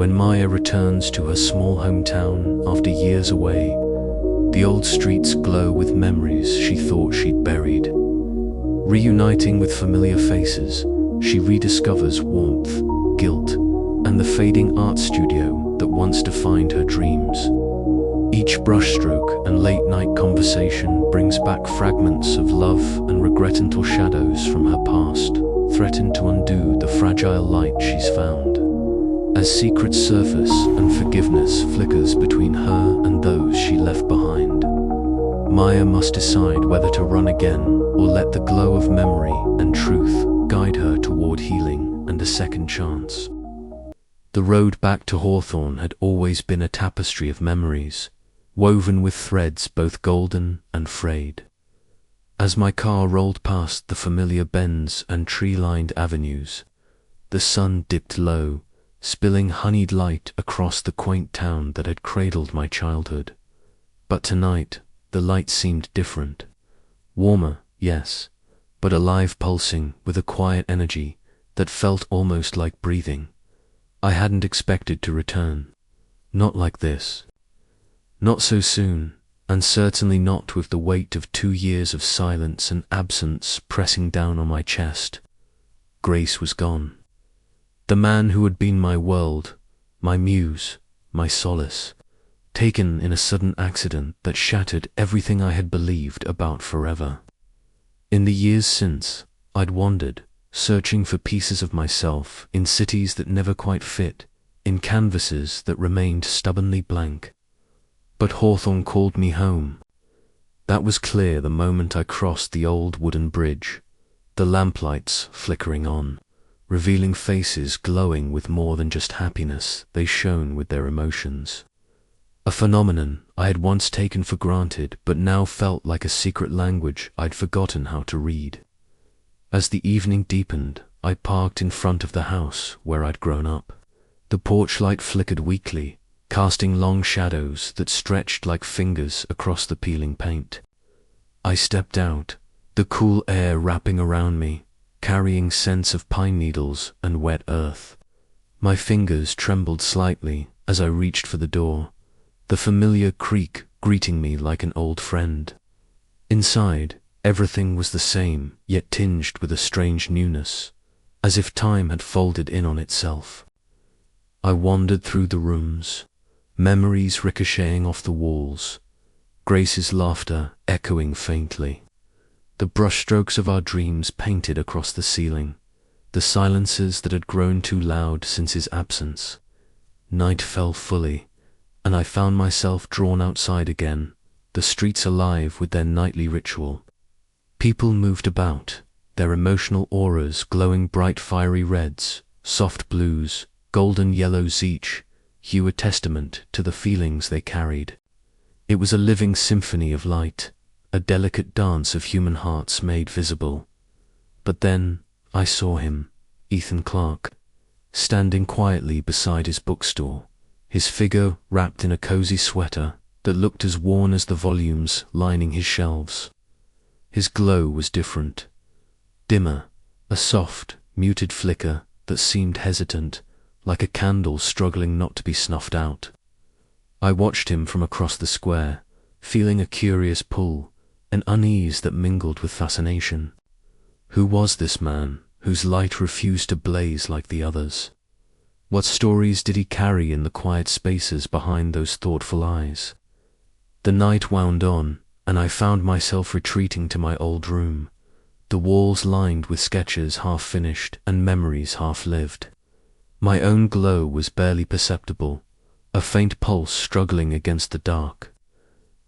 When Maya returns to her small hometown after years away, the old streets glow with memories she thought she'd buried. Reuniting with familiar faces, she rediscovers warmth, guilt, and the fading art studio that once defined her dreams. Each brushstroke and late-night conversation brings back fragments of love and regret until shadows from her past threaten to undo the fragile light she's found. As secrets surface and forgiveness flickers between her and those she left behind, Maya must decide whether to run again or let the glow of memory and truth guide her toward healing and a second chance. The road back to Hawthorne had always been a tapestry of memories, woven with threads both golden and frayed. As my car rolled past the familiar bends and tree-lined avenues, the sun dipped low, spilling honeyed light across the quaint town that had cradled my childhood. But tonight, the light seemed different. Warmer, yes, but alive, pulsing with a quiet energy that felt almost like breathing. I hadn't expected to return. Not like this. Not so soon, and certainly not with the weight of 2 years of silence and absence pressing down on my chest. Grace was gone. The man who had been my world, my muse, my solace, taken in a sudden accident that shattered everything I had believed about forever. In the years since, I'd wandered, searching for pieces of myself in cities that never quite fit, in canvases that remained stubbornly blank. But Hawthorne called me home. That was clear the moment I crossed the old wooden bridge, the lamplights flickering on, revealing faces glowing with more than just happiness. They shone with their emotions. A phenomenon I had once taken for granted but now felt like a secret language I'd forgotten how to read. As the evening deepened, I parked in front of the house where I'd grown up. The porch light flickered weakly, casting long shadows that stretched like fingers across the peeling paint. I stepped out, the cool air wrapping around me, carrying scents of pine needles and wet earth. My fingers trembled slightly as I reached for the door, the familiar creak greeting me like an old friend. Inside, everything was the same, yet tinged with a strange newness, as if time had folded in on itself. I wandered through the rooms, memories ricocheting off the walls, Grace's laughter echoing faintly. The brushstrokes of our dreams painted across the ceiling, the silences that had grown too loud since his absence. Night fell fully, and I found myself drawn outside again, the streets alive with their nightly ritual. People moved about, their emotional auras glowing bright fiery reds, soft blues, golden yellows each, hue a testament to the feelings they carried. It was a living symphony of light, a delicate dance of human hearts made visible. But then I saw him, Ethan Clarke, standing quietly beside his bookstore, his figure wrapped in a cozy sweater that looked as worn as the volumes lining his shelves. His glow was different, dimmer, a soft, muted flicker that seemed hesitant, like a candle struggling not to be snuffed out. I watched him from across the square, feeling a curious pull, an unease that mingled with fascination. Who was this man whose light refused to blaze like the others? What stories did he carry in the quiet spaces behind those thoughtful eyes? The night wound on, and I found myself retreating to my old room, the walls lined with sketches half-finished and memories half-lived. My own glow was barely perceptible, a faint pulse struggling against the dark.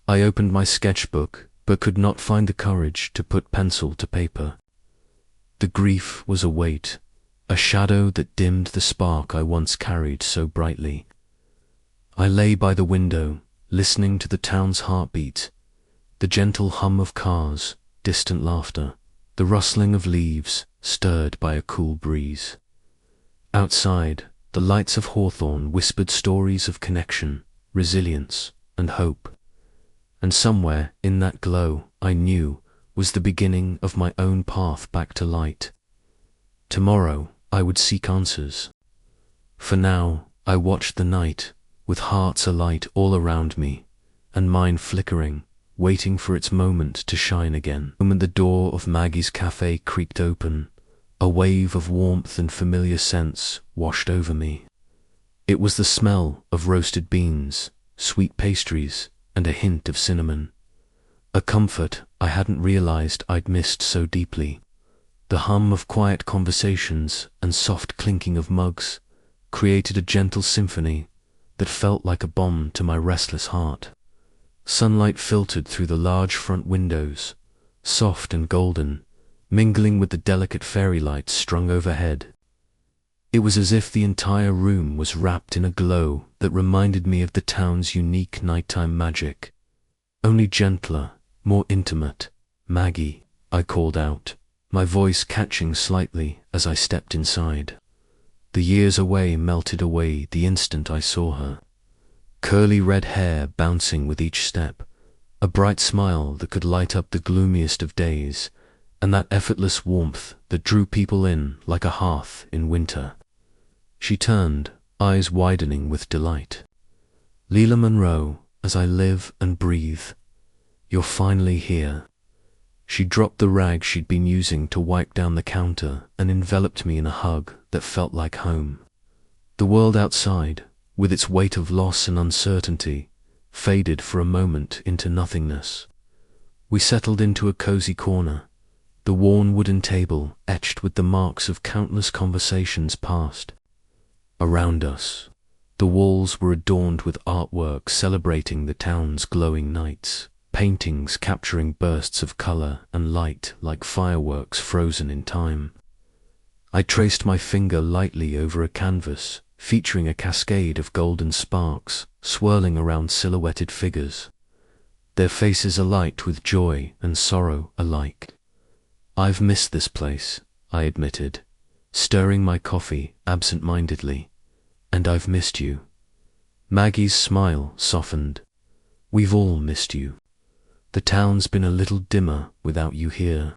I opened my sketchbook, but could not find the courage to put pencil to paper. The grief was a weight, a shadow that dimmed the spark I once carried so brightly. I lay by the window, listening to the town's heartbeat, the gentle hum of cars, distant laughter, the rustling of leaves stirred by a cool breeze. Outside, the lights of Hawthorne whispered stories of connection, resilience, and hope. And somewhere in that glow, I knew, was the beginning of my own path back to light. Tomorrow, I would seek answers. For now, I watched the night, with hearts alight all around me, and mine flickering, waiting for its moment to shine again. The moment the door of Maggie's cafe creaked open, a wave of warmth and familiar scents washed over me. It was the smell of roasted beans, sweet pastries, and a hint of cinnamon. A comfort I hadn't realized I'd missed so deeply. The hum of quiet conversations and soft clinking of mugs created a gentle symphony that felt like a balm to my restless heart. Sunlight filtered through the large front windows, soft and golden, mingling with the delicate fairy lights strung overhead. It was as if the entire room was wrapped in a glow that reminded me of the town's unique nighttime magic. Only gentler, more intimate. "Maggie," I called out, my voice catching slightly as I stepped inside. The years away melted away the instant I saw her. Curly red hair bouncing with each step, a bright smile that could light up the gloomiest of days, and that effortless warmth that drew people in like a hearth in winter. She turned, eyes widening with delight. "Lila Monroe, as I live and breathe, you're finally here." She dropped the rag she'd been using to wipe down the counter and enveloped me in a hug that felt like home. The world outside, with its weight of loss and uncertainty, faded for a moment into nothingness. We settled into a cozy corner, the worn wooden table etched with the marks of countless conversations past. Around us, the walls were adorned with artwork celebrating the town's glowing nights, paintings capturing bursts of color and light like fireworks frozen in time. I traced my finger lightly over a canvas featuring a cascade of golden sparks swirling around silhouetted figures, their faces alight with joy and sorrow alike. "I've missed this place," I admitted, stirring my coffee absent-mindedly. "And I've missed you." Maggie's smile softened. "We've all missed you. The town's been a little dimmer without you here."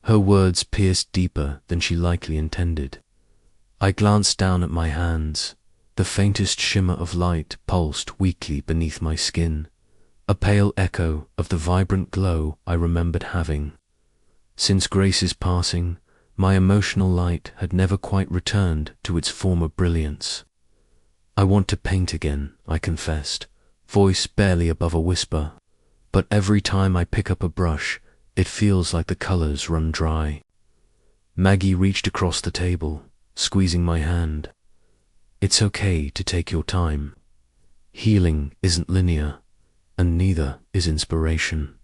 Her words pierced deeper than she likely intended. I glanced down at my hands. The faintest shimmer of light pulsed weakly beneath my skin, a pale echo of the vibrant glow I remembered having. Since Grace's passing, my emotional light had never quite returned to its former brilliance. "I want to paint again," I confessed, voice barely above a whisper. "But every time I pick up a brush, it feels like the colors run dry." Maggie reached across the table, squeezing my hand. "It's okay to take your time. Healing isn't linear, and neither is inspiration.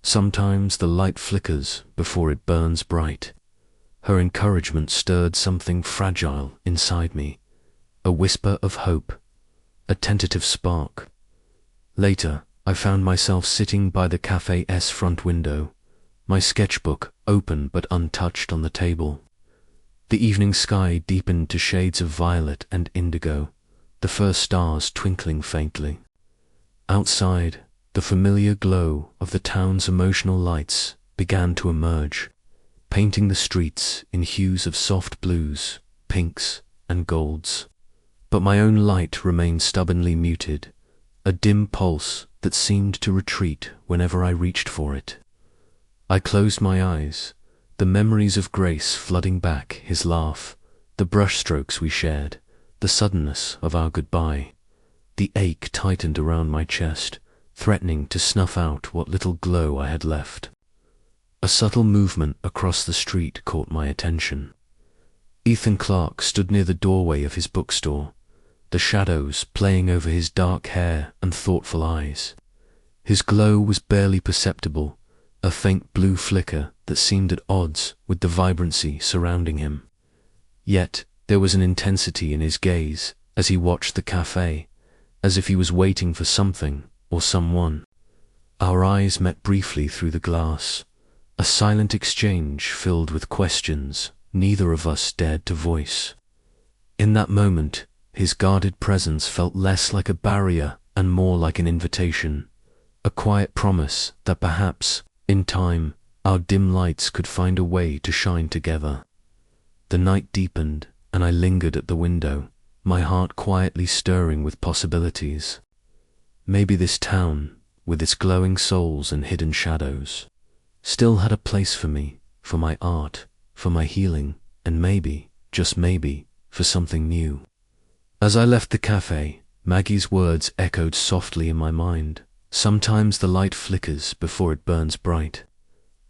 Sometimes the light flickers before it burns bright." Her encouragement stirred something fragile inside me, a whisper of hope, a tentative spark. Later, I found myself sitting by the cafe's front window, my sketchbook open but untouched on the table. The evening sky deepened to shades of violet and indigo, the first stars twinkling faintly. Outside, the familiar glow of the town's emotional lights began to emerge, painting the streets in hues of soft blues, pinks, and golds. But my own light remained stubbornly muted, a dim pulse that seemed to retreat whenever I reached for it. I closed my eyes, the memories of Grace flooding back, his laugh, the brushstrokes we shared, the suddenness of our goodbye. The ache tightened around my chest, threatening to snuff out what little glow I had left. A subtle movement across the street caught my attention. Ethan Clark stood near the doorway of his bookstore, the shadows playing over his dark hair and thoughtful eyes. His glow was barely perceptible, a faint blue flicker that seemed at odds with the vibrancy surrounding him. Yet there was an intensity in his gaze as he watched the cafe, as if he was waiting for something or someone. Our eyes met briefly through the glass, a silent exchange filled with questions neither of us dared to voice. In that moment, his guarded presence felt less like a barrier and more like an invitation, a quiet promise that perhaps, in time, our dim lights could find a way to shine together. The night deepened, and I lingered at the window, my heart quietly stirring with possibilities. Maybe this town, with its glowing souls and hidden shadows, still had a place for me, for my art, for my healing, and maybe, just maybe, for something new. As I left the cafe, Maggie's words echoed softly in my mind. Sometimes the light flickers before it burns bright.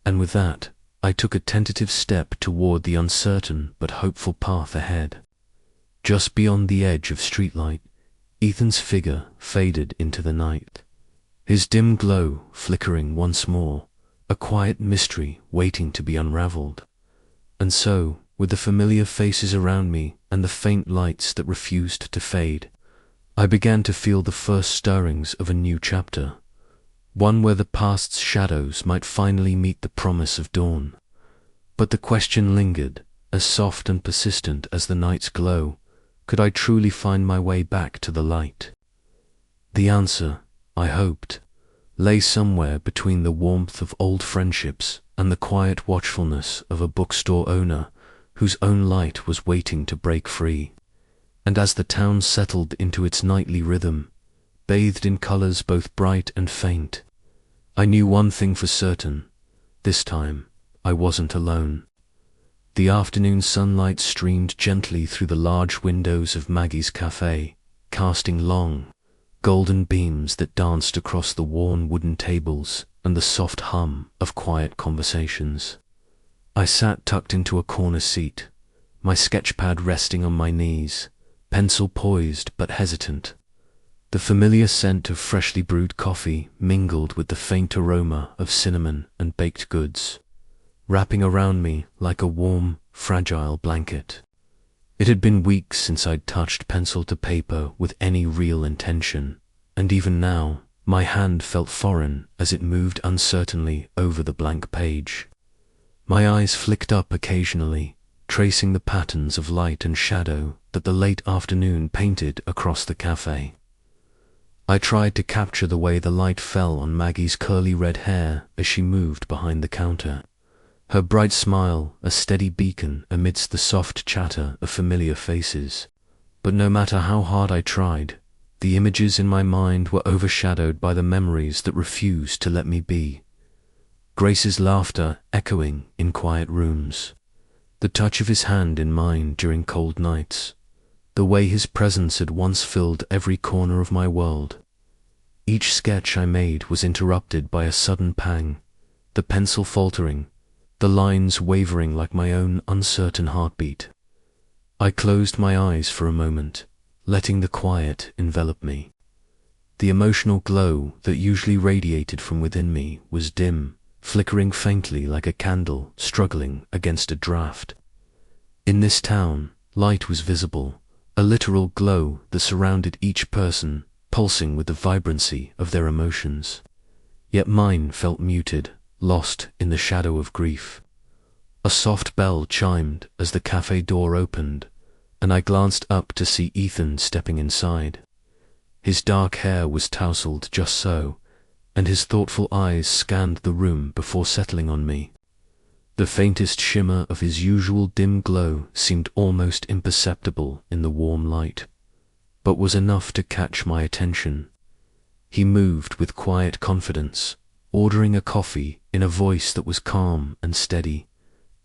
And with that, I took a tentative step toward the uncertain but hopeful path ahead. Just beyond the edge of streetlight, Ethan's figure faded into the night. His dim glow flickering once more, a quiet mystery waiting to be unraveled. And so, with the familiar faces around me and the faint lights that refused to fade, I began to feel the first stirrings of a new chapter, one where the past's shadows might finally meet the promise of dawn. But the question lingered, as soft and persistent as the night's glow: could I truly find my way back to the light? The answer, I hoped, lay somewhere between the warmth of old friendships and the quiet watchfulness of a bookstore owner whose own light was waiting to break free. And as the town settled into its nightly rhythm, bathed in colors both bright and faint, I knew one thing for certain: this time I wasn't alone. The afternoon sunlight streamed gently through the large windows of Maggie's cafe, casting long, golden beams that danced across the worn wooden tables and the soft hum of quiet conversations. I sat tucked into a corner seat, my sketchpad resting on my knees, pencil poised but hesitant. The familiar scent of freshly brewed coffee mingled with the faint aroma of cinnamon and baked goods, wrapping around me like a warm, fragile blanket. It had been weeks since I'd touched pencil to paper with any real intention, and even now, my hand felt foreign as it moved uncertainly over the blank page. My eyes flicked up occasionally, tracing the patterns of light and shadow that the late afternoon painted across the cafe. I tried to capture the way the light fell on Maggie's curly red hair as she moved behind the counter, her bright smile a steady beacon amidst the soft chatter of familiar faces. But no matter how hard I tried, the images in my mind were overshadowed by the memories that refused to let me be. Grace's laughter echoing in quiet rooms, the touch of his hand in mine during cold nights, the way his presence had once filled every corner of my world. Each sketch I made was interrupted by a sudden pang, the pencil faltering, the lines wavering like my own uncertain heartbeat. I closed my eyes for a moment, letting the quiet envelop me. The emotional glow that usually radiated from within me was dim, flickering faintly like a candle struggling against a draft. In this town, light was visible, a literal glow that surrounded each person, pulsing with the vibrancy of their emotions. Yet mine felt muted, lost in the shadow of grief. A soft bell chimed as the cafe door opened, and I glanced up to see Ethan stepping inside. His dark hair was tousled just so, and his thoughtful eyes scanned the room before settling on me. The faintest shimmer of his usual dim glow seemed almost imperceptible in the warm light, but was enough to catch my attention. He moved with quiet confidence, ordering a coffee in a voice that was calm and steady,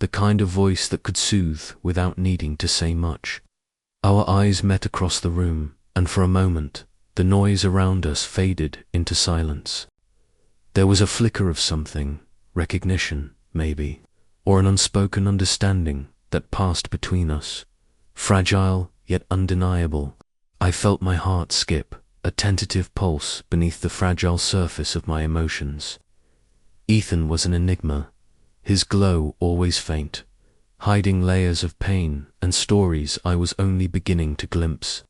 the kind of voice that could soothe without needing to say much. Our eyes met across the room, and for a moment, the noise around us faded into silence. There was a flicker of something, recognition, maybe, or an unspoken understanding that passed between us, fragile yet undeniable. I felt my heart skip, a tentative pulse beneath the fragile surface of my emotions. Ethan was an enigma, his glow always faint, hiding layers of pain and stories I was only beginning to glimpse.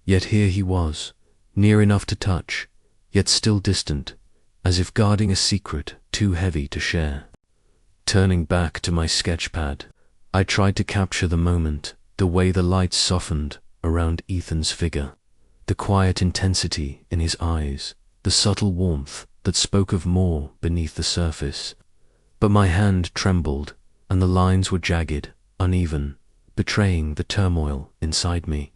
Yet here he was, near enough to touch, yet still distant, as if guarding a secret too heavy to share. Turning back to my sketchpad, I tried to capture the moment, the way the light softened around Ethan's figure, the quiet intensity in his eyes, the subtle warmth that spoke of more beneath the surface. But my hand trembled, and the lines were jagged, uneven, betraying the turmoil inside me.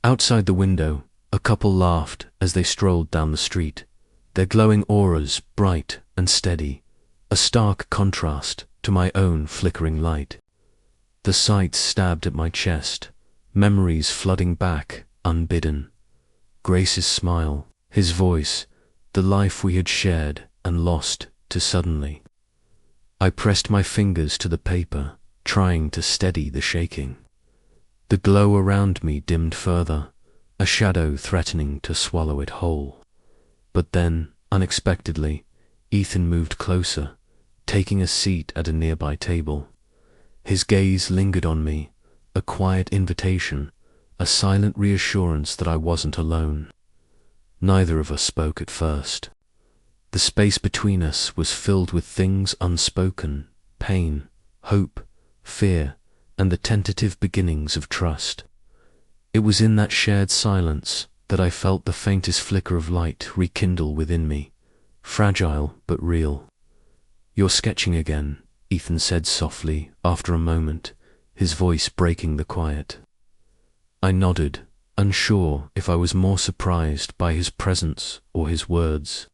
Outside the window, a couple laughed as they strolled down the street, their glowing auras bright and steady, a stark contrast to my own flickering light. The sight stabbed at my chest, memories flooding back unbidden. Grace's smile, his voice, the life we had shared and lost too suddenly. I pressed my fingers to the paper, trying to steady the shaking. The glow around me dimmed further, a shadow threatening to swallow it whole. But then, unexpectedly, Ethan moved closer, taking a seat at a nearby table. His gaze lingered on me, a quiet invitation, a silent reassurance that I wasn't alone. Neither of us spoke at first. The space between us was filled with things unspoken, pain, hope, fear, and the tentative beginnings of trust. It was in that shared silence that I felt the faintest flicker of light rekindle within me, fragile but real. "You're sketching again," Ethan said softly after a moment, his voice breaking the quiet. I nodded, unsure if I was more surprised by his presence or his words.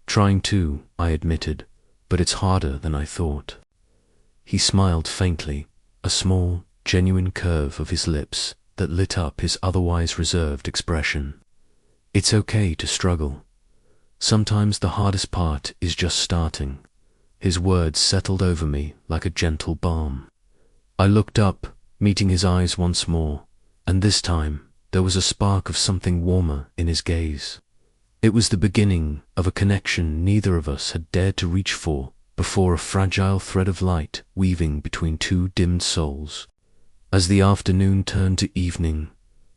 "Trying to," I admitted, "but it's harder than I thought." He smiled faintly, a small, genuine curve of his lips that lit up his otherwise reserved expression. "It's okay to struggle. Sometimes the hardest part is just starting." His words settled over me like a gentle balm. I looked up, meeting his eyes once more, and this time there was a spark of something warmer in his gaze. It was the beginning of a connection neither of us had dared to reach for before, a fragile thread of light weaving between two dimmed souls. As the afternoon turned to evening,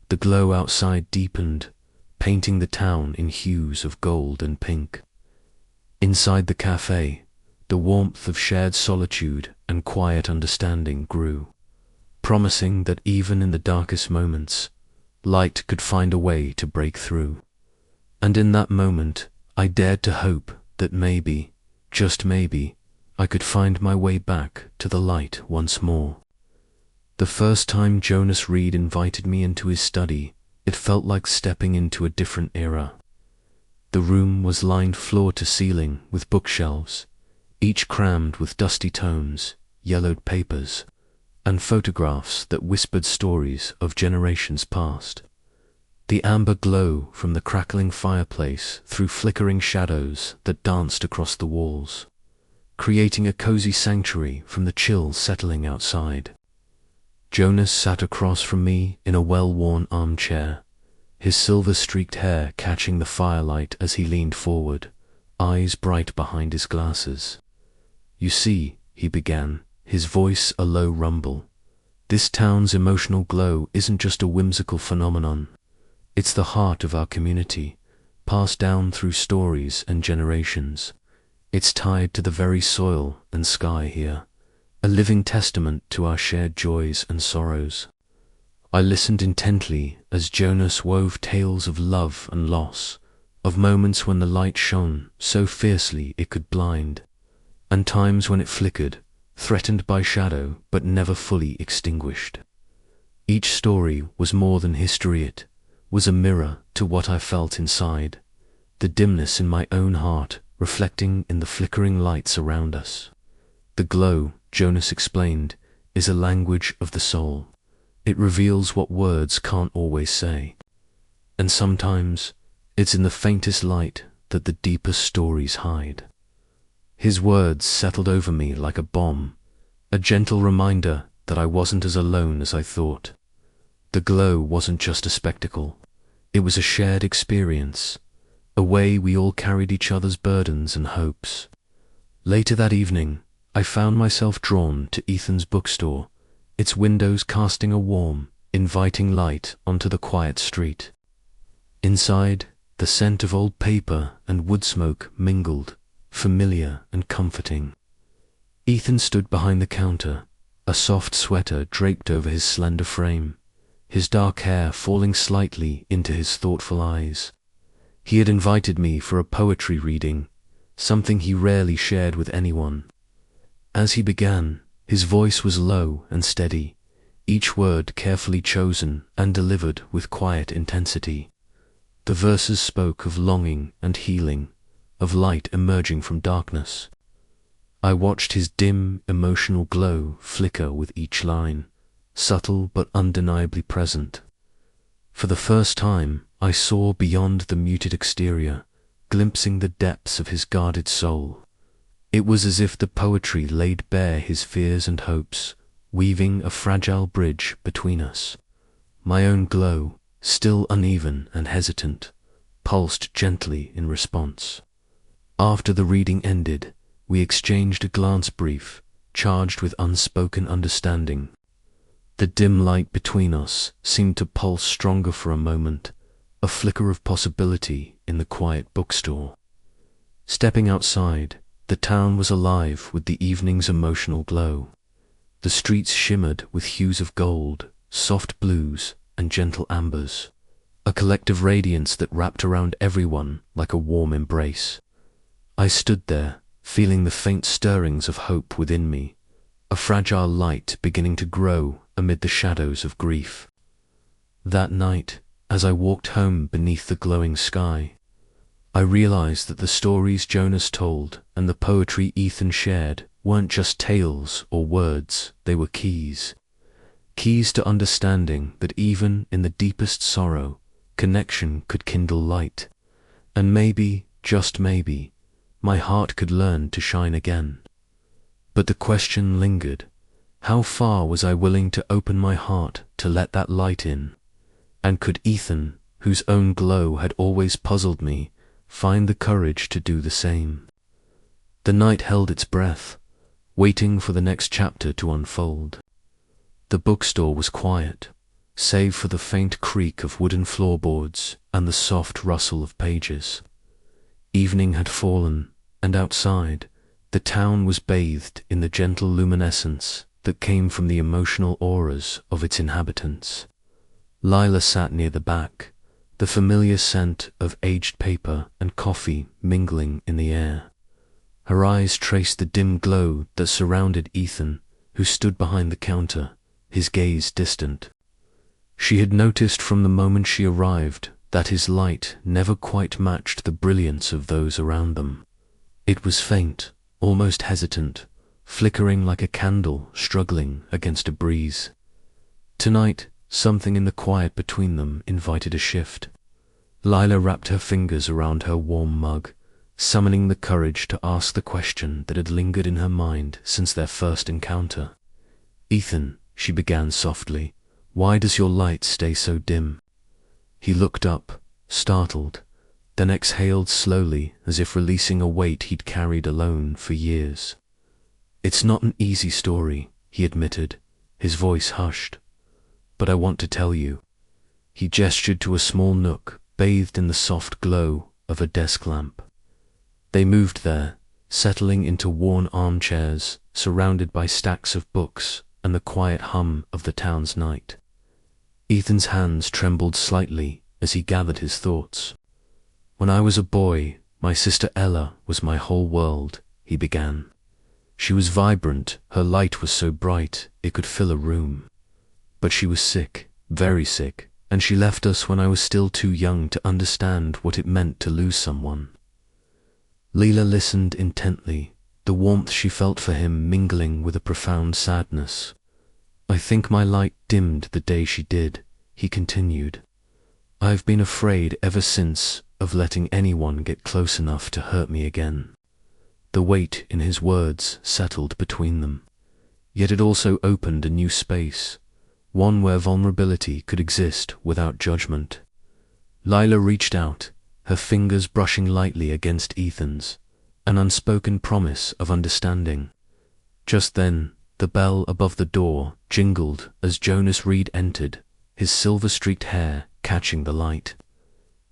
the glow outside deepened, painting the town in hues of gold and pink. Inside the cafe, the warmth of shared solitude and quiet understanding grew, promising that even in the darkest moments, light could find a way to break through. And in that moment, I dared to hope that maybe, just maybe, I could find my way back to the light once more. The first time Jonas Reed invited me into his study, it felt like stepping into a different era. The room was lined floor to ceiling with bookshelves, each crammed with dusty tomes, yellowed papers, and photographs that whispered stories of generations past. The amber glow from the crackling fireplace threw flickering shadows that danced across the walls, creating a cozy sanctuary from the chill settling outside. Jonas sat across from me in a well-worn armchair, his silver-streaked hair catching the firelight as he leaned forward, eyes bright behind his glasses. "You see," he began, his voice a low rumble, "this town's emotional glow isn't just a whimsical phenomenon. It's the heart of our community, passed down through stories and generations. It's tied to the very soil and sky here, a living testament to our shared joys and sorrows." I listened intently as Jonas wove tales of love and loss, of moments when the light shone so fiercely it could blind, and times when it flickered, threatened by shadow but never fully extinguished. Each story was more than history, it was a mirror to what I felt inside, the dimness in my own heart reflecting in the flickering lights around us. The glow, Jonas explained, is a language of the soul. It reveals what words can't always say. And sometimes it's in the faintest light that the deepest stories hide. His words settled over me like a bomb, a gentle reminder that I wasn't as alone as I thought. The glow wasn't just a spectacle. It was a shared experience, a way we all carried each other's burdens and hopes. Later that evening, I found myself drawn to Ethan's bookstore, its windows casting a warm, inviting light onto the quiet street. Inside, the scent of old paper and wood smoke mingled, familiar and comforting. Ethan stood behind the counter, a soft sweater draped over his slender frame, his dark hair falling slightly into his thoughtful eyes. He had invited me for a poetry reading, something he rarely shared with anyone. As he began, his voice was low and steady, each word carefully chosen and delivered with quiet intensity. The verses spoke of longing and healing, of light emerging from darkness. I watched his dim, emotional glow flicker with each line, subtle but undeniably present. For the first time, I saw beyond the muted exterior, glimpsing the depths of his guarded soul. It was as if the poetry laid bare his fears and hopes, weaving a fragile bridge between us. My own glow, still uneven and hesitant, pulsed gently in response. After the reading ended, we exchanged a glance brief, charged with unspoken understanding. The dim light between us seemed to pulse stronger for a moment, a flicker of possibility in the quiet bookstore. Stepping outside, the town was alive with the evening's emotional glow. The streets shimmered with hues of gold, soft blues, and gentle ambers, a collective radiance that wrapped around everyone like a warm embrace. I stood there, feeling the faint stirrings of hope within me, a fragile light beginning to grow amid the shadows of grief. That night, as I walked home beneath the glowing sky, I realized that the stories Jonas told and the poetry Ethan shared weren't just tales or words, they were keys. Keys to understanding that even in the deepest sorrow, connection could kindle light. And maybe, just maybe, my heart could learn to shine again. But the question lingered. How far was I willing to open my heart to let that light in? And could Ethan, whose own glow had always puzzled me, find the courage to do the same? The night held its breath, waiting for the next chapter to unfold. The bookstore was quiet, save for the faint creak of wooden floorboards and the soft rustle of pages. Evening had fallen, and outside, the town was bathed in the gentle luminescence that came from the emotional auras of its inhabitants. Lila sat near the back, the familiar scent of aged paper and coffee mingling in the air. Her eyes traced the dim glow that surrounded Ethan, who stood behind the counter, his gaze distant. She had noticed from the moment she arrived that his light never quite matched the brilliance of those around them. It was faint, almost hesitant, flickering like a candle struggling against a breeze. Tonight, something in the quiet between them invited a shift. Lila wrapped her fingers around her warm mug, summoning the courage to ask the question that had lingered in her mind since their first encounter. "Ethan," she began softly, "why does your light stay so dim?" He looked up, startled, then exhaled slowly as if releasing a weight he'd carried alone for years. "It's not an easy story," he admitted, his voice hushed. "But I want to tell you." He gestured to a small nook bathed in the soft glow of a desk lamp. They moved there, settling into worn armchairs, surrounded by stacks of books and the quiet hum of the town's night. Ethan's hands trembled slightly as he gathered his thoughts. "When I was a boy, my sister Ella was my whole world," he began. "She was vibrant, her light was so bright it could fill a room. But she was sick, very sick, and she left us when I was still too young to understand what it meant to lose someone." Lila listened intently, the warmth she felt for him mingling with a profound sadness. "I think my light dimmed the day she did," he continued. "I've been afraid ever since of letting anyone get close enough to hurt me again." The weight in his words settled between them, yet it also opened a new space, one where vulnerability could exist without judgment. Lila reached out, her fingers brushing lightly against Ethan's, an unspoken promise of understanding. Just then, the bell above the door jingled as Jonas Reed entered, his silver-streaked hair catching the light.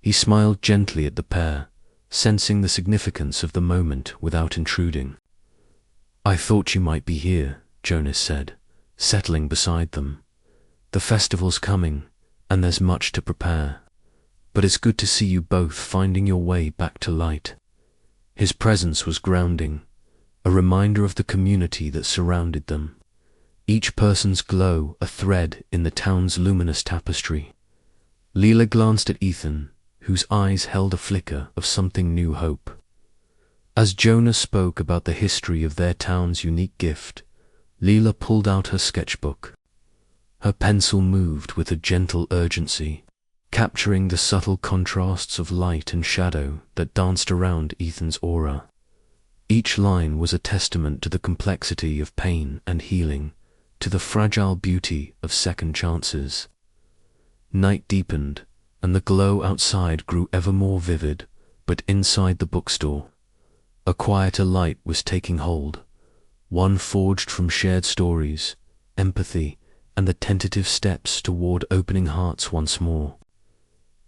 He smiled gently at the pair, sensing the significance of the moment without intruding. "I thought you might be here," Jonas said, settling beside them. "The festival's coming, and there's much to prepare. But it's good to see you both finding your way back to light." His presence was grounding, a reminder of the community that surrounded them. each person's glow a thread in the town's luminous tapestry. Lila glanced at Ethan, whose eyes held a flicker of something new hope. As Jonah spoke about the history of their town's unique gift, Lila pulled out her sketchbook. Her pencil moved with a gentle urgency, capturing the subtle contrasts of light and shadow that danced around Ethan's aura. Each line was a testament to the complexity of pain and healing, to the fragile beauty of second chances. Night deepened, and the glow outside grew ever more vivid, but inside the bookstore, a quieter light was taking hold, one forged from shared stories, empathy, and the tentative steps toward opening hearts once more.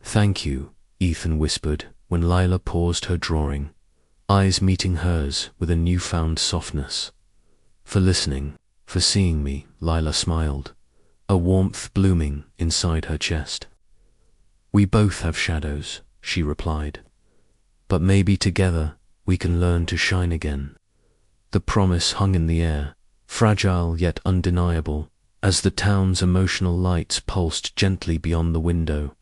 "Thank you," Ethan whispered when Lila paused her drawing, eyes meeting hers with a newfound softness. "For listening, for seeing me," Lila smiled, a warmth blooming inside her chest. "We both have shadows," she replied, "but maybe together we can learn to shine again." The promise hung in the air, fragile yet undeniable, as the town's emotional lights pulsed gently beyond the window,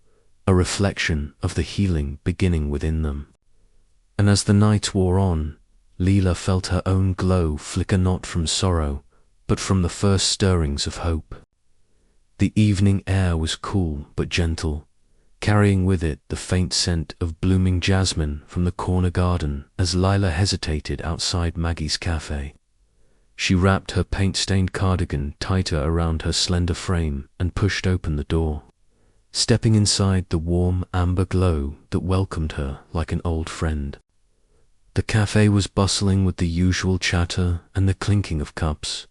a reflection of the healing beginning within them. And as the night wore on, Lila felt her own glow flicker not from sorrow, but from the first stirrings of hope. The evening air was cool but gentle, carrying with it the faint scent of blooming jasmine from the corner garden as Lila hesitated outside Maggie's cafe. She wrapped her paint-stained cardigan tighter around her slender frame and pushed open the door, stepping inside the warm amber glow that welcomed her like an old friend. The cafe was bustling with the usual chatter and the clinking of cups,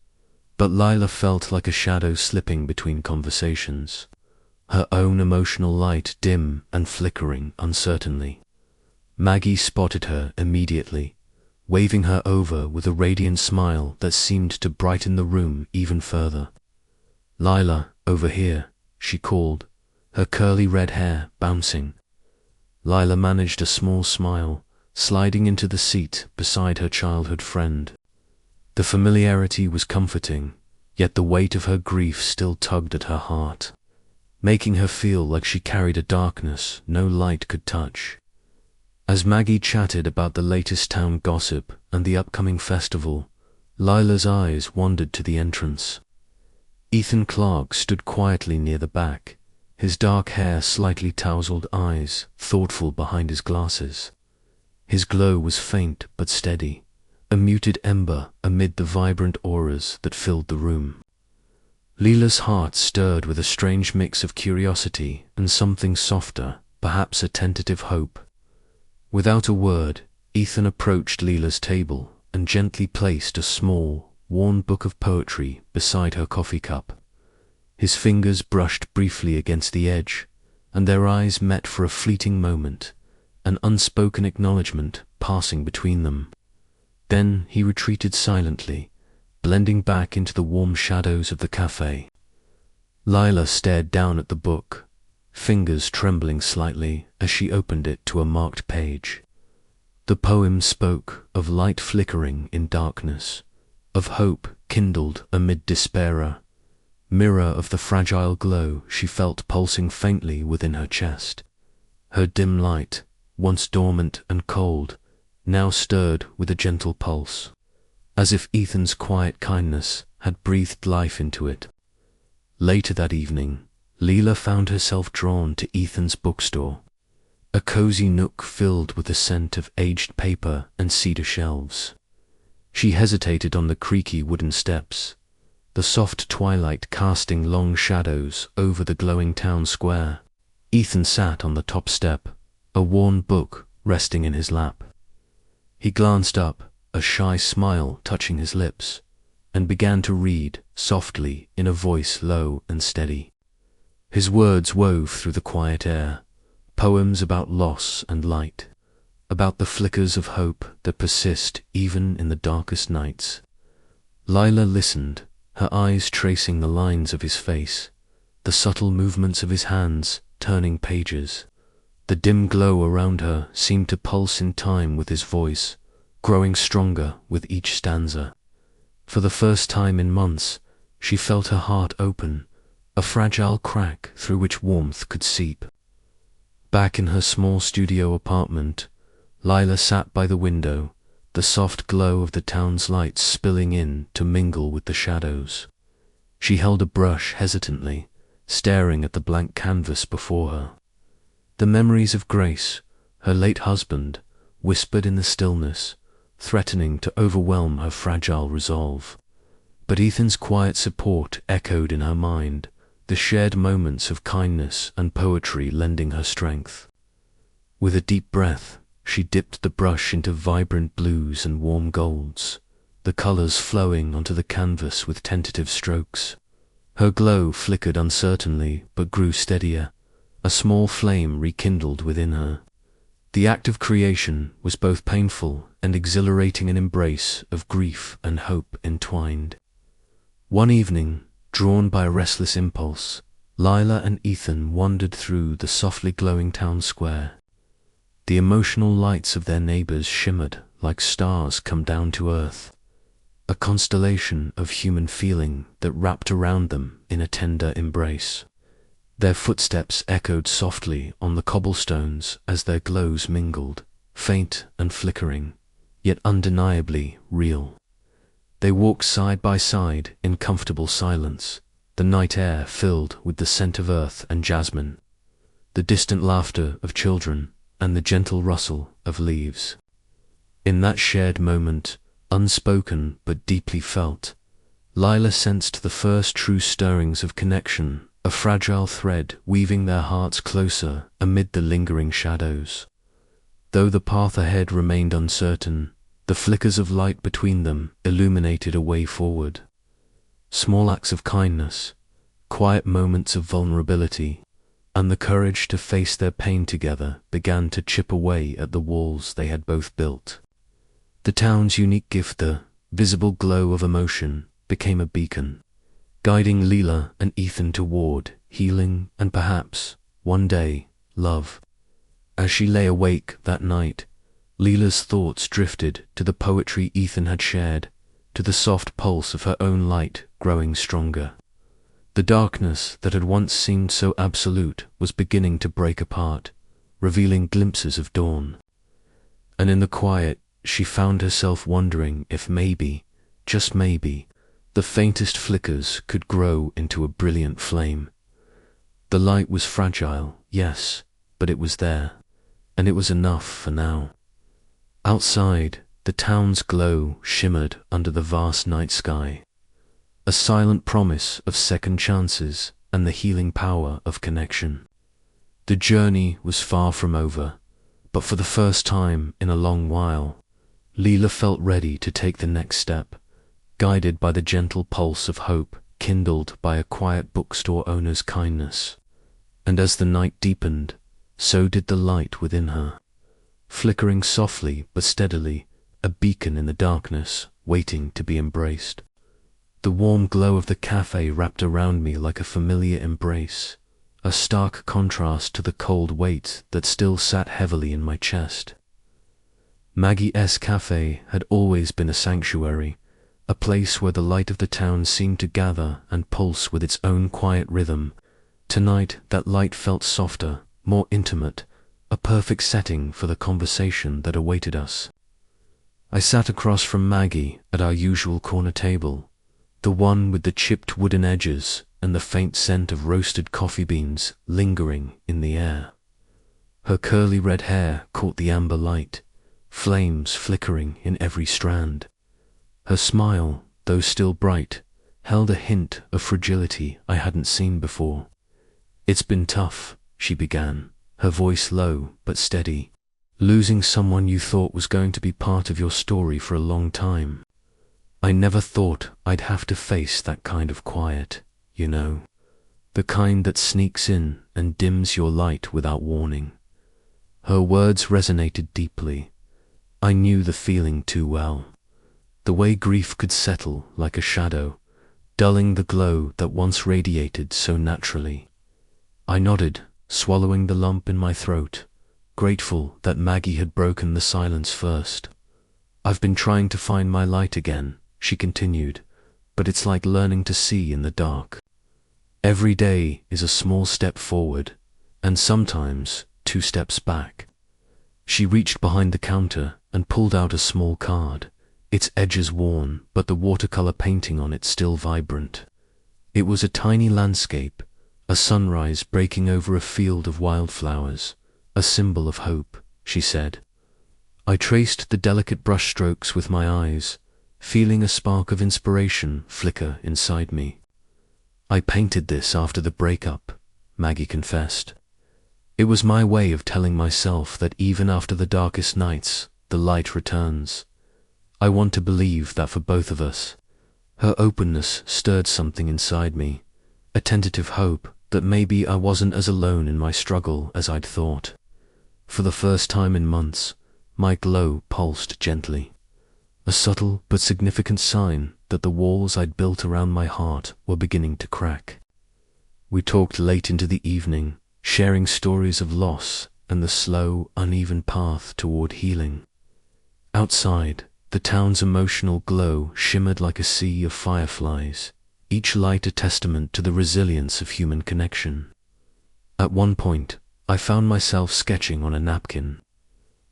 but Lila felt like a shadow slipping between conversations, her own emotional light dim and flickering uncertainly. Maggie spotted her immediately, waving her over with a radiant smile that seemed to brighten the room even further. "Lila, over here," she called, her curly red hair bouncing. Lila managed a small smile, sliding into the seat beside her childhood friend. The familiarity was comforting, yet the weight of her grief still tugged at her heart, making her feel like she carried a darkness no light could touch. As Maggie chatted about the latest town gossip and the upcoming festival, Lila's eyes wandered to the entrance. Ethan Clark stood quietly near the back, his dark hair slightly tousled eyes thoughtful behind his glasses. His glow was faint but steady, a muted ember amid the vibrant auras that filled the room. Lila's heart stirred with a strange mix of curiosity and something softer, perhaps a tentative hope. Without a word, Ethan approached Lila's table and gently placed a small, worn book of poetry beside her coffee cup. His fingers brushed briefly against the edge, and their eyes met for a fleeting moment, an unspoken acknowledgement passing between them. Then he retreated silently, blending back into the warm shadows of the cafe. Lila stared down at the book, fingers trembling slightly as she opened it to a marked page. The poem spoke of light flickering in darkness, of hope kindled amid despair, mirror of the fragile glow she felt pulsing faintly within her chest. Her dim light, once dormant and cold, now stirred with a gentle pulse, as if Ethan's quiet kindness had breathed life into it. Later that evening, Lila found herself drawn to Ethan's bookstore, a cozy nook filled with the scent of aged paper and cedar shelves. She hesitated on the creaky wooden steps, the soft twilight casting long shadows over the glowing town square. Ethan sat on the top step, a worn book resting in his lap. He glanced up, a shy smile touching his lips, and began to read softly in a voice low and steady. His words wove through the quiet air, poems about loss and light, about the flickers of hope that persist even in the darkest nights. Lila listened, her eyes tracing the lines of his face, the subtle movements of his hands turning pages. The dim glow around her seemed to pulse in time with his voice, growing stronger with each stanza. For the first time in months, she felt her heart open, a fragile crack through which warmth could seep. Back in her small studio apartment, Lila sat by the window, the soft glow of the town's lights spilling in to mingle with the shadows. She held a brush hesitantly, staring at the blank canvas before her. The memories of Grace, her late husband, whispered in the stillness, threatening to overwhelm her fragile resolve. But Ethan's quiet support echoed in her mind, the shared moments of kindness and poetry lending her strength. With a deep breath, she dipped the brush into vibrant blues and warm golds, the colors flowing onto the canvas with tentative strokes. Her glow flickered uncertainly but grew steadier, a small flame rekindled within her. The act of creation was both painful and exhilarating, an embrace of grief and hope entwined. One evening, drawn by a restless impulse, Lila and Ethan wandered through the softly glowing town square. The emotional lights of their neighbors shimmered like stars come down to earth, a constellation of human feeling that wrapped around them in a tender embrace. Their footsteps echoed softly on the cobblestones as their glows mingled, faint and flickering, yet undeniably real. They walked side by side in comfortable silence, the night air filled with the scent of earth and jasmine, the distant laughter of children, and the gentle rustle of leaves. In that shared moment, unspoken but deeply felt, Lila sensed the first true stirrings of connection, a fragile thread weaving their hearts closer amid the lingering shadows. Though the path ahead remained uncertain, the flickers of light between them illuminated a way forward. Small acts of kindness, quiet moments of vulnerability, and the courage to face their pain together began to chip away at the walls they had both built. The town's unique gift, the visible glow of emotion, became a beacon, guiding Lila and Ethan toward healing and perhaps, one day, love. As she lay awake that night, Lila's thoughts drifted to the poetry Ethan had shared, to the soft pulse of her own light growing stronger. The darkness that had once seemed so absolute was beginning to break apart, revealing glimpses of dawn. And in the quiet, she found herself wondering if maybe, just maybe, the faintest flickers could grow into a brilliant flame. The light was fragile, yes, but it was there, and it was enough for now. Outside, the town's glow shimmered under the vast night sky, a silent promise of second chances and the healing power of connection. The journey was far from over, but for the first time in a long while, Lila felt ready to take the next step, guided by the gentle pulse of hope kindled by a quiet bookstore owner's kindness. And as the night deepened, so did the light within her, flickering softly but steadily, a beacon in the darkness, waiting to be embraced. The warm glow of the cafe wrapped around me like a familiar embrace, a stark contrast to the cold weight that still sat heavily in my chest. Maggie's Cafe had always been a sanctuary, a place where the light of the town seemed to gather and pulse with its own quiet rhythm. Tonight that light felt softer, more intimate, a perfect setting for the conversation that awaited us. I sat across from Maggie at our usual corner table, the one with the chipped wooden edges and the faint scent of roasted coffee beans lingering in the air. Her curly red hair caught the amber light, flames flickering in every strand. Her smile, though still bright, held a hint of fragility I hadn't seen before. "It's been tough," she began, her voice low but steady. "Losing someone you thought was going to be part of your story for a long time. I never thought I'd have to face that kind of quiet, you know, the kind that sneaks in and dims your light without warning." Her words resonated deeply. I knew the feeling too well. The way grief could settle like a shadow, dulling the glow that once radiated so naturally. I nodded, swallowing the lump in my throat, grateful that Maggie had broken the silence first. "I've been trying to find my light again," she continued, but it's like learning to see in the dark. Every day is a small step forward, and sometimes 2 steps back. She reached behind the counter and pulled out a small card, its edges worn, but the watercolor painting on it still vibrant. It was a tiny landscape, a sunrise breaking over a field of wildflowers, a symbol of hope, she said. I traced the delicate brushstrokes with my eyes, feeling a spark of inspiration flicker inside me. I painted this after the breakup, Maggie confessed. It was my way of telling myself that even after the darkest nights, the light returns. I want to believe that for both of us. Her openness stirred something inside me, a tentative hope that maybe I wasn't as alone in my struggle as I'd thought. For the first time in months, my glow pulsed gently, a subtle but significant sign that the walls I'd built around my heart were beginning to crack. We talked late into the evening, sharing stories of loss and the slow, uneven path toward healing. Outside, the town's emotional glow shimmered like a sea of fireflies, each light a testament to the resilience of human connection. At one point, I found myself sketching on a napkin,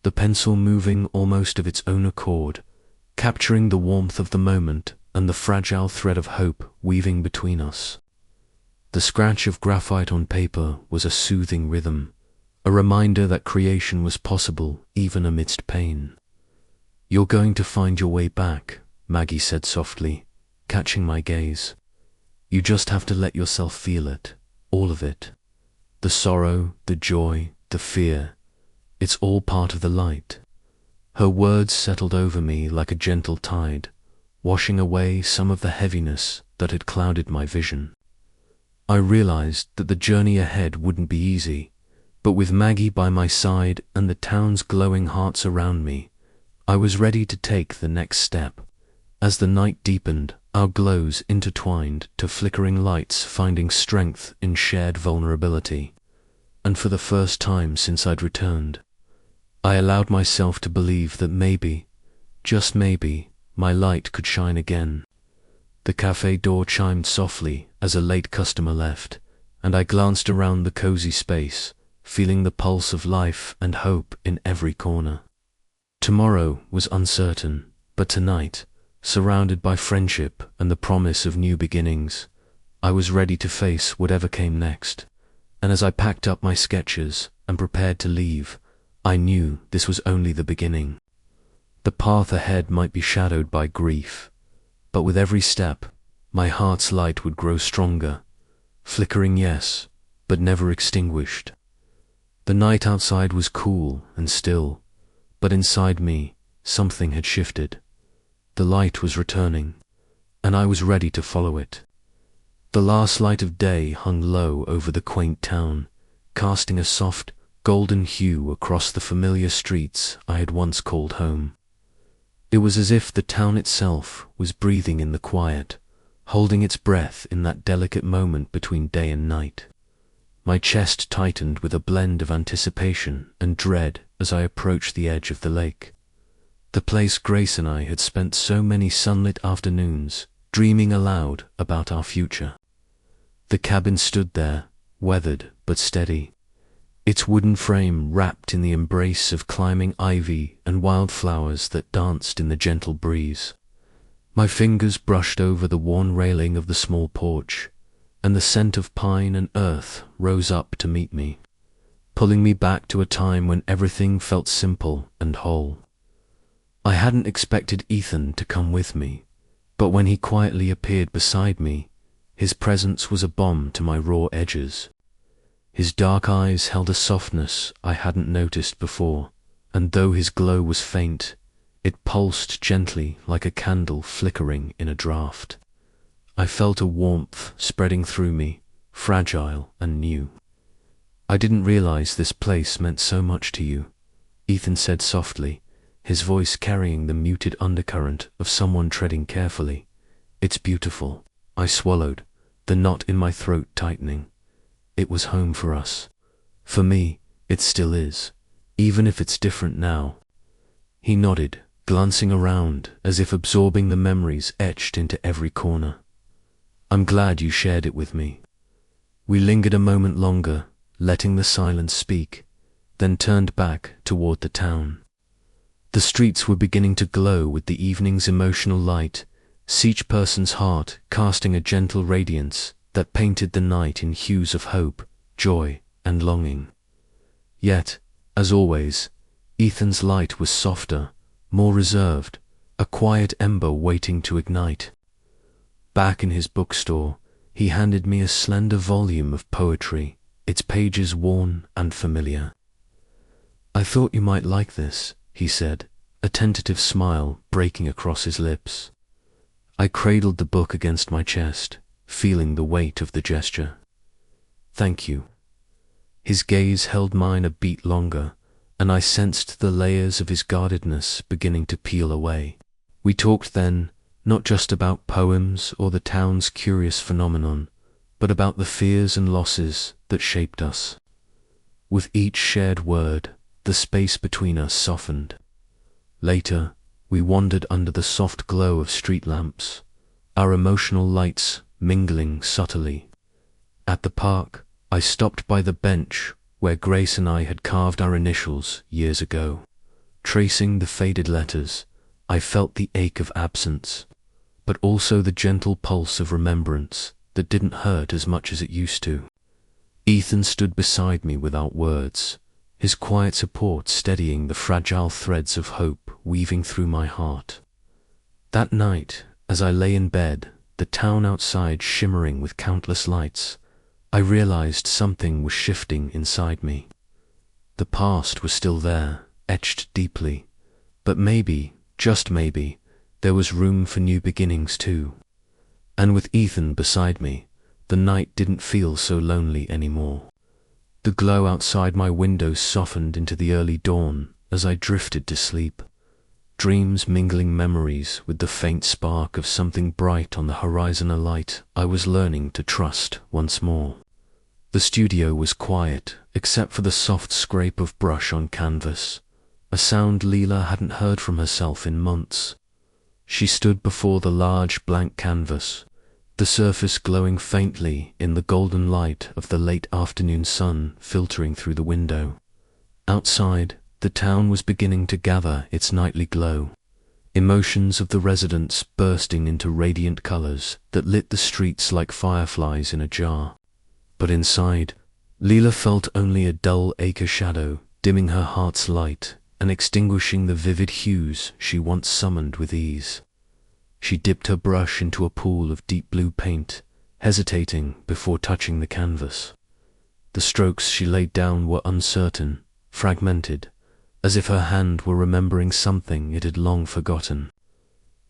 the pencil moving almost of its own accord, capturing the warmth of the moment and the fragile thread of hope weaving between us. The scratch of graphite on paper was a soothing rhythm, a reminder that creation was possible even amidst pain. "You're going to find your way back," Maggie said softly, catching my gaze. "You just have to let yourself feel it, all of it. The sorrow, the joy, the fear. It's all part of the light." Her words settled over me like a gentle tide, washing away some of the heaviness that had clouded my vision. I realized that the journey ahead wouldn't be easy, but with Maggie by my side and the town's glowing hearts around me, I was ready to take the next step. As the night deepened, our glows intertwined to flickering lights, finding strength in shared vulnerability. And for the first time since I'd returned, I allowed myself to believe that maybe, just maybe, my light could shine again. The cafe door chimed softly as a late customer left, and I glanced around the cozy space, feeling the pulse of life and hope in every corner. Tomorrow was uncertain, but tonight, surrounded by friendship and the promise of new beginnings, I was ready to face whatever came next. And as I packed up my sketches and prepared to leave, I knew this was only the beginning. The path ahead might be shadowed by grief, but with every step, my heart's light would grow stronger, flickering, yes, but never extinguished. The night outside was cool and still, but inside me, something had shifted. The light was returning, and I was ready to follow it. The last light of day hung low over the quaint town, casting a soft, golden hue across the familiar streets I had once called home. It was as if the town itself was breathing in the quiet, holding its breath in that delicate moment between day and night. My chest tightened with a blend of anticipation and dread as I approached the edge of the lake. The place Grace and I had spent so many sunlit afternoons, dreaming aloud about our future. The cabin stood there, weathered but steady, its wooden frame wrapped in the embrace of climbing ivy and wildflowers that danced in the gentle breeze. My fingers brushed over the worn railing of the small porch, and the scent of pine and earth rose up to meet me, pulling me back to a time when everything felt simple and whole. I hadn't expected Ethan to come with me, but when he quietly appeared beside me, his presence was a balm to my raw edges. His dark eyes held a softness I hadn't noticed before, and though his glow was faint, it pulsed gently like a candle flickering in a draught. I felt a warmth spreading through me, fragile and new. "I didn't realize this place meant so much to you," Ethan said softly, his voice carrying the muted undercurrent of someone treading carefully. "It's beautiful." I swallowed, the knot in my throat tightening. It was home for us. For me, it still is, even if it's different now. He nodded, glancing around as if absorbing the memories etched into every corner. I'm glad you shared it with me. We lingered a moment longer, letting the silence speak, then turned back toward the town. The streets were beginning to glow with the evening's emotional light, each person's heart casting a gentle radiance that painted the night in hues of hope, joy, and longing. Yet, as always, Ethan's light was softer, more reserved, a quiet ember waiting to ignite. Back in his bookstore, he handed me a slender volume of poetry, its pages worn and familiar. "I thought you might like this," he said, a tentative smile breaking across his lips. I cradled the book against my chest, feeling the weight of the gesture. "Thank you." His gaze held mine a beat longer, and I sensed the layers of his guardedness beginning to peel away. We talked then, not just about poems or the town's curious phenomenon, but about the fears and losses that shaped us. With each shared word, the space between us softened. Later, we wandered under the soft glow of street lamps, our emotional lights mingling subtly. At the park, I stopped by the bench where Grace and I had carved our initials years ago. Tracing the faded letters, I felt the ache of absence, but also the gentle pulse of remembrance that didn't hurt as much as it used to. Ethan stood beside me without words, his quiet support steadying the fragile threads of hope weaving through my heart. That night, as I lay in bed, the town outside shimmering with countless lights, I realized something was shifting inside me. The past was still there, etched deeply, but maybe, just maybe, there was room for new beginnings too. And with Ethan beside me, the night didn't feel so lonely anymore. The glow outside my window softened into the early dawn as I drifted to sleep, dreams mingling memories with the faint spark of something bright on the horizon, a light I was learning to trust once more. The studio was quiet, except for the soft scrape of brush on canvas, a sound Lila hadn't heard from herself in months. She stood before the large blank canvas, the surface glowing faintly in the golden light of the late afternoon sun filtering through the window. Outside, the town was beginning to gather its nightly glow, emotions of the residents bursting into radiant colors that lit the streets like fireflies in a jar. But inside, Lila felt only a dull acre shadow, dimming her heart's light and extinguishing the vivid hues she once summoned with ease. She dipped her brush into a pool of deep blue paint, hesitating before touching the canvas. The strokes she laid down were uncertain, fragmented, as if her hand were remembering something it had long forgotten.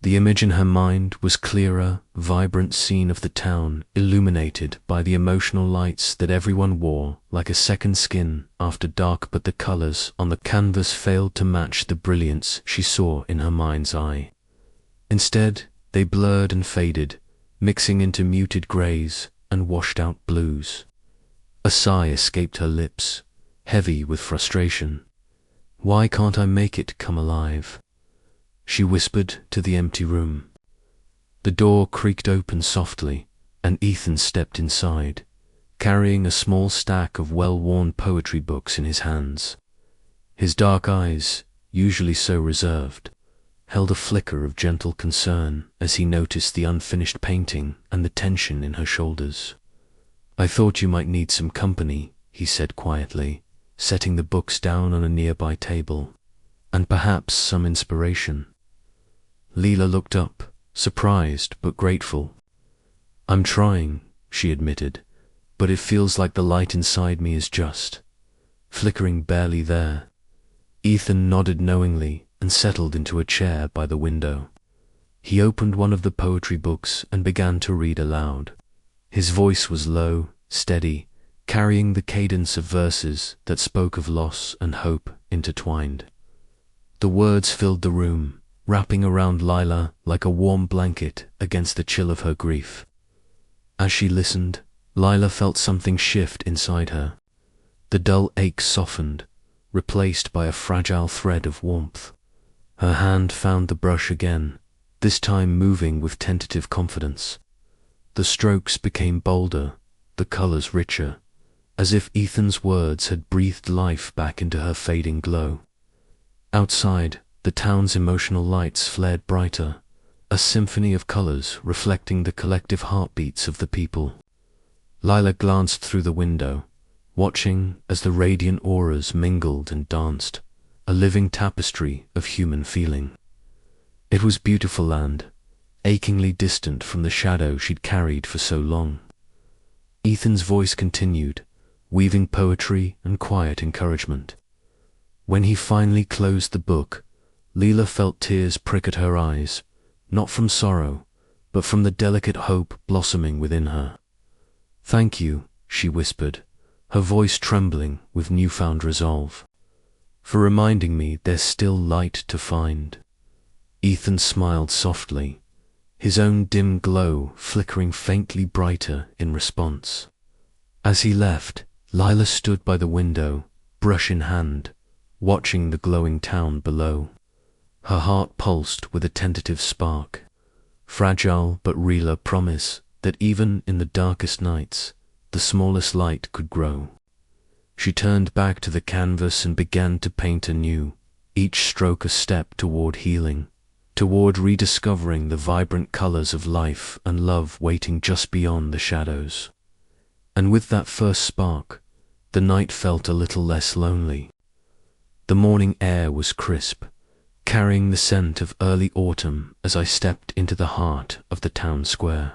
The image in her mind was clearer, vibrant scene of the town illuminated by the emotional lights that everyone wore like a second skin after dark, but the colors on the canvas failed to match the brilliance she saw in her mind's eye. Instead, they blurred and faded, mixing into muted grays and washed-out blues. A sigh escaped her lips, heavy with frustration. "Why can't I make it come alive?" she whispered to the empty room. The door creaked open softly, and Ethan stepped inside, carrying a small stack of well-worn poetry books in his hands. His dark eyes, usually so reserved, held a flicker of gentle concern as he noticed the unfinished painting and the tension in her shoulders. "I thought you might need some company," he said quietly, setting the books down on a nearby table, "and perhaps some inspiration." Lila looked up, surprised but grateful. "I'm trying," she admitted, "but it feels like the light inside me is just flickering barely there." Ethan nodded knowingly and settled into a chair by the window. He opened one of the poetry books and began to read aloud. His voice was low, steady, carrying the cadence of verses that spoke of loss and hope intertwined. The words filled the room, wrapping around Lila like a warm blanket against the chill of her grief. As she listened, Lila felt something shift inside her. The dull ache softened, replaced by a fragile thread of warmth. Her hand found the brush again, this time moving with tentative confidence. The strokes became bolder, the colors richer, as if Ethan's words had breathed life back into her fading glow. Outside, the town's emotional lights flared brighter, a symphony of colors reflecting the collective heartbeats of the people. Lila glanced through the window, watching as the radiant auras mingled and danced, a living tapestry of human feeling. It was beautiful land, achingly distant from the shadow she'd carried for so long. Ethan's voice continued, weaving poetry and quiet encouragement. When he finally closed the book, Lila felt tears prick at her eyes, not from sorrow, but from the delicate hope blossoming within her. "Thank you," she whispered, her voice trembling with newfound resolve, "for reminding me there's still light to find." Ethan smiled softly, his own dim glow flickering faintly brighter in response. As he left, Lila stood by the window, brush in hand, watching the glowing town below. Her heart pulsed with a tentative spark, fragile but real promise that even in the darkest nights, the smallest light could grow. She turned back to the canvas and began to paint anew, each stroke a step toward healing, toward rediscovering the vibrant colors of life and love waiting just beyond the shadows. And with that first spark, the night felt a little less lonely. The morning air was crisp, carrying the scent of early autumn as I stepped into the heart of the town square.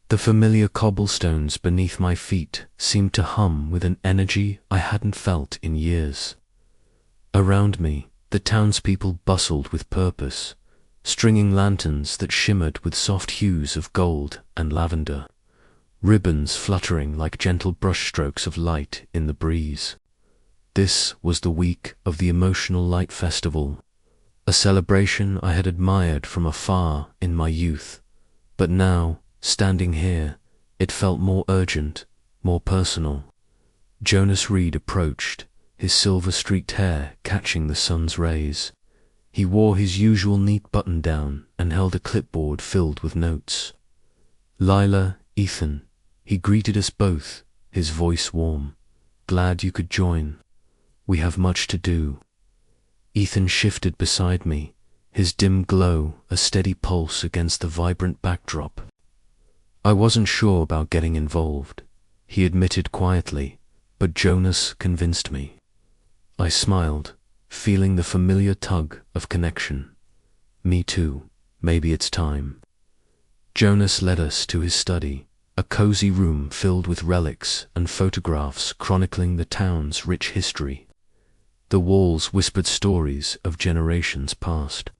The familiar cobblestones beneath my feet seemed to hum with an energy I hadn't felt in years. Around me, the townspeople bustled with purpose, stringing lanterns that shimmered with soft hues of gold and lavender, ribbons fluttering like gentle brushstrokes of light in the breeze. This was the week of the Emotional Light Festival, a celebration I had admired from afar in my youth, but now, standing here, it felt more urgent, more personal. Jonas Reed approached, his silver-streaked hair catching the sun's rays. He wore his usual neat button-down and held a clipboard filled with notes. "Lila, Ethan," he greeted us both, his voice warm. "Glad you could join. We have much to do." Ethan shifted beside me, his dim glow a steady pulse against the vibrant backdrop. "I wasn't sure about getting involved," he admitted quietly, but Jonas convinced me. I smiled, feeling the familiar tug of connection. "Me too. Maybe it's time." Jonas led us to his study, a cozy room filled with relics and photographs chronicling the town's rich history. The walls whispered stories of generations past,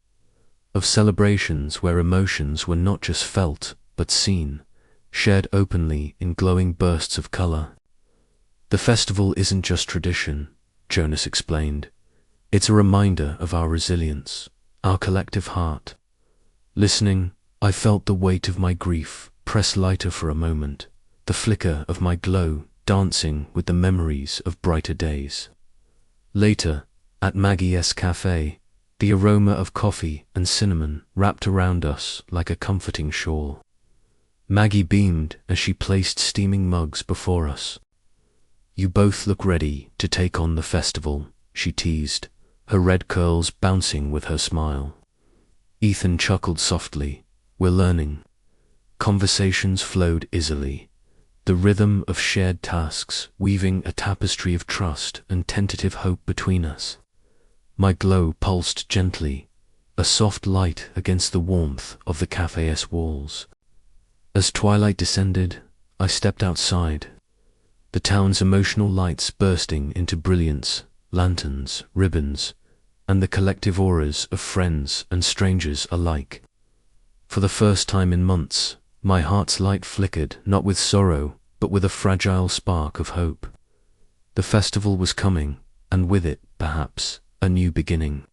of celebrations where emotions were not just felt but seen, shared openly in glowing bursts of color. "The festival isn't just tradition," Jonas explained. "It's a reminder of our resilience, our collective heart." Listening, I felt the weight of my grief press lighter for a moment, the flicker of my glow dancing with the memories of brighter days. Later, at Maggie's cafe, the aroma of coffee and cinnamon wrapped around us like a comforting shawl. Maggie beamed as she placed steaming mugs before us. "You both look ready to take on the festival," she teased, her red curls bouncing with her smile. Ethan chuckled softly. "We're learning." Conversations flowed easily, the rhythm of shared tasks weaving a tapestry of trust and tentative hope between us. My glow pulsed gently, a soft light against the warmth of the cafe's walls. As twilight descended, I stepped outside, the town's emotional lights bursting into brilliance, lanterns, ribbons, and the collective auras of friends and strangers alike. For the first time in months, my heart's light flickered not with sorrow, but with a fragile spark of hope. The festival was coming, and with it, perhaps, a new beginning.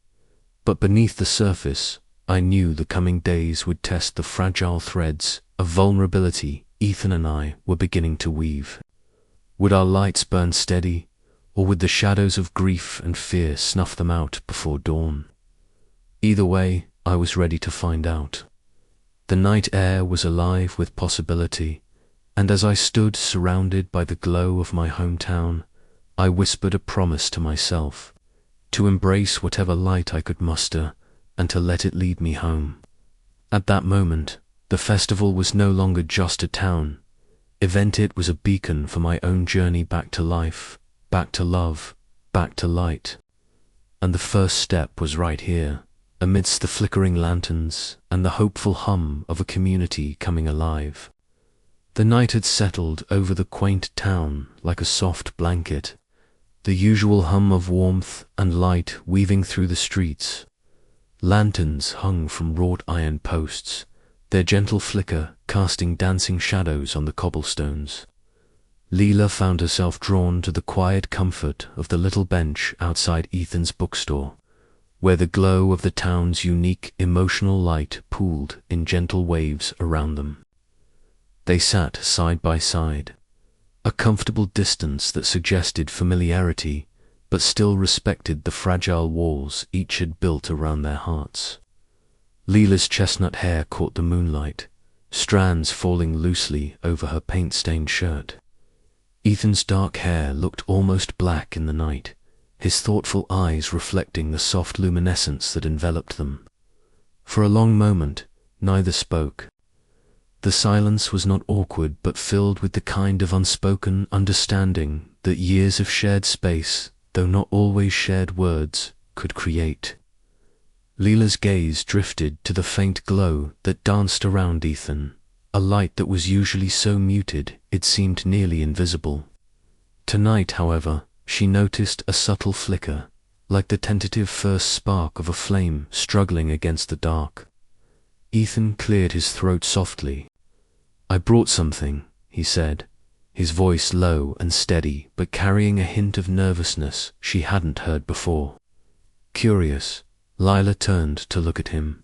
But beneath the surface, I knew the coming days would test the fragile threads of vulnerability Ethan and I were beginning to weave. Would our lights burn steady, or would the shadows of grief and fear snuff them out before dawn? Either way, I was ready to find out. The night air was alive with possibility, and as I stood surrounded by the glow of my hometown, I whispered a promise to myself, to embrace whatever light I could muster and to let it lead me home. At that moment, the festival was no longer just a town event, it was a beacon for my own journey back to life, back to love, back to light. And the first step was right here, amidst the flickering lanterns and the hopeful hum of a community coming alive. The night had settled over the quaint town like a soft blanket, the usual hum of warmth and light weaving through the streets. Lanterns hung from wrought iron posts, their gentle flicker casting dancing shadows on the cobblestones. Lila found herself drawn to the quiet comfort of the little bench outside Ethan's bookstore, where the glow of the town's unique emotional light pooled in gentle waves around them. They sat side by side, a comfortable distance that suggested familiarity but still respected the fragile walls each had built around their hearts. Lila's chestnut hair caught the moonlight, strands falling loosely over her paint-stained shirt. Ethan's dark hair looked almost black in the night, his thoughtful eyes reflecting the soft luminescence that enveloped them. For a long moment, neither spoke. The silence was not awkward but filled with the kind of unspoken understanding that years of shared space, though not always shared words, could create. Lila's gaze drifted to the faint glow that danced around Ethan, a light that was usually so muted it seemed nearly invisible. Tonight, however, she noticed a subtle flicker, like the tentative first spark of a flame struggling against the dark. Ethan cleared his throat softly. "I brought something," he said, his voice low and steady but carrying a hint of nervousness she hadn't heard before. Curious, Lila turned to look at him.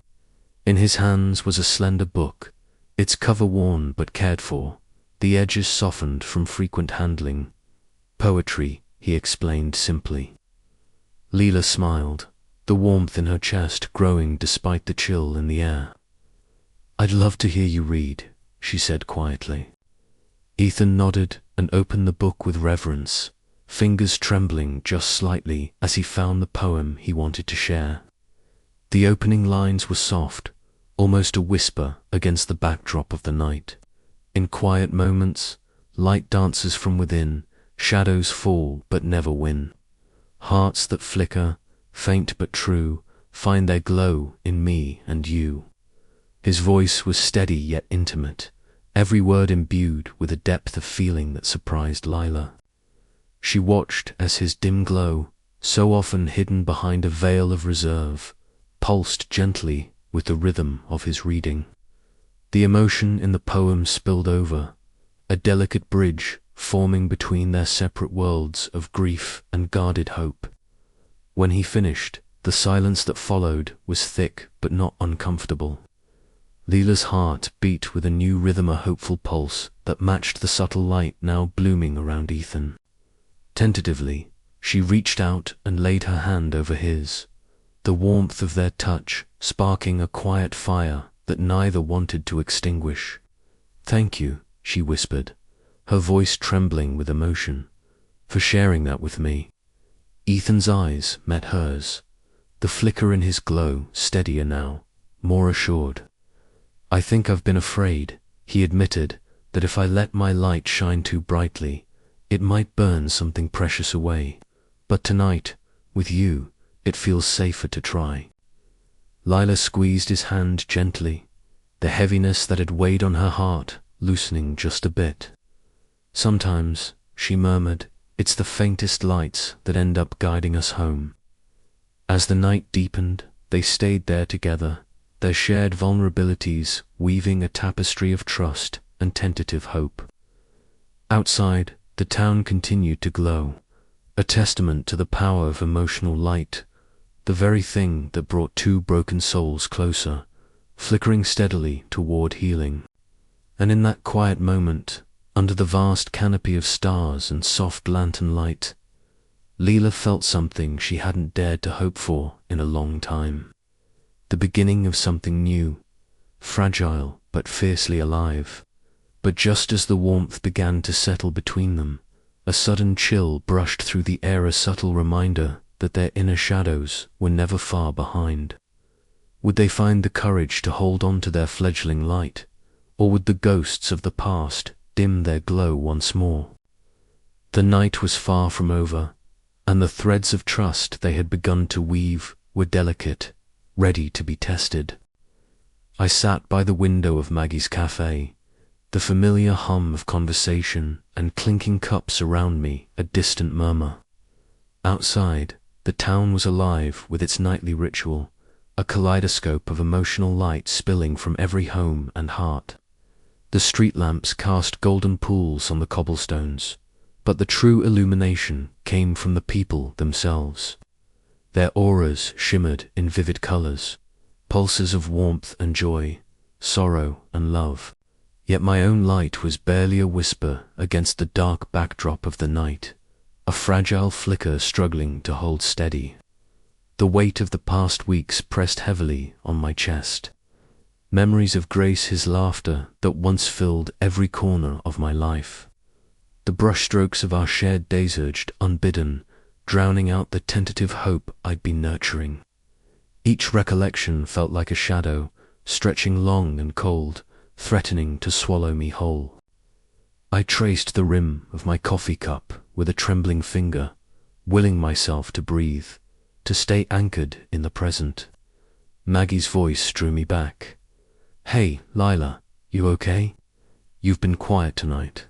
In his hands was a slender book, its cover worn but cared for, the edges softened from frequent handling. "Poetry," he explained simply. Lila smiled, the warmth in her chest growing despite the chill in the air. "I'd love to hear you read," she said quietly. Ethan nodded and opened the book with reverence, fingers trembling just slightly as he found the poem he wanted to share. The opening lines were soft, almost a whisper against the backdrop of the night. In quiet moments, light dances from within, shadows fall but never win. Hearts that flicker, faint but true, find their glow in me and you. His voice was steady yet intimate, every word imbued with a depth of feeling that surprised Lila. She watched as his dim glow, so often hidden behind a veil of reserve, pulsed gently with the rhythm of his reading. The emotion in the poem spilled over, a delicate bridge forming between their separate worlds of grief and guarded hope. When he finished, the silence that followed was thick but not uncomfortable. Lila's heart beat with a new rhythm, a hopeful pulse that matched the subtle light now blooming around Ethan. Tentatively, she reached out and laid her hand over his, the warmth of their touch sparking a quiet fire that neither wanted to extinguish. "Thank you," she whispered, her voice trembling with emotion, "for sharing that with me." Ethan's eyes met hers, the flicker in his glow steadier now, more assured. "I think I've been afraid," he admitted, "that if I let my light shine too brightly, it might burn something precious away. But tonight, with you, it feels safer to try." Lila squeezed his hand gently, the heaviness that had weighed on her heart loosening just a bit. "Sometimes," she murmured, "it's the faintest lights that end up guiding us home." As the night deepened, they stayed there together, their shared vulnerabilities weaving a tapestry of trust and tentative hope. Outside, the town continued to glow, a testament to the power of emotional light, the very thing that brought two broken souls closer, flickering steadily toward healing. And in that quiet moment, under the vast canopy of stars and soft lantern light, Lila felt something she hadn't dared to hope for in a long time. the beginning of something new, fragile but fiercely alive. But just as the warmth began to settle between them, a sudden chill brushed through the air, a subtle reminder that their inner shadows were never far behind. Would they find the courage to hold on to their fledgling light, or would the ghosts of the past dim their glow once more? The night was far from over, and the threads of trust they had begun to weave were delicate, ready to be tested. I sat by the window of Maggie's cafe, the familiar hum of conversation and clinking cups around me a distant murmur. Outside, the town was alive with its nightly ritual, a kaleidoscope of emotional light spilling from every home and heart. The street lamps cast golden pools on the cobblestones, but the true illumination came from the people themselves. Their auras shimmered in vivid colors, pulses of warmth and joy, sorrow and love. Yet my own light was barely a whisper against the dark backdrop of the night, a fragile flicker struggling to hold steady. The weight of the past weeks pressed heavily on my chest. Memories of Grace's laughter that once filled every corner of my life. The brushstrokes of our shared days urged unbidden, drowning out the tentative hope I'd been nurturing. Each recollection felt like a shadow, stretching long and cold, threatening to swallow me whole. I traced the rim of my coffee cup with a trembling finger, willing myself to breathe, to stay anchored in the present. Maggie's voice drew me back. "Hey, Lila, you okay? You've been quiet tonight."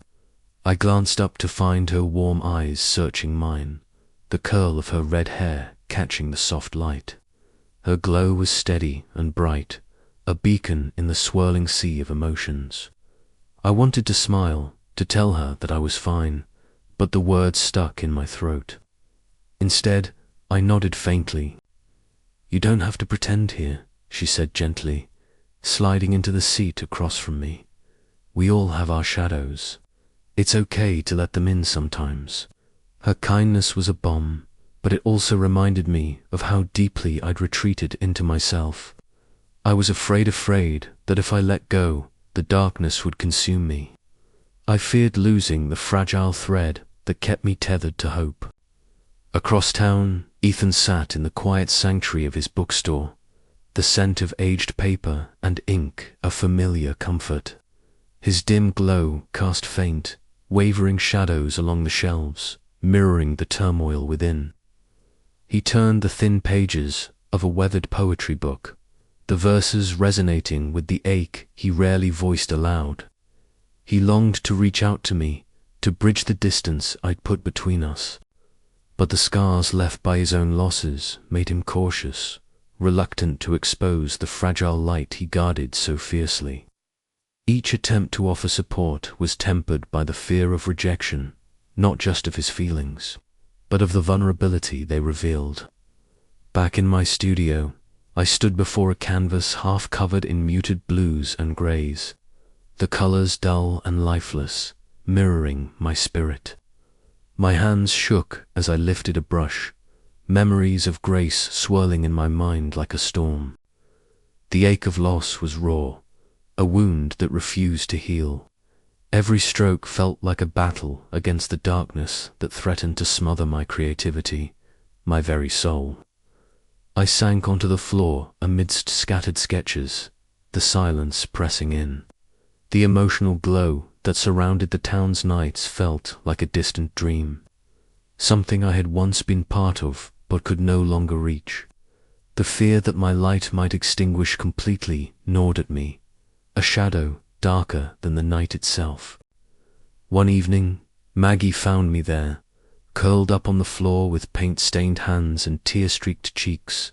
I glanced up to find her warm eyes searching mine, the curl of her red hair catching the soft light. Her glow was steady and bright, a beacon in the swirling sea of emotions. I wanted to smile, to tell her that I was fine, but the words stuck in my throat. Instead, I nodded faintly. "You don't have to pretend here," she said gently, sliding into the seat across from me. "We all have our shadows. It's okay to let them in sometimes." Her kindness was a balm, but it also reminded me of how deeply I'd retreated into myself. I was afraid that if I let go, the darkness would consume me. I feared losing the fragile thread that kept me tethered to hope. Across town, Ethan sat in the quiet sanctuary of his bookstore, the scent of aged paper and ink a familiar comfort. His dim glow cast faint, wavering shadows along the shelves, mirroring the turmoil within. He turned the thin pages of a weathered poetry book, the verses resonating with the ache he rarely voiced aloud. He longed to reach out to me, to bridge the distance I'd put between us. But the scars left by his own losses made him cautious, reluctant to expose the fragile light he guarded so fiercely. Each attempt to offer support was tempered by the fear of rejection, not just of his feelings, but of the vulnerability they revealed. Back in my studio, I stood before a canvas half covered in muted blues and greys, the colors dull and lifeless, mirroring my spirit. My hands shook as I lifted a brush, memories of Grace swirling in my mind like a storm. The ache of loss was raw, a wound that refused to heal. Every stroke felt like a battle against the darkness that threatened to smother my creativity, my very soul. I sank onto the floor amidst scattered sketches, the silence pressing in. The emotional glow that surrounded the town's nights felt like a distant dream, something I had once been part of but could no longer reach. The fear that my light might extinguish completely gnawed at me, a shadow darker than the night itself. One evening, Maggie found me there, curled up on the floor with paint-stained hands and tear-streaked cheeks.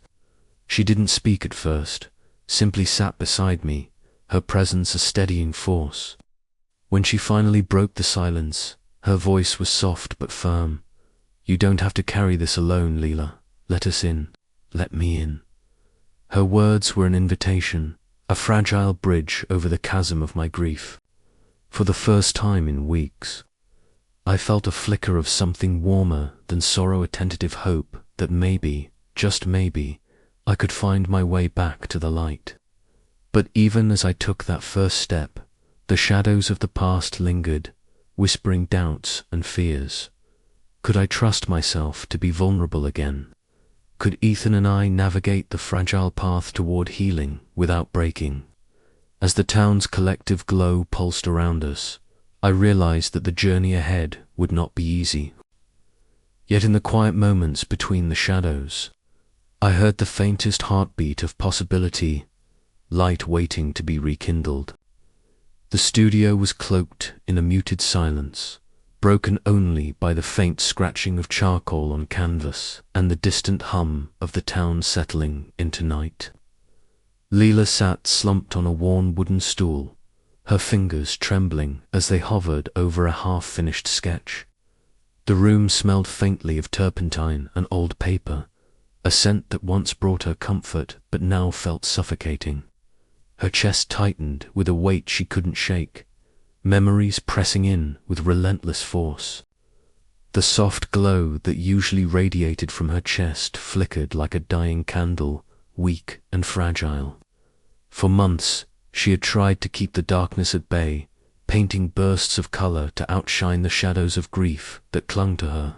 She didn't speak at first, simply sat beside me, her presence a steadying force. When she finally broke the silence, her voice was soft but firm. "You don't have to carry this alone, Lila. Let us in. Let me in." Her words were an invitation, a fragile bridge over the chasm of my grief. For the first time in weeks, I felt a flicker of something warmer than sorrow, a tentative hope that maybe, just maybe, I could find my way back to the light. But even as I took that first step, the shadows of the past lingered, whispering doubts and fears. Could I trust myself to be vulnerable again? Could Ethan and I navigate the fragile path toward healing without breaking? As the town's collective glow pulsed around us, I realized that the journey ahead would not be easy. Yet in the quiet moments between the shadows, I heard the faintest heartbeat of possibility, light waiting to be rekindled. The studio was cloaked in a muted silence, broken only by the faint scratching of charcoal on canvas and the distant hum of the town settling into night. Lila sat slumped on a worn wooden stool, her fingers trembling as they hovered over a half-finished sketch. The room smelled faintly of turpentine and old paper, a scent that once brought her comfort but now felt suffocating. Her chest tightened with a weight she couldn't shake, memories pressing in with relentless force. The soft glow that usually radiated from her chest flickered like a dying candle, weak and fragile. For months, she had tried to keep the darkness at bay, painting bursts of color to outshine the shadows of grief that clung to her.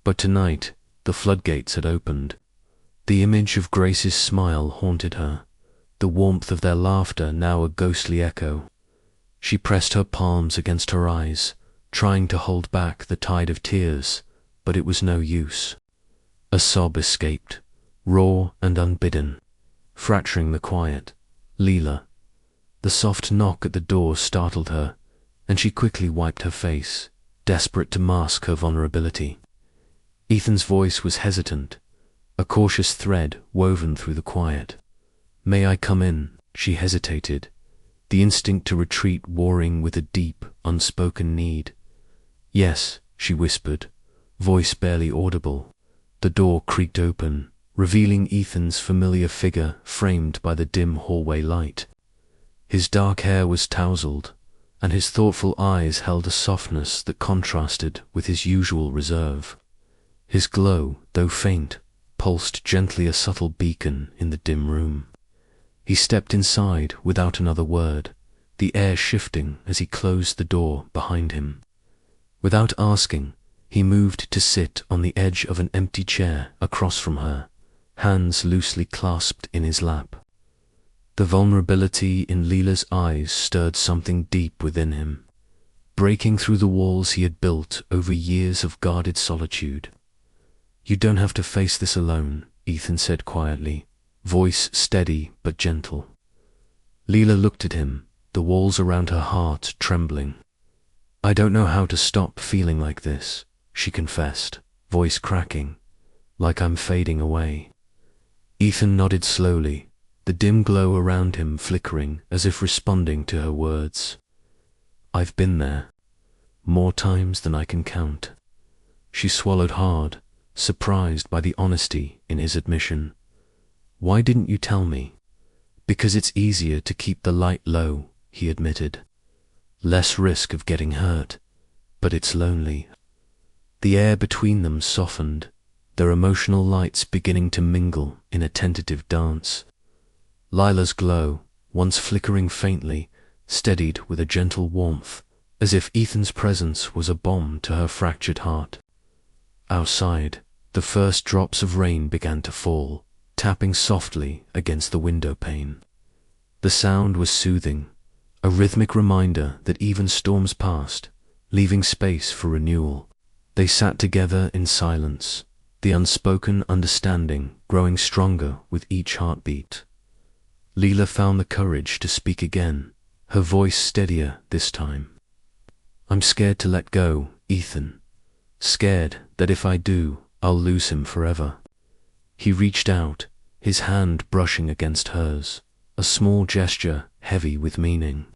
But tonight, the floodgates had opened. The image of Grace's smile haunted her, the warmth of their laughter now a ghostly echo. She pressed her palms against her eyes, trying to hold back the tide of tears, but it was no use. A sob escaped, raw and unbidden, fracturing the quiet. Lila. The soft knock at the door startled her, and she quickly wiped her face, desperate to mask her vulnerability. Ethan's voice was hesitant, a cautious thread woven through the quiet. "May I come in?" She hesitated, the instinct to retreat warring with a deep, unspoken need. "Yes," she whispered, voice barely audible. The door creaked open, revealing Ethan's familiar figure framed by the dim hallway light. His dark hair was tousled, and his thoughtful eyes held a softness that contrasted with his usual reserve. His glow, though faint, pulsed gently, a subtle beacon in the dim room. He stepped inside without another word, the air shifting as he closed the door behind him. Without asking, he moved to sit on the edge of an empty chair across from her, hands loosely clasped in his lap. The vulnerability in Lila's eyes stirred something deep within him, breaking through the walls he had built over years of guarded solitude. "You don't have to face this alone," Ethan said quietly, voice steady but gentle. Lila looked at him, the walls around her heart trembling. "I don't know how to stop feeling like this," she confessed, voice cracking, "like I'm fading away." Ethan nodded slowly, the dim glow around him flickering as if responding to her words. "I've been there, more times than I can count." She swallowed hard, surprised by the honesty in his admission. "Why didn't you tell me?" "Because it's easier to keep the light low," he admitted. "Less risk of getting hurt, but it's lonely." The air between them softened, their emotional lights beginning to mingle in a tentative dance. Lila's glow, once flickering faintly, steadied with a gentle warmth, as if Ethan's presence was a balm to her fractured heart. Outside, the first drops of rain began to fall, tapping softly against the window pane. The sound was soothing, a rhythmic reminder that even storms passed, leaving space for renewal. They sat together in silence, the unspoken understanding growing stronger with each heartbeat. Lila found the courage to speak again, her voice steadier this time. "I'm scared to let go, Ethan. Scared that if I do, I'll lose him forever." He reached out, his hand brushing against hers, a small gesture heavy with meaning.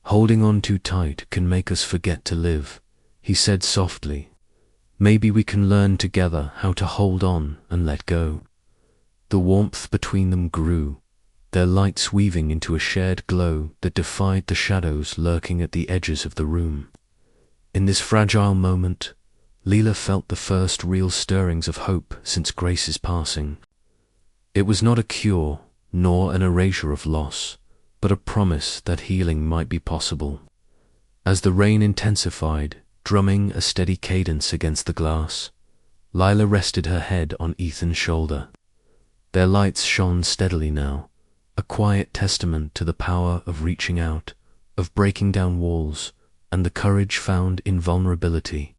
"Holding on too tight can make us forget to live," he said softly. "Maybe we can learn together how to hold on and let go." The warmth between them grew, their lights weaving into a shared glow that defied the shadows lurking at the edges of the room. In this fragile moment, Lila felt the first real stirrings of hope since Grace's passing. It was not a cure, nor an erasure of loss, but a promise that healing might be possible. As the rain intensified, drumming a steady cadence against the glass, Lila rested her head on Ethan's shoulder. Their lights shone steadily now, a quiet testament to the power of reaching out, of breaking down walls, and the courage found in vulnerability.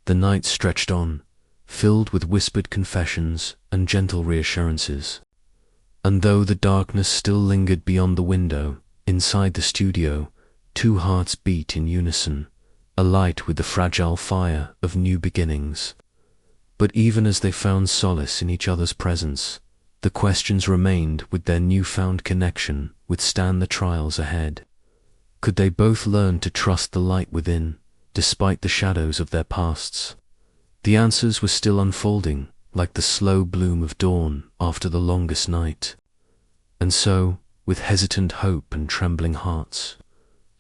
The night stretched on, filled with whispered confessions and gentle reassurances. And though the darkness still lingered beyond the window, inside the studio, two hearts beat in unison, alight with the fragile fire of new beginnings. But even as they found solace in each other's presence, the questions remained: would their newfound connection withstand the trials ahead? Could they both learn to trust the light within, despite the shadows of their pasts? The answers were still unfolding, like the slow bloom of dawn after the longest night. And so, with hesitant hope and trembling hearts,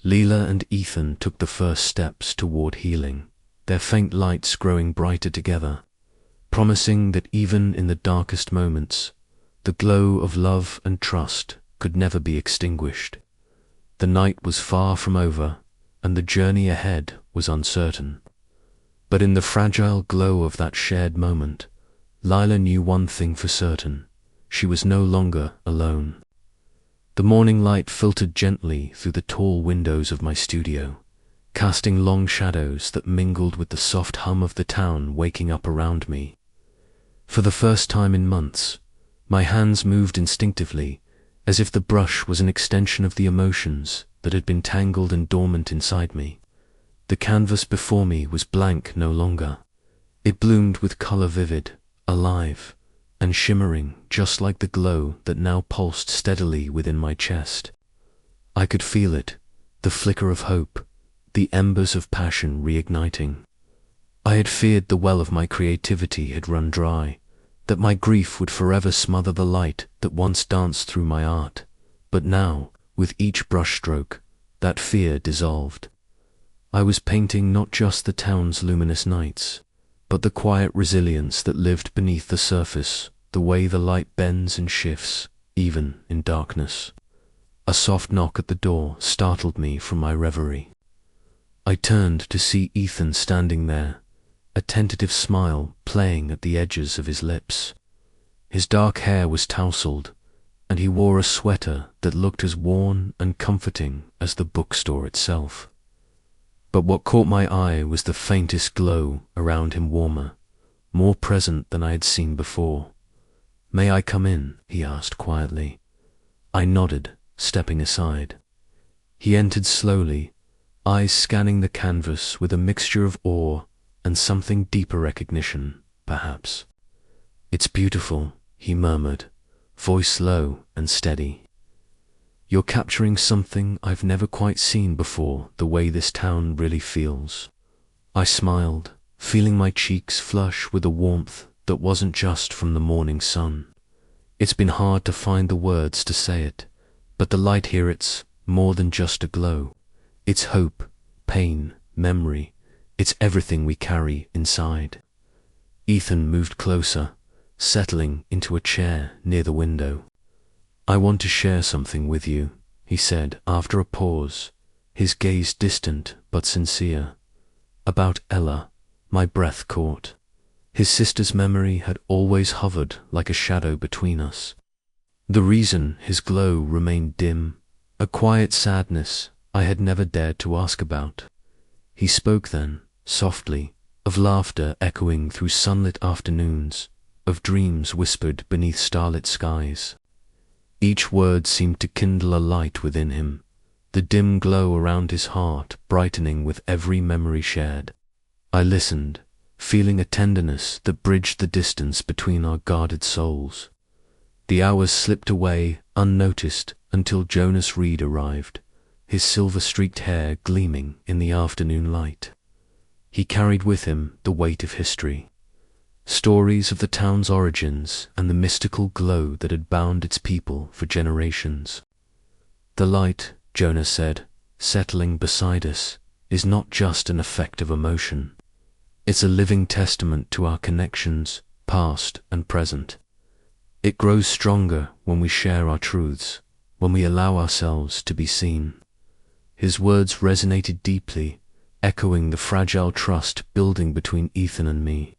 Lila and Ethan took the first steps toward healing, their faint lights growing brighter together, promising that even in the darkest moments, the glow of love and trust could never be extinguished. The night was far from over, and the journey ahead was uncertain. But in the fragile glow of that shared moment, Lila knew one thing for certain: she was no longer alone. The morning light filtered gently through the tall windows of my studio, casting long shadows that mingled with the soft hum of the town waking up around me. For the first time in months, my hands moved instinctively, as if the brush was an extension of the emotions that had been tangled and dormant inside me. The canvas before me was blank no longer. It bloomed with color, vivid, alive, and shimmering just like the glow that now pulsed steadily within my chest. I could feel it, the flicker of hope, the embers of passion reigniting. I had feared the well of my creativity had run dry, that my grief would forever smother the light that once danced through my art. But now, with each brushstroke, that fear dissolved. I was painting not just the town's luminous nights, but the quiet resilience that lived beneath the surface, the way the light bends and shifts, even in darkness. A soft knock at the door startled me from my reverie. I turned to see Ethan standing there, a tentative smile playing at the edges of his lips. His dark hair was tousled, and he wore a sweater that looked as worn and comforting as the bookstore itself. But what caught my eye was the faintest glow around him, warmer, more present than I had seen before. "May I come in?" he asked quietly. I nodded, stepping aside. He entered slowly, eyes scanning the canvas with a mixture of awe and something deeper recognition, perhaps. "It's beautiful," he murmured, voice low and steady. "You're capturing something I've never quite seen before, the way this town really feels." I smiled, feeling my cheeks flush with a warmth that wasn't just from the morning sun. It's been hard to find the words to say it, but the light here, it's more than just a glow. It's hope, pain, memory. It's everything we carry inside. Ethan moved closer, settling into a chair near the window. "I want to share something with you," he said after a pause, his gaze distant but sincere. "About Ella." My breath caught. His sister's memory had always hovered like a shadow between us. The reason his glow remained dim, a quiet sadness I had never dared to ask about. He spoke then, softly, of laughter echoing through sunlit afternoons, of dreams whispered beneath starlit skies. Each word seemed to kindle a light within him, the dim glow around his heart brightening with every memory shared. I listened, feeling a tenderness that bridged the distance between our guarded souls. The hours slipped away unnoticed until Jonas Reed arrived, his silver-streaked hair gleaming in the afternoon light. He carried with him the weight of history, stories of the town's origins and the mystical glow that had bound its people for generations. "The light," Jonas said, settling beside us, "is not just an effect of emotion. It's a living testament to our connections, past and present. It grows stronger when we share our truths, when we allow ourselves to be seen. His words resonated deeply, echoing the fragile trust building between Ethan and me.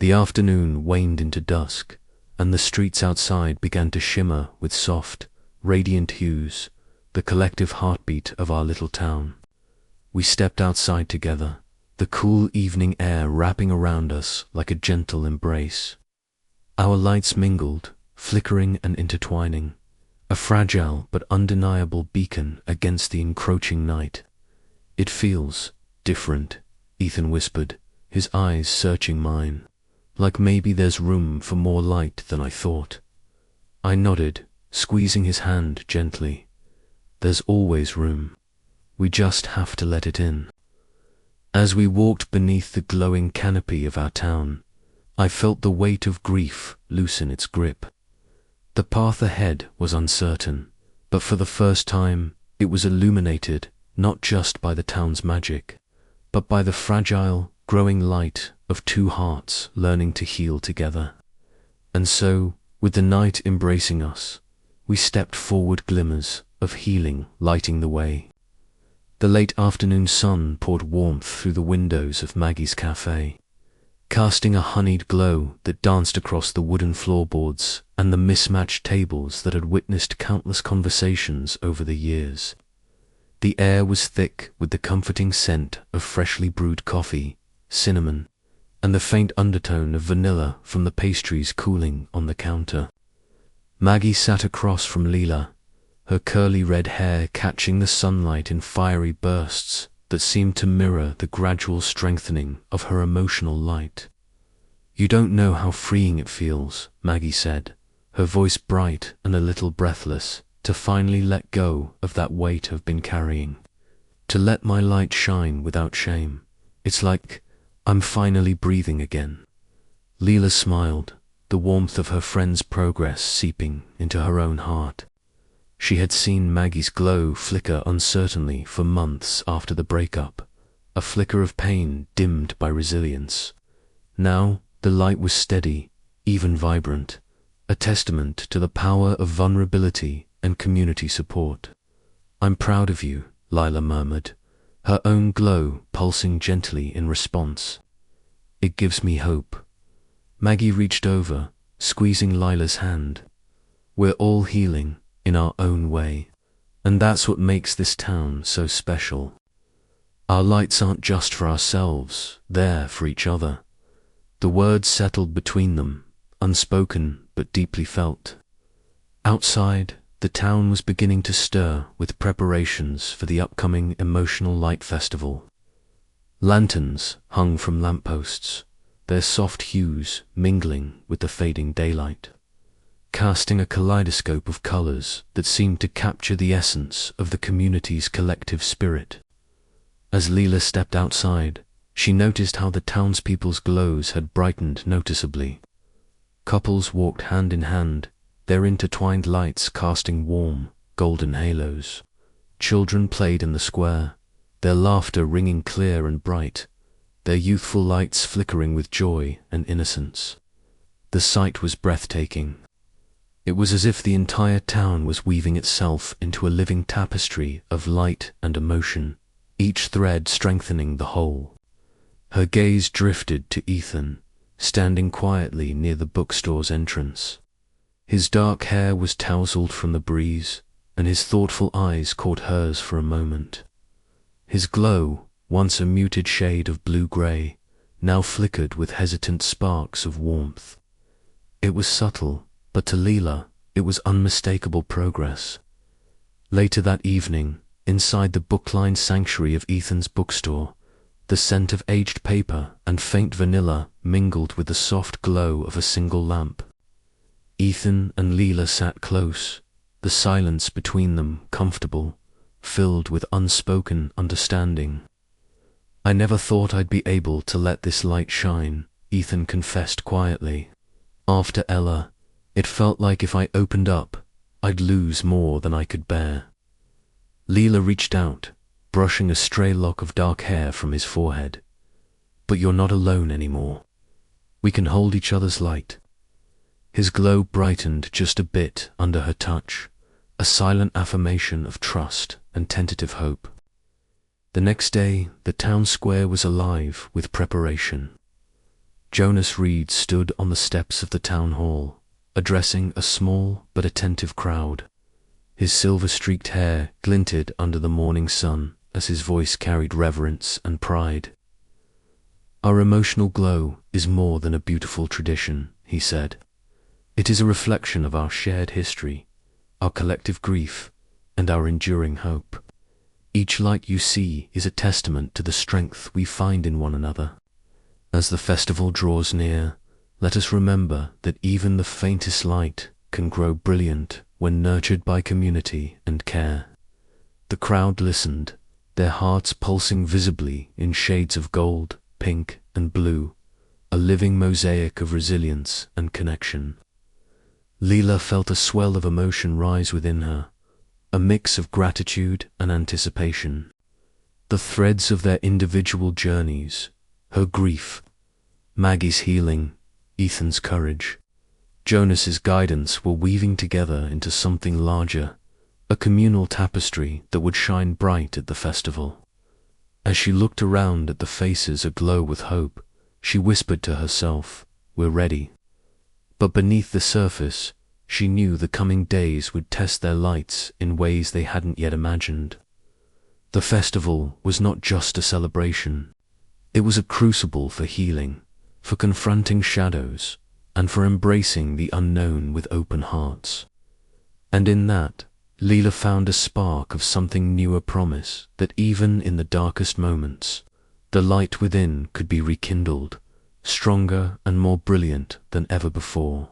The afternoon waned into dusk, and the streets outside began to shimmer with soft, radiant hues, the collective heartbeat of our little town. We stepped outside together, the cool evening air wrapping around us like a gentle embrace. Our lights mingled, flickering and intertwining, a fragile but undeniable beacon against the encroaching night. "It feels different," Ethan whispered, his eyes searching mine. "Like maybe there's room for more light than I thought." I nodded, squeezing his hand gently. "There's always room. We just have to let it in." As we walked beneath the glowing canopy of our town, I felt the weight of grief loosen its grip. The path ahead was uncertain, but for the first time it was illuminated not just by the town's magic, but by the fragile, growing light of two hearts learning to heal together. And so, with the night embracing us, we stepped forward, glimmers of healing lighting the way. The late afternoon sun poured warmth through the windows of Maggie's cafe, casting a honeyed glow that danced across the wooden floorboards and the mismatched tables that had witnessed countless conversations over the years. The air was thick with the comforting scent of freshly brewed coffee, cinnamon, and the faint undertone of vanilla from the pastries cooling on the counter. Maggie sat across from Lila, her curly red hair catching the sunlight in fiery bursts that seemed to mirror the gradual strengthening of her emotional light. "You don't know how freeing it feels," Maggie said, her voice bright and a little breathless, "to finally let go of that weight I've been carrying. To let my light shine without shame. It's like I'm finally breathing again." Lila smiled, the warmth of her friend's progress seeping into her own heart. She had seen Maggie's glow flicker uncertainly for months after the breakup, a flicker of pain dimmed by resilience. Now the light was steady, even vibrant, a testament to the power of vulnerability and community support. "I'm proud of you," Lila murmured, her own glow pulsing gently in response. "It gives me hope." Maggie reached over, squeezing Lila's hand. "We're all healing in our own way, and that's what makes this town so special. Our lights aren't just for ourselves, they're for each other." The words settled between them, unspoken but deeply felt. Outside, the town was beginning to stir with preparations for the upcoming Emotional Light Festival. Lanterns hung from lampposts, their soft hues mingling with the fading daylight, casting a kaleidoscope of colors that seemed to capture the essence of the community's collective spirit. As Lila stepped outside, she noticed how the townspeople's glows had brightened noticeably. Couples walked hand in hand, their intertwined lights casting warm, golden halos. Children played in the square, their laughter ringing clear and bright, their youthful lights flickering with joy and innocence. The sight was breathtaking. It was as if the entire town was weaving itself into a living tapestry of light and emotion, each thread strengthening the whole. Her gaze drifted to Ethan, standing quietly near the bookstore's entrance. His dark hair was tousled from the breeze, and his thoughtful eyes caught hers for a moment. His glow, once a muted shade of blue-gray, now flickered with hesitant sparks of warmth. It was subtle, but to Lila, it was unmistakable progress. Later that evening, inside the book-lined sanctuary of Ethan's bookstore, the scent of aged paper and faint vanilla mingled with the soft glow of a single lamp. Ethan and Lila sat close, the silence between them comfortable, filled with unspoken understanding. "I never thought I'd be able to let this light shine," Ethan confessed quietly. "After Ella, it felt like if I opened up, I'd lose more than I could bear." Lila reached out, brushing a stray lock of dark hair from his forehead. "But you're not alone anymore. We can hold each other's light." His glow brightened just a bit under her touch, a silent affirmation of trust and tentative hope. The next day, the town square was alive with preparation. Jonas Reed stood on the steps of the town hall, addressing a small but attentive crowd. His silver-streaked hair glinted under the morning sun as his voice carried reverence and pride. "Our emotional glow is more than a beautiful tradition," he said. "It is a reflection of our shared history, our collective grief, and our enduring hope. Each light you see is a testament to the strength we find in one another. As the festival draws near, let us remember that even the faintest light can grow brilliant when nurtured by community and care." The crowd listened, their hearts pulsing visibly in shades of gold, pink, and blue, a living mosaic of resilience and connection. Lila felt a swell of emotion rise within her, a mix of gratitude and anticipation. The threads of their individual journeys, her grief, Maggie's healing, Ethan's courage, Jonas's guidance, were weaving together into something larger, a communal tapestry that would shine bright at the festival. As she looked around at the faces aglow with hope, she whispered to herself, "We're ready." But beneath the surface, she knew the coming days would test their lights in ways they hadn't yet imagined. The festival was not just a celebration. It was a crucible for healing, for confronting shadows, and for embracing the unknown with open hearts. And in that, Lila found a spark of something new, a promise that even in the darkest moments, the light within could be rekindled, stronger and more brilliant than ever before.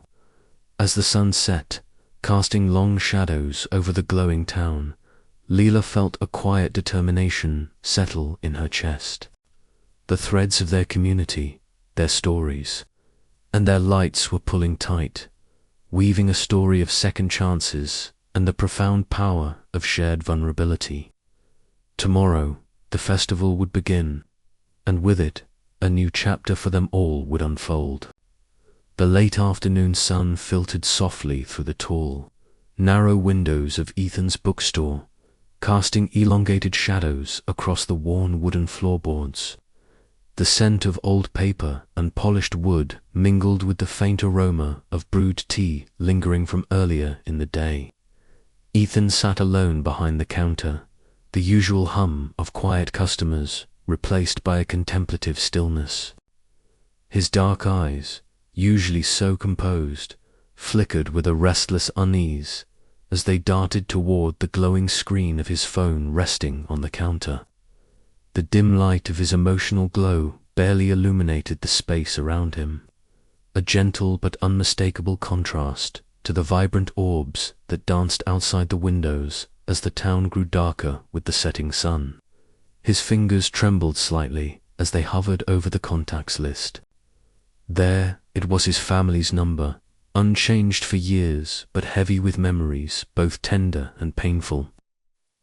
As the sun set, casting long shadows over the glowing town, Lila felt a quiet determination settle in her chest. The threads of their community, their stories, and their lights were pulling tight, weaving a story of second chances and the profound power of shared vulnerability. Tomorrow, the festival would begin, and with it, a new chapter for them all would unfold. The late afternoon sun filtered softly through the tall, narrow windows of Ethan's bookstore, casting elongated shadows across the worn wooden floorboards. The scent of old paper and polished wood mingled with the faint aroma of brewed tea lingering from earlier in the day. Ethan sat alone behind the counter, the usual hum of quiet customers replaced by a contemplative stillness. His dark eyes, usually so composed, flickered with a restless unease as they darted toward the glowing screen of his phone resting on the counter. The dim light of his emotional glow barely illuminated the space around him, a gentle but unmistakable contrast to the vibrant orbs that danced outside the windows as the town grew darker with the setting sun. His fingers trembled slightly as they hovered over the contacts list. There it was, his family's number, unchanged for years but heavy with memories both tender and painful.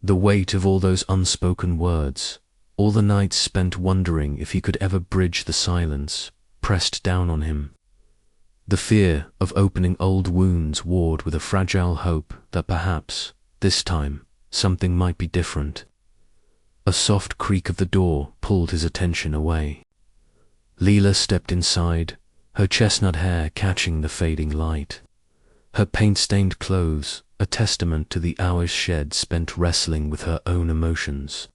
The weight of all those unspoken words, all the nights spent wondering if he could ever bridge the silence, pressed down on him. The fear of opening old wounds warred with a fragile hope that perhaps, this time, something might be different. A soft creak of the door pulled his attention away. Lila stepped inside, her chestnut hair catching the fading light. Her paint-stained clothes, a testament to the hours shed spent wrestling with her own emotions.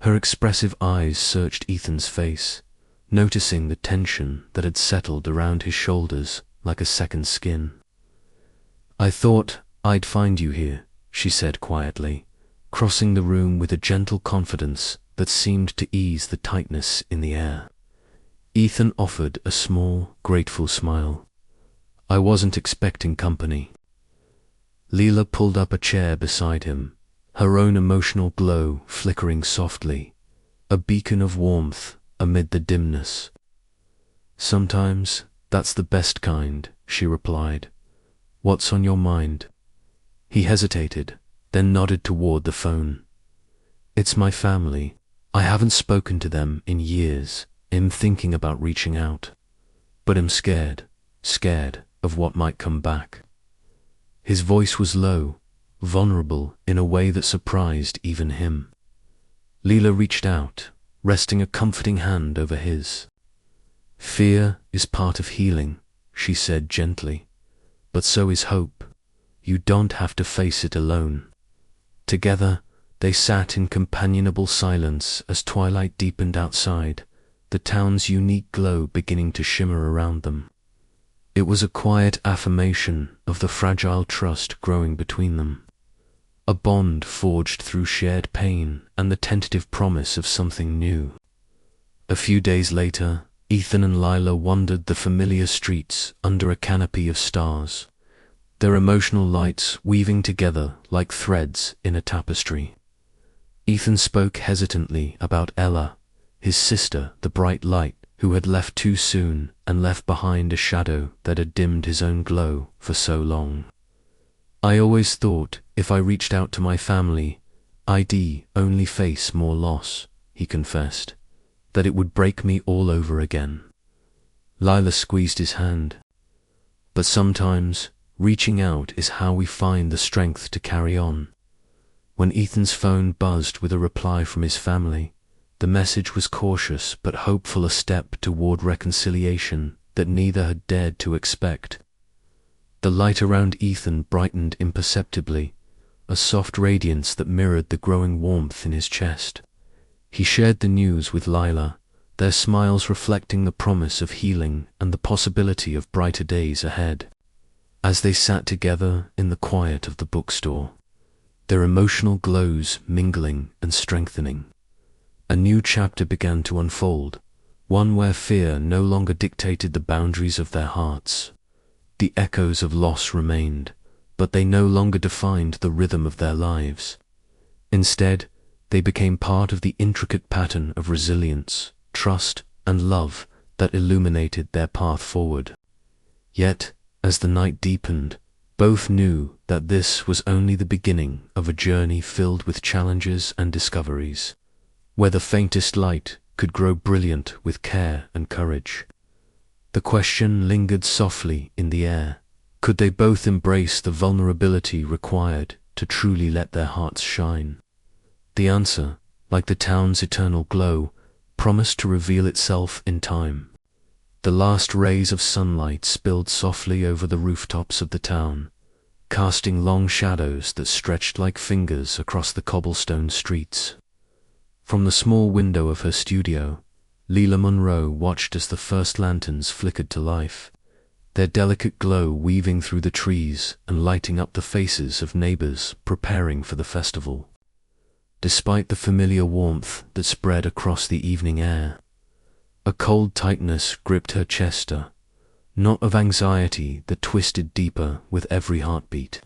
Her expressive eyes searched Ethan's face, noticing the tension that had settled around his shoulders like a second skin. "I thought I'd find you here," she said quietly, crossing the room with a gentle confidence that seemed to ease the tightness in the air. Ethan offered a small, grateful smile. "I wasn't expecting company." Lila pulled up a chair beside him, her own emotional glow flickering softly, a beacon of warmth amid the dimness. "Sometimes that's the best kind," she replied. "What's on your mind?" He hesitated, then nodded toward the phone. "It's my family. I haven't spoken to them in years. I'm thinking about reaching out. But I'm scared of what might come back. His voice was low, vulnerable in a way that surprised even him. Lila reached out, resting a comforting hand over his. "Fear is part of healing," she said gently, "but so is hope. You don't have to face it alone." Together, they sat in companionable silence as twilight deepened outside, the town's unique glow beginning to shimmer around them. It was a quiet affirmation of the fragile trust growing between them, a bond forged through shared pain and the tentative promise of something new. A few days later, Ethan and Lila wandered the familiar streets under a canopy of stars, their emotional lights weaving together like threads in a tapestry. Ethan spoke hesitantly about Ella, his sister, the bright light, who had left too soon and left behind a shadow that had dimmed his own glow for so long. "I always thought if I reached out to my family, I'd only face more loss," he confessed, "that it would break me all over again." Lila squeezed his hand. "But sometimes reaching out is how we find the strength to carry on." When Ethan's phone buzzed with a reply from his family, the message was cautious but hopeful, a step toward reconciliation that neither had dared to expect. The light around Ethan brightened imperceptibly, a soft radiance that mirrored the growing warmth in his chest. He shared the news with Lila, their smiles reflecting the promise of healing and the possibility of brighter days ahead. As they sat together in the quiet of the bookstore, their emotional glows mingling and strengthening, a new chapter began to unfold, one where fear no longer dictated the boundaries of their hearts. The echoes of loss remained, but they no longer defined the rhythm of their lives. Instead, they became part of the intricate pattern of resilience, trust, and love that illuminated their path forward. Yet, as the night deepened, both knew that this was only the beginning of a journey filled with challenges and discoveries, where the faintest light could grow brilliant with care and courage. The question lingered softly in the air. Could they both embrace the vulnerability required to truly let their hearts shine? The answer, like the town's eternal glow, promised to reveal itself in time. The last rays of sunlight spilled softly over the rooftops of the town, casting long shadows that stretched like fingers across the cobblestone streets. From the small window of her studio, Lila Monroe watched as the first lanterns flickered to life, their delicate glow weaving through the trees and lighting up the faces of neighbors preparing for the festival. Despite the familiar warmth that spread across the evening air, a cold tightness gripped her chest, not of anxiety that twisted deeper with every heartbeat.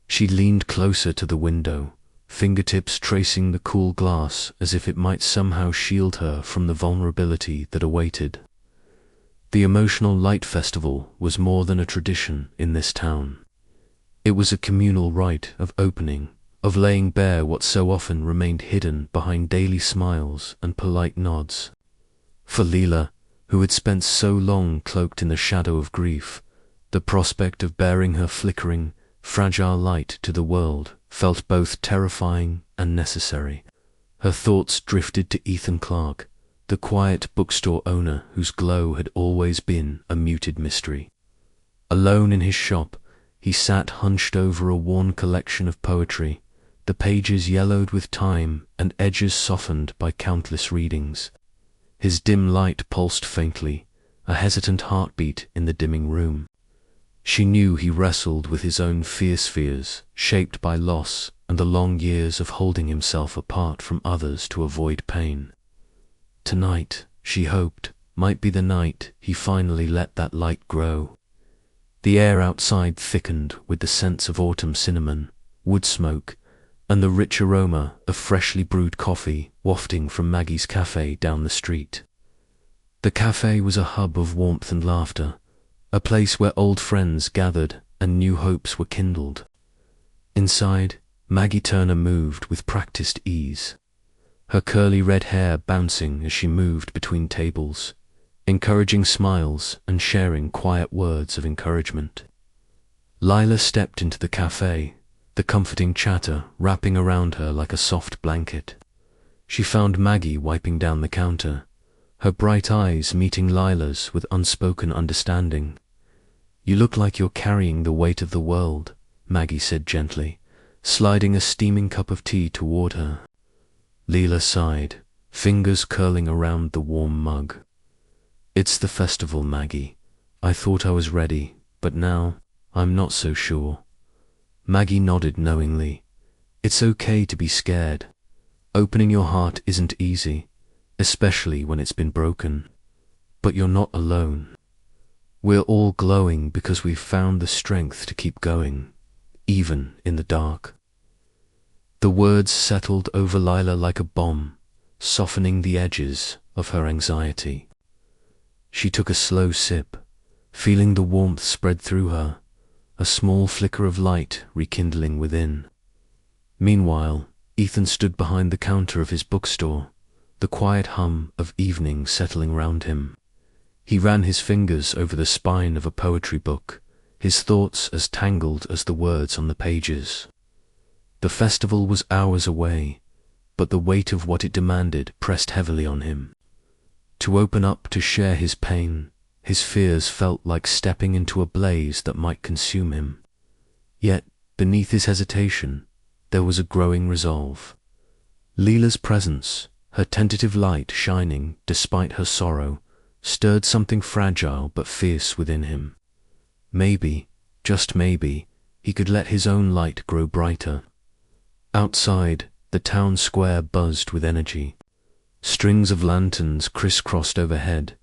She leaned closer to the window, fingertips tracing the cool glass as if it might somehow shield her from the vulnerability that awaited. The emotional light festival was more than a tradition in this town. It was a communal rite of opening, of laying bare what so often remained hidden behind daily smiles and polite nods. For Lila, who had spent so long cloaked in the shadow of grief, the prospect of bearing her flickering, fragile light to the world felt both terrifying and necessary. Her thoughts drifted to Ethan Clark, the quiet bookstore owner whose glow had always been a muted mystery. Alone in his shop, he sat hunched over a worn collection of poetry, the pages yellowed with time and edges softened by countless readings. His dim light pulsed faintly, a hesitant heartbeat in the dimming room. She knew he wrestled with his own fierce fears, shaped by loss and the long years of holding himself apart from others to avoid pain. Tonight, she hoped, might be the night he finally let that light grow. The air outside thickened with the scents of autumn cinnamon, wood smoke, and the rich aroma of freshly brewed coffee wafting from Maggie's cafe down the street. The cafe was a hub of warmth and laughter, a place where old friends gathered and new hopes were kindled. Inside, Maggie Turner moved with practiced ease, her curly red hair bouncing as she moved between tables, encouraging smiles and sharing quiet words of encouragement. Lila stepped into the cafe, the comforting chatter wrapping around her like a soft blanket. She found Maggie wiping down the counter, her bright eyes meeting Lila's with unspoken understanding. "You look like you're carrying the weight of the world," Maggie said gently, sliding a steaming cup of tea toward her. Lila sighed, fingers curling around the warm mug. "It's the festival, Maggie. I thought I was ready, but now I'm not so sure." Maggie nodded knowingly. "It's okay to be scared. Opening your heart isn't easy, especially when it's been broken. But you're not alone. We're all glowing because we've found the strength to keep going, even in the dark." The words settled over Lila like a bomb, softening the edges of her anxiety. She took a slow sip, feeling the warmth spread through her, a small flicker of light rekindling within. Meanwhile, Ethan stood behind the counter of his bookstore, the quiet hum of evening settling round him. He ran his fingers over the spine of a poetry book, his thoughts as tangled as the words on the pages. The festival was hours away, but the weight of what it demanded pressed heavily on him. To open up to share his pain, his fears felt like stepping into a blaze that might consume him. Yet, beneath his hesitation, there was a growing resolve. Lila's presence, her tentative light shining despite her sorrow, stirred something fragile but fierce within him. Maybe, just maybe, he could let his own light grow brighter. Outside, the town square buzzed with energy. Strings of lanterns crisscrossed overhead,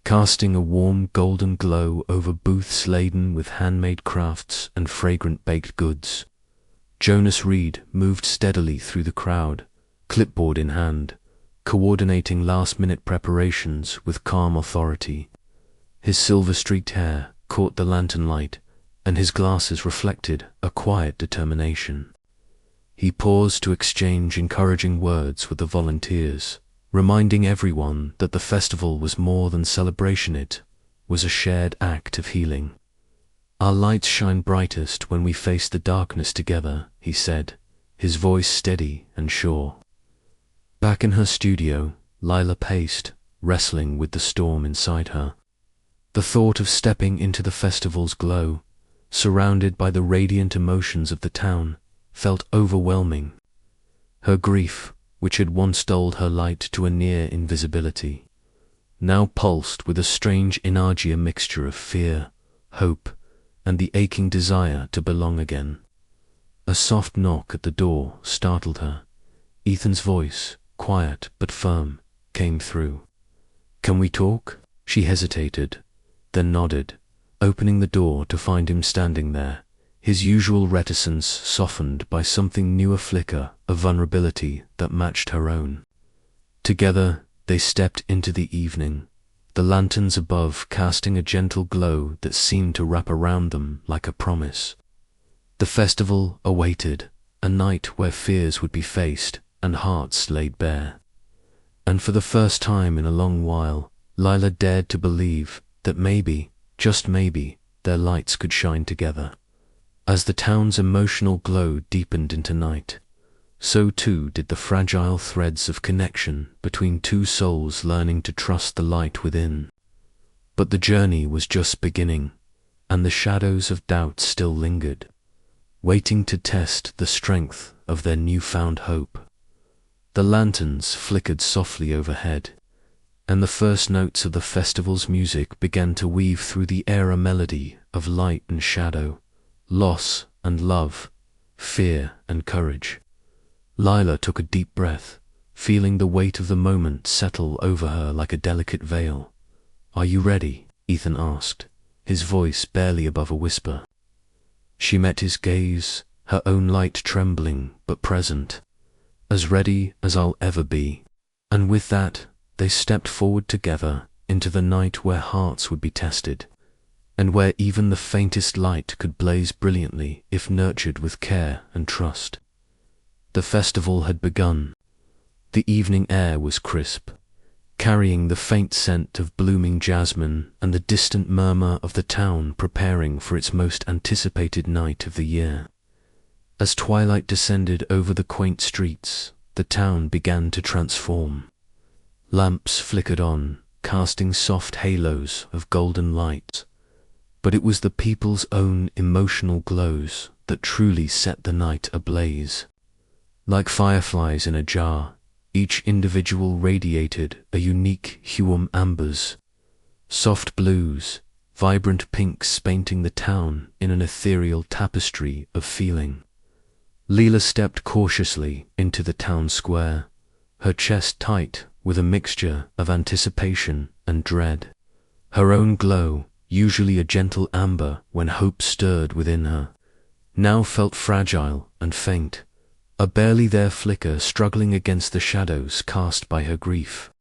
casting a warm golden glow over booths laden with handmade crafts and fragrant baked goods. Jonas Reed moved steadily through the crowd, clipboard in hand, coordinating last-minute preparations with calm authority. His silver-streaked hair caught the lantern light, and his glasses reflected a quiet determination. He paused to exchange encouraging words with the volunteers, reminding everyone that the festival was more than celebration. It was a shared act of healing. "Our lights shine brightest when we face the darkness together," he said, his voice steady and sure. Back in her studio, Lila paced, wrestling with the storm inside her. The thought of stepping into the festival's glow, surrounded by the radiant emotions of the town, felt overwhelming. Her grief, which had once dulled her light to a near invisibility, now pulsed with a strange energia mixture of fear, hope, and the aching desire to belong again. A soft knock at the door startled her. Ethan's voice, quiet but firm, came through. "Can we talk?" She hesitated, then nodded, opening the door to find him standing there, his usual reticence softened by something new, a flicker of vulnerability that matched her own. Together, they stepped into the evening, the lanterns above casting a gentle glow that seemed to wrap around them like a promise. The festival awaited, a night where fears would be faced and hearts laid bare. And for the first time in a long while, Lila dared to believe that maybe, just maybe, their lights could shine together. As the town's emotional glow deepened into night, so too did the fragile threads of connection between two souls learning to trust the light within. But the journey was just beginning, and the shadows of doubt still lingered, waiting to test the strength of their newfound hope. The lanterns flickered softly overhead, and the first notes of the festival's music began to weave through the air, a melody of light and shadow, loss and love, fear and courage. Lila took a deep breath, feeling the weight of the moment settle over her like a delicate veil. "Are you ready?" Ethan asked, his voice barely above a whisper. She met his gaze, her own light trembling but present. "As ready as I'll ever be." And with that, they stepped forward together into the night where hearts would be tested, and where even the faintest light could blaze brilliantly if nurtured with care and trust. The festival had begun. The evening air was crisp, carrying the faint scent of blooming jasmine and the distant murmur of the town preparing for its most anticipated night of the year. As twilight descended over the quaint streets, the town began to transform. Lamps flickered on, casting soft halos of golden light, but it was the people's own emotional glows that truly set the night ablaze. Like fireflies in a jar, each individual radiated a unique hue: ambers, soft blues, vibrant pinks painting the town in an ethereal tapestry of feeling. Lila stepped cautiously into the town square, her chest tight with a mixture of anticipation and dread. Her own glow, usually a gentle amber when hope stirred within her, now felt fragile and faint, a barely there flicker struggling against the shadows cast by her grief.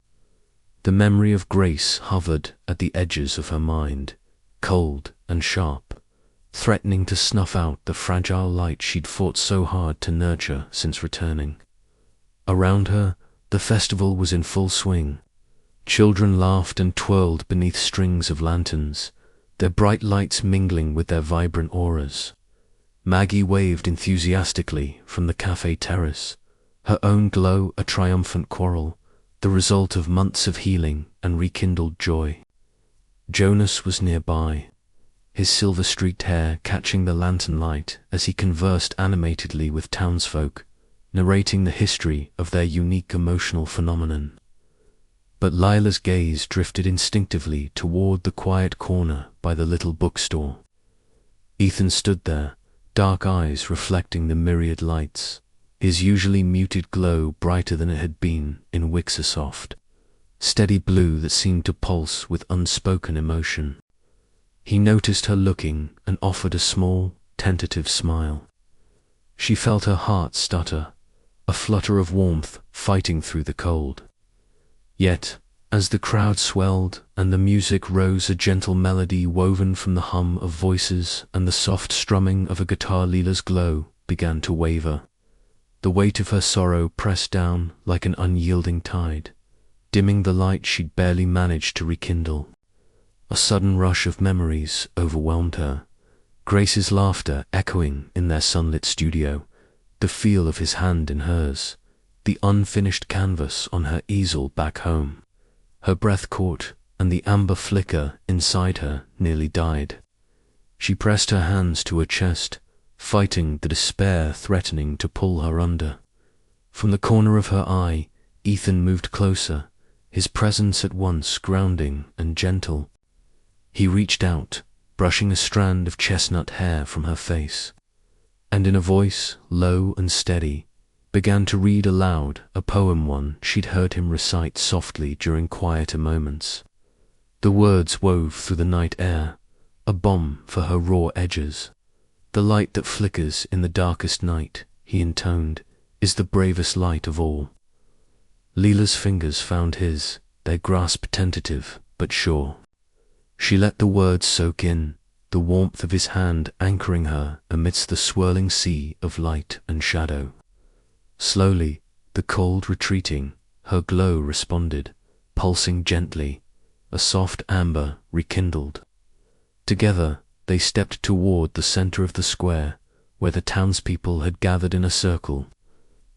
The memory of Grace hovered at the edges of her mind, cold and sharp, threatening to snuff out the fragile light she'd fought so hard to nurture since returning. Around her, the festival was in full swing. Children laughed and twirled beneath strings of lanterns, their bright lights mingling with their vibrant auras. Maggie waved enthusiastically from the cafe terrace, her own glow a triumphant quarrel, the result of months of healing and rekindled joy. Jonas was nearby, his silver-streaked hair catching the lantern light as he conversed animatedly with townsfolk, narrating the history of their unique emotional phenomenon. But Lila's gaze drifted instinctively toward the quiet corner by the little bookstore. Ethan stood there, dark eyes reflecting the myriad lights, his usually muted glow brighter than it had been in Wix's soft, steady blue that seemed to pulse with unspoken emotion. He noticed her looking and offered a small, tentative smile. She felt her heart stutter, a flutter of warmth fighting through the cold. Yet, as the crowd swelled and the music rose, a gentle melody woven from the hum of voices and the soft strumming of a guitar, Lila's glow began to waver. The weight of her sorrow pressed down like an unyielding tide, dimming the light she'd barely managed to rekindle. A sudden rush of memories overwhelmed her, Grace's laughter echoing in their sunlit studio, the feel of his hand in hers, the unfinished canvas on her easel back home. Her breath caught, and the amber flicker inside her nearly died. She pressed her hands to her chest, fighting the despair threatening to pull her under. From the corner of her eye, Ethan moved closer, his presence at once grounding and gentle. He reached out, brushing a strand of chestnut hair from her face, and in a voice low and steady, began to read aloud a poem one she'd heard him recite softly during quieter moments. The words wove through the night air, a balm for her raw edges. The light that flickers in the darkest night, he intoned, is the bravest light of all. Lila's fingers found his, their grasp tentative but sure. She let the words soak in, the warmth of his hand anchoring her amidst the swirling sea of light and shadow. Slowly, the cold retreating, her glow responded, pulsing gently, a soft amber rekindled. Together, they stepped toward the center of the square, where the townspeople had gathered in a circle,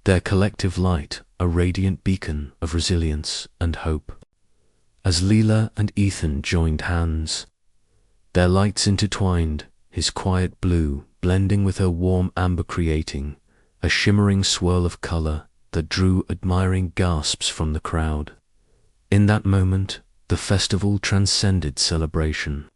their collective light a radiant beacon of resilience and hope. As Lila and Ethan joined hands, their lights intertwined, his quiet blue blending with her warm amber, creating a shimmering swirl of color that drew admiring gasps from the crowd. In that moment, the festival transcended celebration.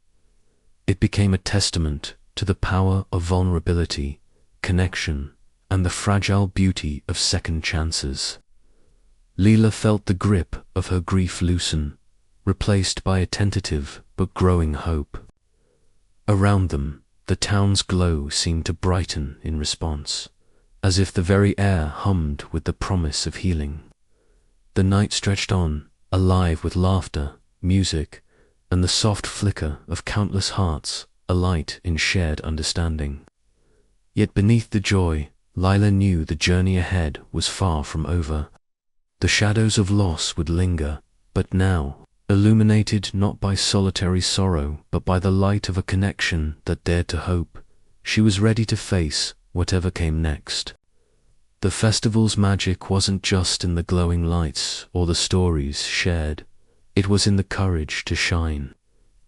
It became a testament to the power of vulnerability, connection, and the fragile beauty of second chances. Lila felt the grip of her grief loosen, replaced by a tentative but growing hope. Around them, the town's glow seemed to brighten in response, as if the very air hummed with the promise of healing. The night stretched on, alive with laughter, music, and the soft flicker of countless hearts alight in shared understanding. Yet beneath the joy, Lila knew the journey ahead was far from over. The shadows of loss would linger, But now, illuminated not by solitary sorrow, but by the light of a connection that dared to hope, she was ready to face whatever came next. The festival's magic wasn't just in the glowing lights or the stories shared. It was in the courage to shine,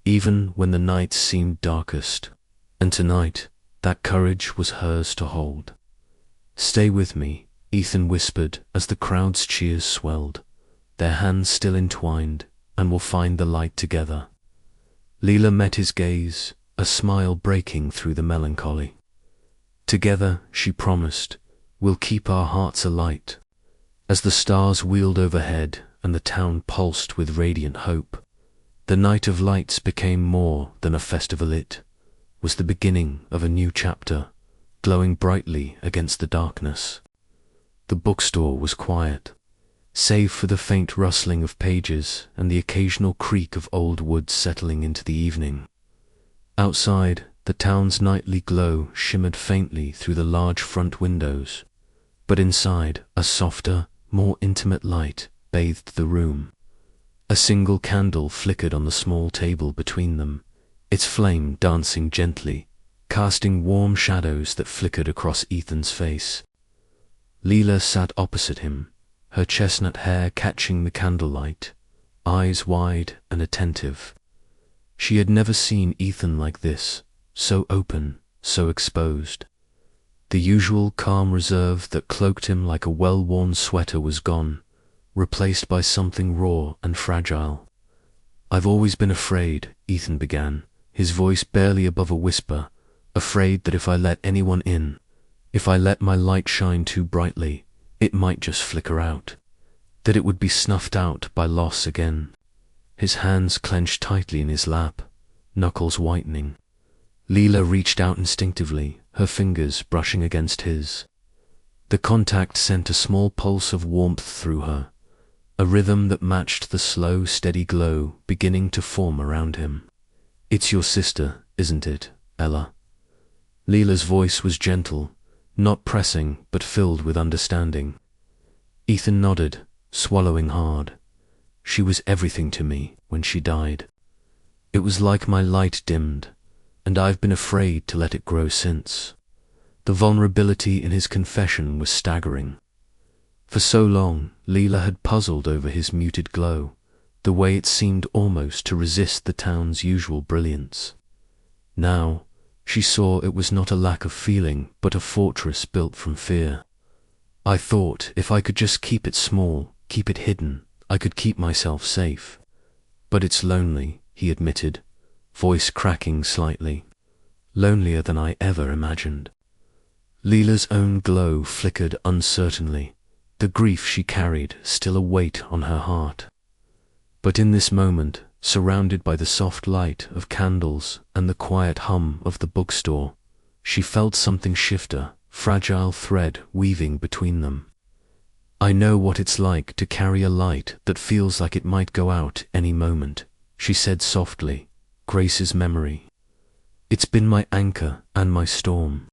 even when the night seemed darkest. And tonight, that courage was hers to hold. "Stay with me," Ethan whispered as the crowd's cheers swelled, their hands still entwined, "and we'll find the light together." Lila met his gaze, a smile breaking through the melancholy. "Together," she promised, "we'll keep our hearts alight." As the stars wheeled overhead and the town pulsed with radiant hope, the Night of Lights became more than a festival. It was the beginning of a new chapter, glowing brightly against the darkness. The bookstore was quiet, save for the faint rustling of pages and the occasional creak of old wood settling into the evening. Outside, the town's nightly glow shimmered faintly through the large front windows, but inside, a softer, more intimate light bathed the room. A single candle flickered on the small table between them, its flame dancing gently, casting warm shadows that flickered across Ethan's face. Lila sat opposite him, her chestnut hair catching the candlelight, eyes wide and attentive. She had never seen Ethan like this, so open, so exposed. The usual calm reserve that cloaked him like a well-worn sweater was gone, replaced by something raw and fragile. "I've always been afraid," Ethan began, his voice barely above a whisper, "afraid that if I let anyone in, if I let my light shine too brightly, it might just flicker out, that it would be snuffed out by loss again." His hands clenched tightly in his lap, knuckles whitening. Lila reached out instinctively, her fingers brushing against his. The contact sent a small pulse of warmth through her, a rhythm that matched the slow, steady glow beginning to form around him. "It's your sister, isn't it, Ella?" Lila's voice was gentle, not pressing but filled with understanding. Ethan nodded, swallowing hard. "She was everything to me when she died. It was like my light dimmed, and I've been afraid to let it grow since." The vulnerability in his confession was staggering. For so long, Lila had puzzled over his muted glow, the way it seemed almost to resist the town's usual brilliance. Now, she saw it was not a lack of feeling, but a fortress built from fear. "I thought if I could just keep it small, keep it hidden, I could keep myself safe. But it's lonely," he admitted, voice cracking slightly. "Lonelier than I ever imagined." Lila's own glow flickered uncertainly, the grief she carried still a weight on her heart. But in this moment, surrounded by the soft light of candles and the quiet hum of the bookstore, she felt something shift, a fragile thread weaving between them. "I know what it's like to carry a light that feels like it might go out any moment," she said softly, "Grace's memory. It's been my anchor and my storm.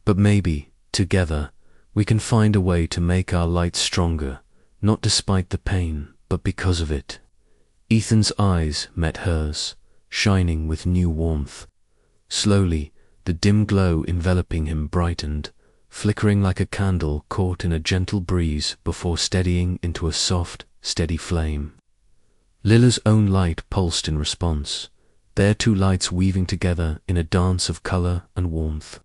But maybe, together, we can find a way to make our light stronger, not despite the pain, but because of it." Ethan's eyes met hers, shining with new warmth. Slowly, the dim glow enveloping him brightened, flickering like a candle caught in a gentle breeze before steadying into a soft, steady flame. Lila's own light pulsed in response, their two lights weaving together in a dance of color and warmth.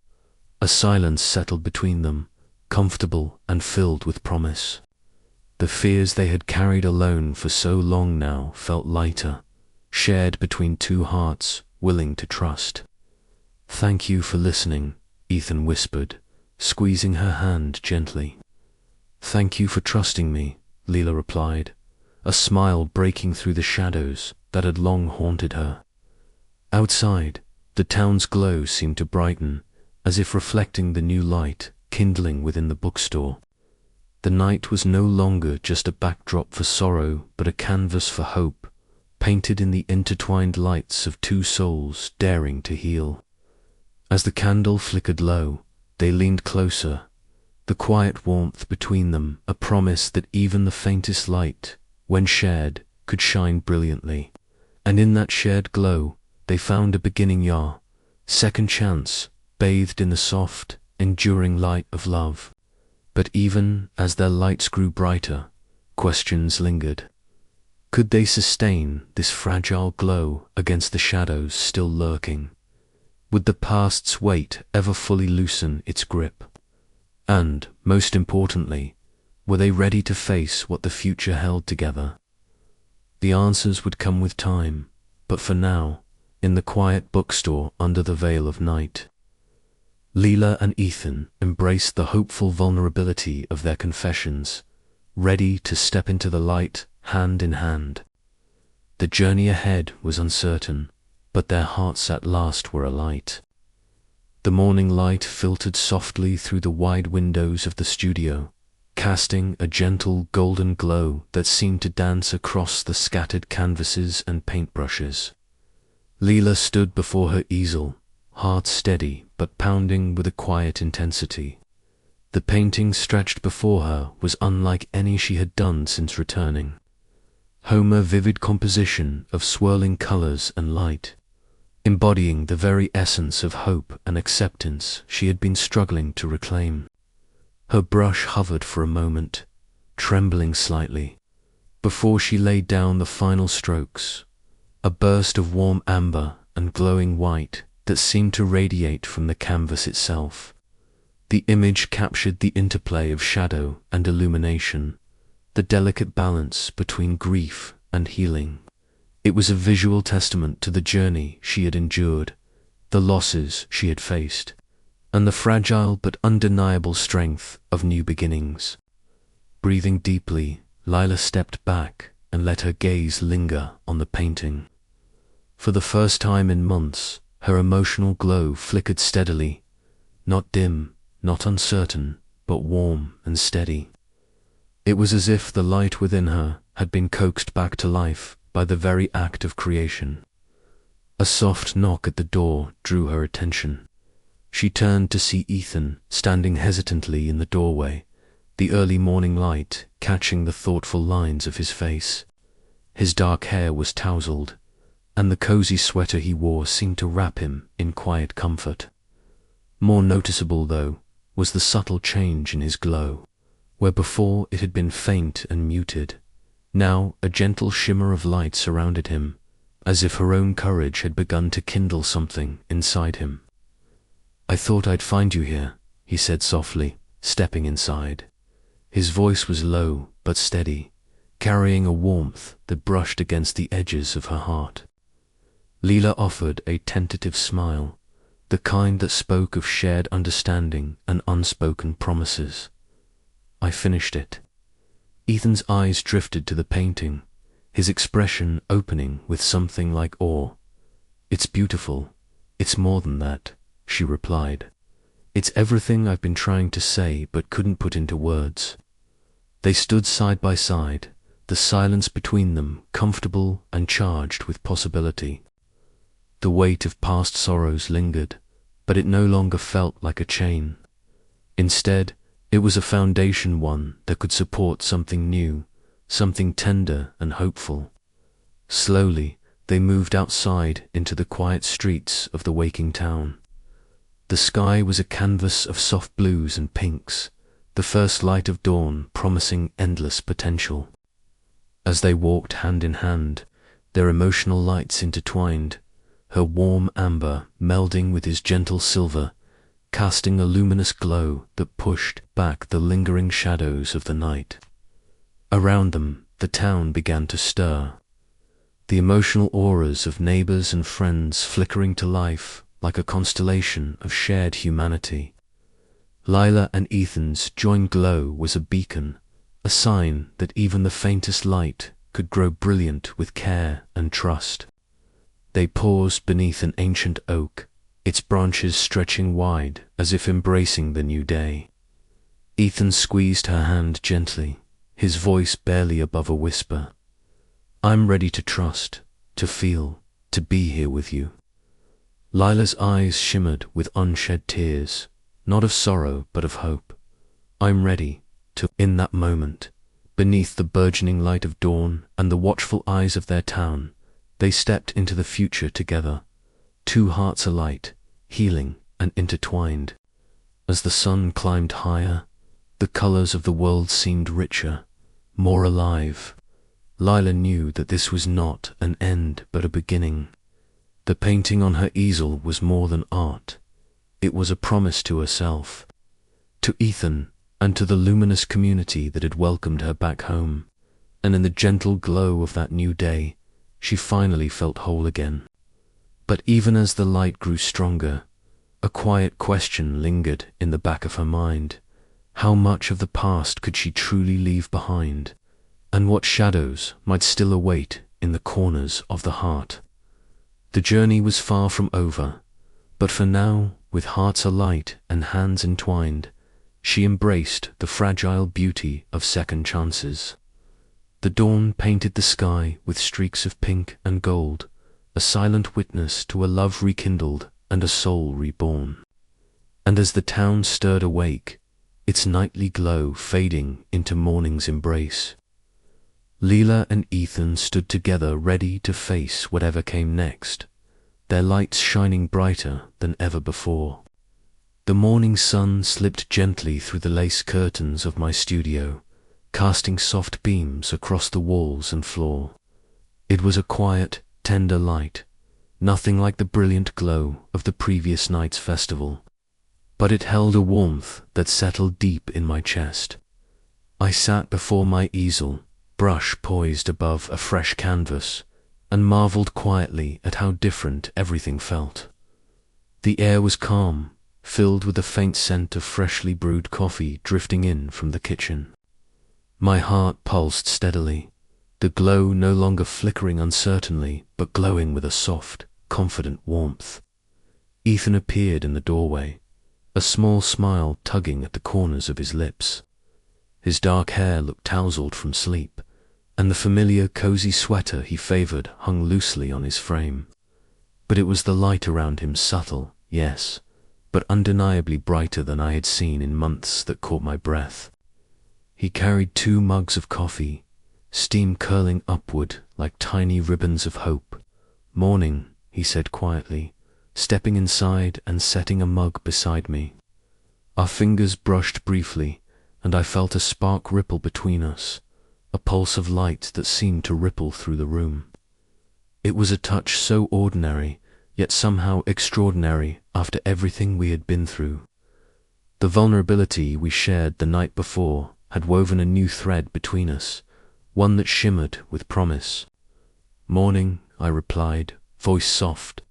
A silence settled between them, comfortable and filled with promise. The fears they had carried alone for so long now felt lighter, shared between two hearts willing to trust. "Thank you for listening," Ethan whispered, squeezing her hand gently. "Thank you for trusting me," Lila replied, a smile breaking through the shadows that had long haunted her. Outside, the town's glow seemed to brighten, as if reflecting the new light kindling within the bookstore. The night was no longer just a backdrop for sorrow, but a canvas for hope, painted in the intertwined lights of two souls daring to heal. As the candle flickered low, they leaned closer, the quiet warmth between them a promise that even the faintest light, when shared, could shine brilliantly. And in that shared glow, they found a beginning, second chance, bathed in the soft, enduring light of love. But even as their lights grew brighter, questions lingered. Could they sustain this fragile glow against the shadows still lurking? Would the past's weight ever fully loosen its grip? And, most importantly, were they ready to face what the future held together? The answers would come with time, but for now, in the quiet bookstore under the veil of night, Lila and Ethan embraced the hopeful vulnerability of their confessions, ready to step into the light hand in hand. The journey ahead was uncertain, but their hearts at last were alight. The morning light filtered softly through the wide windows of the studio, casting a gentle golden glow that seemed to dance across the scattered canvases and paintbrushes. Lila stood before her easel, heart steady but pounding with a quiet intensity. The painting stretched before her was unlike any she had done since returning. Homer vivid composition of swirling colors and light, embodying the very essence of hope and acceptance she had been struggling to reclaim. Her brush hovered for a moment, trembling slightly, before she laid down the final strokes, a burst of warm amber and glowing white that seemed to radiate from the canvas itself. The image captured the interplay of shadow and illumination, the delicate balance between grief and healing. It was a visual testament to the journey she had endured, the losses she had faced, and the fragile but undeniable strength of new beginnings. Breathing deeply, Lila stepped back and let her gaze linger on the painting. For the first time in months, her emotional glow flickered steadily, not dim, not uncertain, but warm and steady. It was as if the light within her had been coaxed back to life by the very act of creation. A soft knock at the door drew her attention. She turned to see Ethan standing hesitantly in the doorway, the early morning light catching the thoughtful lines of his face. His dark hair was tousled, and the cozy sweater he wore seemed to wrap him in quiet comfort. More noticeable, though, was the subtle change in his glow. Where before it had been faint and muted, now a gentle shimmer of light surrounded him, as if her own courage had begun to kindle something inside him. "I thought I'd find you here," he said softly, stepping inside. His voice was low but steady, carrying a warmth that brushed against the edges of her heart. Lila offered a tentative smile, the kind that spoke of shared understanding and unspoken promises. "I finished it." Ethan's eyes drifted to the painting, his expression opening with something like awe. "It's beautiful. It's more than that," she replied. "It's everything I've been trying to say but couldn't put into words." They stood side by side, the silence between them comfortable and charged with possibility. The weight of past sorrows lingered, but it no longer felt like a chain. Instead, it was a foundation, one that could support something new, something tender and hopeful. Slowly, they moved outside into the quiet streets of the waking town. The sky was a canvas of soft blues and pinks, the first light of dawn promising endless potential. As they walked hand in hand, their emotional lights intertwined, her warm amber melding with his gentle silver, casting a luminous glow that pushed back the lingering shadows of the night. Around them, the town began to stir, the emotional auras of neighbors and friends flickering to life like a constellation of shared humanity. Lila and Ethan's joined glow was a beacon, a sign that even the faintest light could grow brilliant with care and trust. They paused beneath an ancient oak, its branches stretching wide as if embracing the new day. Ethan squeezed her hand gently, his voice barely above a whisper. "I'm ready to trust, to feel, to be here with you." Lila's eyes shimmered with unshed tears, not of sorrow but of hope. "I'm ready to." In that moment, Beneath the burgeoning light of dawn and the watchful eyes of their town, they stepped into the future together, two hearts alight, healing and intertwined. As the sun climbed higher, the colors of the world seemed richer, more alive. Lila knew that this was not an end but a beginning. The painting on her easel was more than art. It was a promise to herself, to Ethan, and to the luminous community that had welcomed her back home. And in the gentle glow of that new day, she finally felt whole again. But even as the light grew stronger, a quiet question lingered in the back of her mind. How much of the past could she truly leave behind? And what shadows might still await in the corners of the heart? The journey was far from over, but for now, with hearts alight and hands entwined, she embraced the fragile beauty of second chances. The dawn painted the sky with streaks of pink and gold, a silent witness to a love rekindled and a soul reborn. And as the town stirred awake, its nightly glow fading into morning's embrace, Lila and Ethan stood together ready to face whatever came next, their lights shining brighter than ever before. The morning sun slipped gently through the lace curtains of my studio, casting soft beams across the walls and floor. It was a quiet, tender light, nothing like the brilliant glow of the previous night's festival, but it held a warmth that settled deep in my chest. I sat before my easel, brush poised above a fresh canvas, and marveled quietly at how different everything felt. The air was calm, filled with the faint scent of freshly brewed coffee drifting in from the kitchen. My heart pulsed steadily, the glow no longer flickering uncertainly, but glowing with a soft, confident warmth. Ethan appeared in the doorway, a small smile tugging at the corners of his lips. His dark hair looked tousled from sleep, and the familiar cozy sweater he favored hung loosely on his frame. But it was the light around him, subtle, yes, but undeniably brighter than I had seen in months, that caught my breath. He carried 2 mugs of coffee, steam curling upward like tiny ribbons of hope. "Morning," he said quietly, stepping inside and setting a mug beside me. Our fingers brushed briefly, and I felt a spark ripple between us, a pulse of light that seemed to ripple through the room. It was a touch so ordinary, yet somehow extraordinary after everything we had been through. The vulnerability we shared the night before had woven a new thread between us, one that shimmered with promise. "Morning," I replied, voice soft.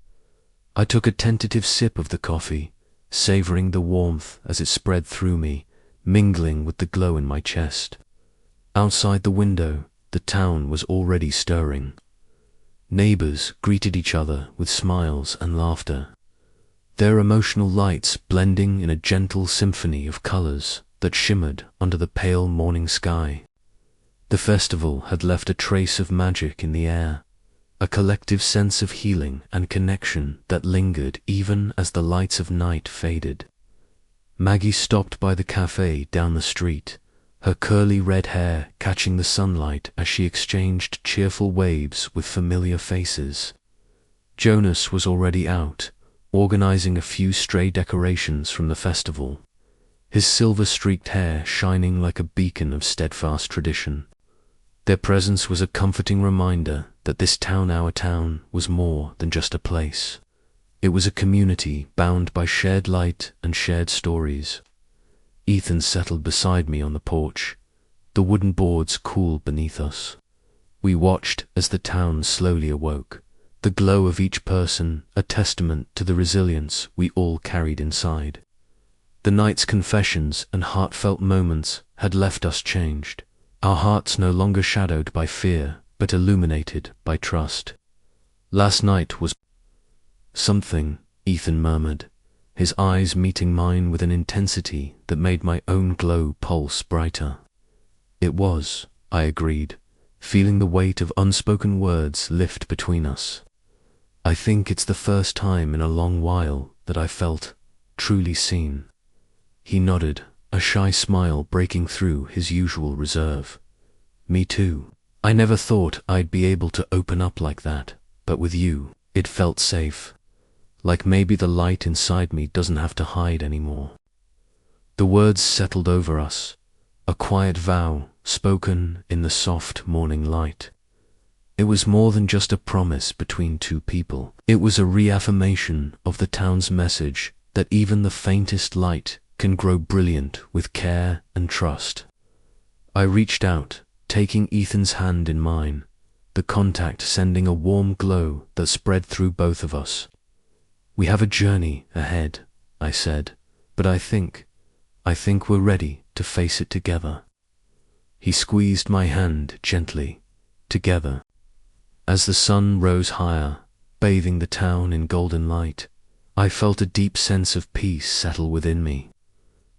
I took a tentative sip of the coffee, savoring the warmth as it spread through me, mingling with the glow in my chest. Outside the window, the town was already stirring. Neighbors greeted each other with smiles and laughter, their emotional lights blending in a gentle symphony of colors that shimmered under the pale morning sky. The festival had left a trace of magic in the air, a collective sense of healing and connection that lingered even as the lights of night faded. Maggie stopped by the cafe down the street, her curly red hair catching the sunlight as she exchanged cheerful waves with familiar faces. Jonas was already out, organizing a few stray decorations from the festival, his silver-streaked hair shining like a beacon of steadfast tradition. Their presence was a comforting reminder that this town, our town, was more than just a place. It was a community bound by shared light and shared stories. Ethan settled beside me on the porch, the wooden boards cool beneath us. We watched as the town slowly awoke, the glow of each person a testament to the resilience we all carried inside. The night's confessions and heartfelt moments had left us changed, our hearts no longer shadowed by fear, but illuminated by trust. "Last night was something," Ethan murmured, his eyes meeting mine with an intensity that made my own glow pulse brighter. "It was," I agreed, feeling the weight of unspoken words lift between us. "I think it's the first time in a long while that I felt truly seen." He nodded, a shy smile breaking through his usual reserve. Me too. I never thought I'd be able to open up like that, but with you, it felt safe. Like maybe the light inside me doesn't have to hide anymore. The words settled over us, a quiet vow spoken in the soft morning light. It was more than just a promise between two people. It was a reaffirmation of the town's message that even the faintest light can grow brilliant with care and trust. I reached out, taking Ethan's hand in mine, the contact sending a warm glow that spread through both of us. We have a journey ahead, I said, but I think we're ready to face it together. He squeezed my hand gently, together. As the sun rose higher, bathing the town in golden light, I felt a deep sense of peace settle within me.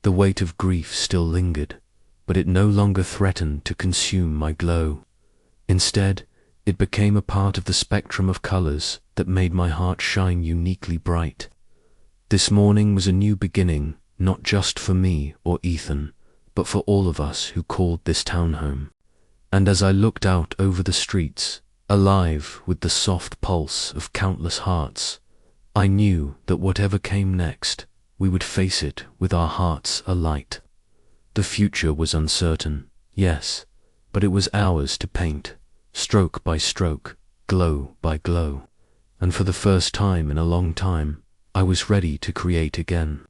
The weight of grief still lingered, but it no longer threatened to consume my glow. Instead, it became a part of the spectrum of colors that made my heart shine uniquely bright. This morning was a new beginning, not just for me or Ethan, but for all of us who called this town home. And as I looked out over the streets, alive with the soft pulse of countless hearts, I knew that whatever came next, we would face it with our hearts alight. The future was uncertain, yes, but it was ours to paint, stroke by stroke, glow by glow. And for the first time in a long time, I was ready to create again.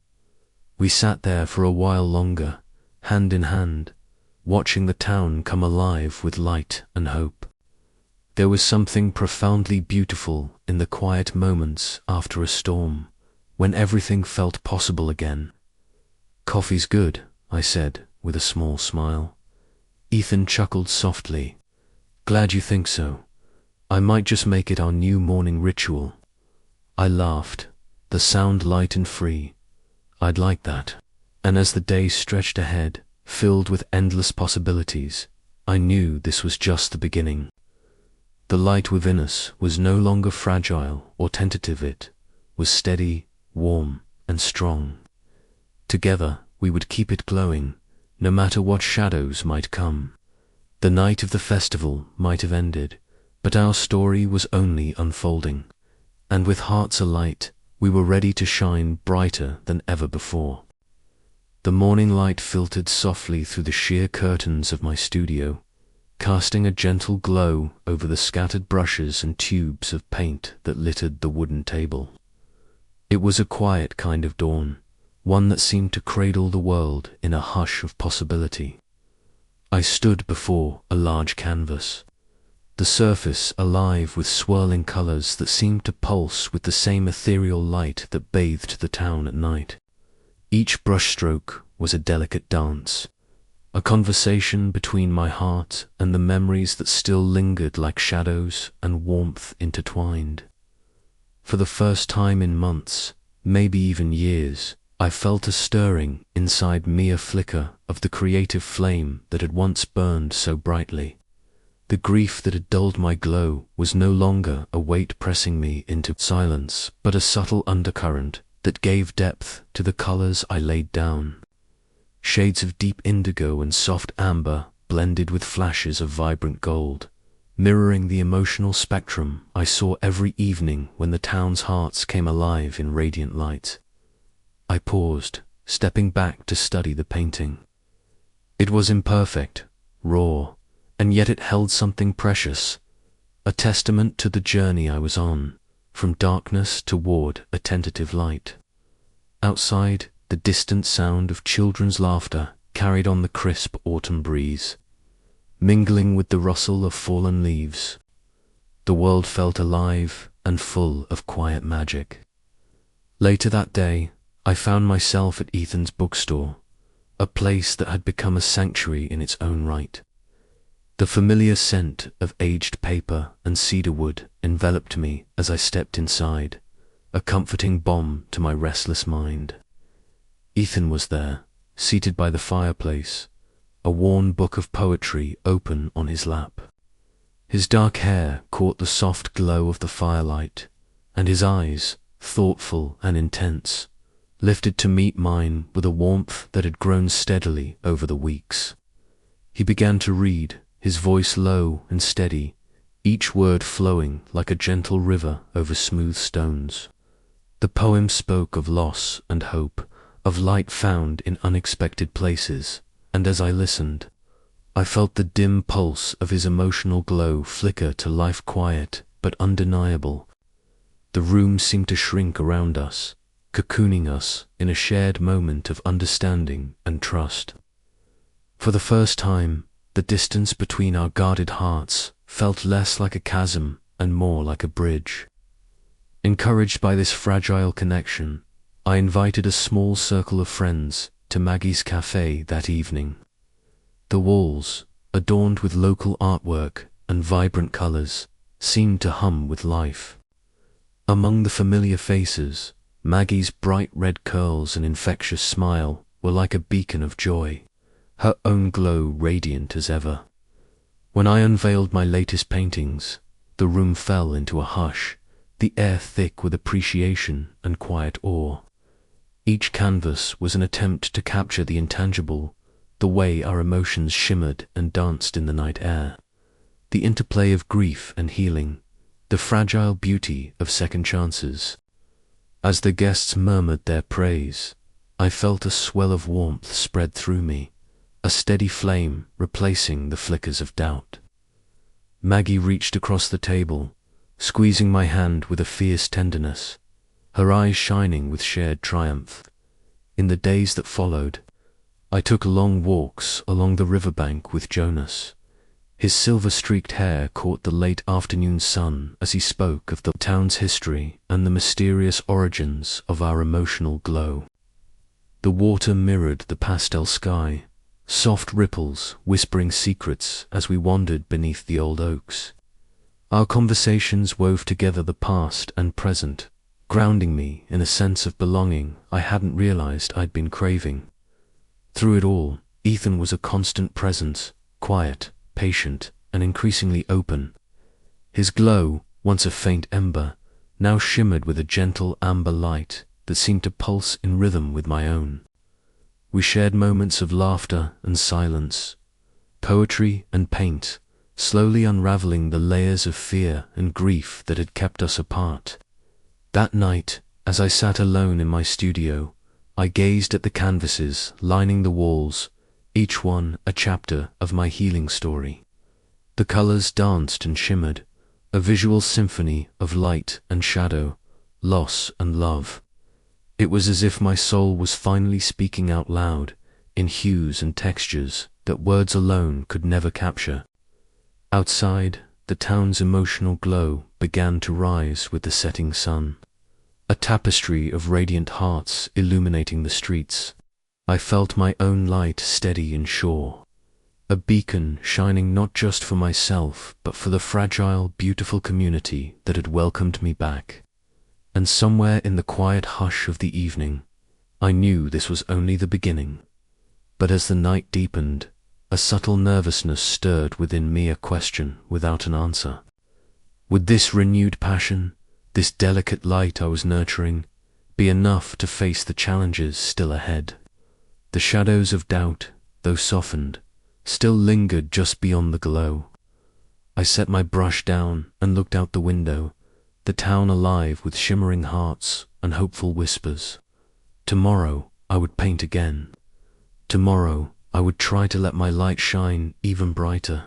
We sat there for a while longer, hand in hand, watching the town come alive with light and hope. There was something profoundly beautiful in the quiet moments after a storm, when everything felt possible again. "Coffee's good," I said with a small smile. Ethan chuckled softly. "Glad you think so. I might just make it our new morning ritual." I laughed, the sound light and free. I'd like that. And as the day stretched ahead, filled with endless possibilities, I knew this was just the beginning. The light within us was no longer fragile or tentative, it was steady, warm, and strong. Together, we would keep it glowing, no matter what shadows might come. The night of the festival might have ended, but our story was only unfolding, and with hearts alight, we were ready to shine brighter than ever before. The morning light filtered softly through the sheer curtains of my studio, casting a gentle glow over the scattered brushes and tubes of paint that littered the wooden table. It was a quiet kind of dawn, one that seemed to cradle the world in a hush of possibility. I stood before a large canvas, the surface alive with swirling colors that seemed to pulse with the same ethereal light that bathed the town at night. Each brushstroke was a delicate dance, a conversation between my heart and the memories that still lingered like shadows and warmth intertwined. For the first time in months, maybe even years, I felt a stirring inside me, a flicker of the creative flame that had once burned so brightly. The grief that had dulled my glow was no longer a weight pressing me into silence, but a subtle undercurrent that gave depth to the colors I laid down. Shades of deep indigo and soft amber blended with flashes of vibrant gold, mirroring the emotional spectrum I saw every evening when the town's hearts came alive in radiant light. I paused, stepping back to study the painting. It was imperfect, raw, and yet it held something precious, a testament to the journey I was on, from darkness toward a tentative light. Outside, the distant sound of children's laughter carried on the crisp autumn breeze, mingling with the rustle of fallen leaves. The world felt alive and full of quiet magic. Later that day, I found myself at Ethan's bookstore, a place that had become a sanctuary in its own right. The familiar scent of aged paper and cedarwood enveloped me as I stepped inside, a comforting balm to my restless mind. Ethan was there, seated by the fireplace, a worn book of poetry open on his lap. His dark hair caught the soft glow of the firelight, and his eyes, thoughtful and intense, lifted to meet mine with a warmth that had grown steadily over the weeks. He began to read, his voice low and steady, each word flowing like a gentle river over smooth stones. The poem spoke of loss and hope, of light found in unexpected places, and as I listened, I felt the dim pulse of his emotional glow flicker to life, quiet but undeniable. The room seemed to shrink around us, cocooning us in a shared moment of understanding and trust. For the first time, the distance between our guarded hearts felt less like a chasm and more like a bridge. Encouraged by this fragile connection, I invited a small circle of friends to Maggie's cafe that evening. The walls, adorned with local artwork and vibrant colors, seemed to hum with life. Among the familiar faces, Maggie's bright red curls and infectious smile were like a beacon of joy, her own glow radiant as ever. When I unveiled my latest paintings, the room fell into a hush, the air thick with appreciation and quiet awe. Each canvas was an attempt to capture the intangible, the way our emotions shimmered and danced in the night air, the interplay of grief and healing, the fragile beauty of second chances. As the guests murmured their praise, I felt a swell of warmth spread through me, a steady flame replacing the flickers of doubt. Maggie reached across the table, squeezing my hand with a fierce tenderness, her eyes shining with shared triumph. In the days that followed, I took long walks along the riverbank with Jonas. His silver-streaked hair caught the late afternoon sun as he spoke of the town's history and the mysterious origins of our emotional glow. The water mirrored the pastel sky, soft ripples whispering secrets as we wandered beneath the old oaks. Our conversations wove together the past and present, grounding me in a sense of belonging I hadn't realized I'd been craving. Through it all, Ethan was a constant presence, quiet, patient, and increasingly open. His glow, once a faint ember, now shimmered with a gentle amber light that seemed to pulse in rhythm with my own. We shared moments of laughter and silence, poetry and paint, slowly unraveling the layers of fear and grief that had kept us apart. That night, as I sat alone in my studio, I gazed at the canvases lining the walls, each one a chapter of my healing story. The colors danced and shimmered, a visual symphony of light and shadow, loss and love. It was as if my soul was finally speaking out loud, in hues and textures that words alone could never capture. Outside, the town's emotional glow began to rise with the setting sun, a tapestry of radiant hearts illuminating the streets. I felt my own light steady and sure, a beacon shining not just for myself but for the fragile, beautiful community that had welcomed me back. And somewhere in the quiet hush of the evening, I knew this was only the beginning. But as the night deepened, a subtle nervousness stirred within me, a question without an answer. Would this renewed passion, this delicate light I was nurturing, be enough to face the challenges still ahead? The shadows of doubt, though softened, still lingered just beyond the glow. I set my brush down and looked out the window, the town alive with shimmering hearts and hopeful whispers. Tomorrow I would paint again. Tomorrow I would try to let my light shine even brighter.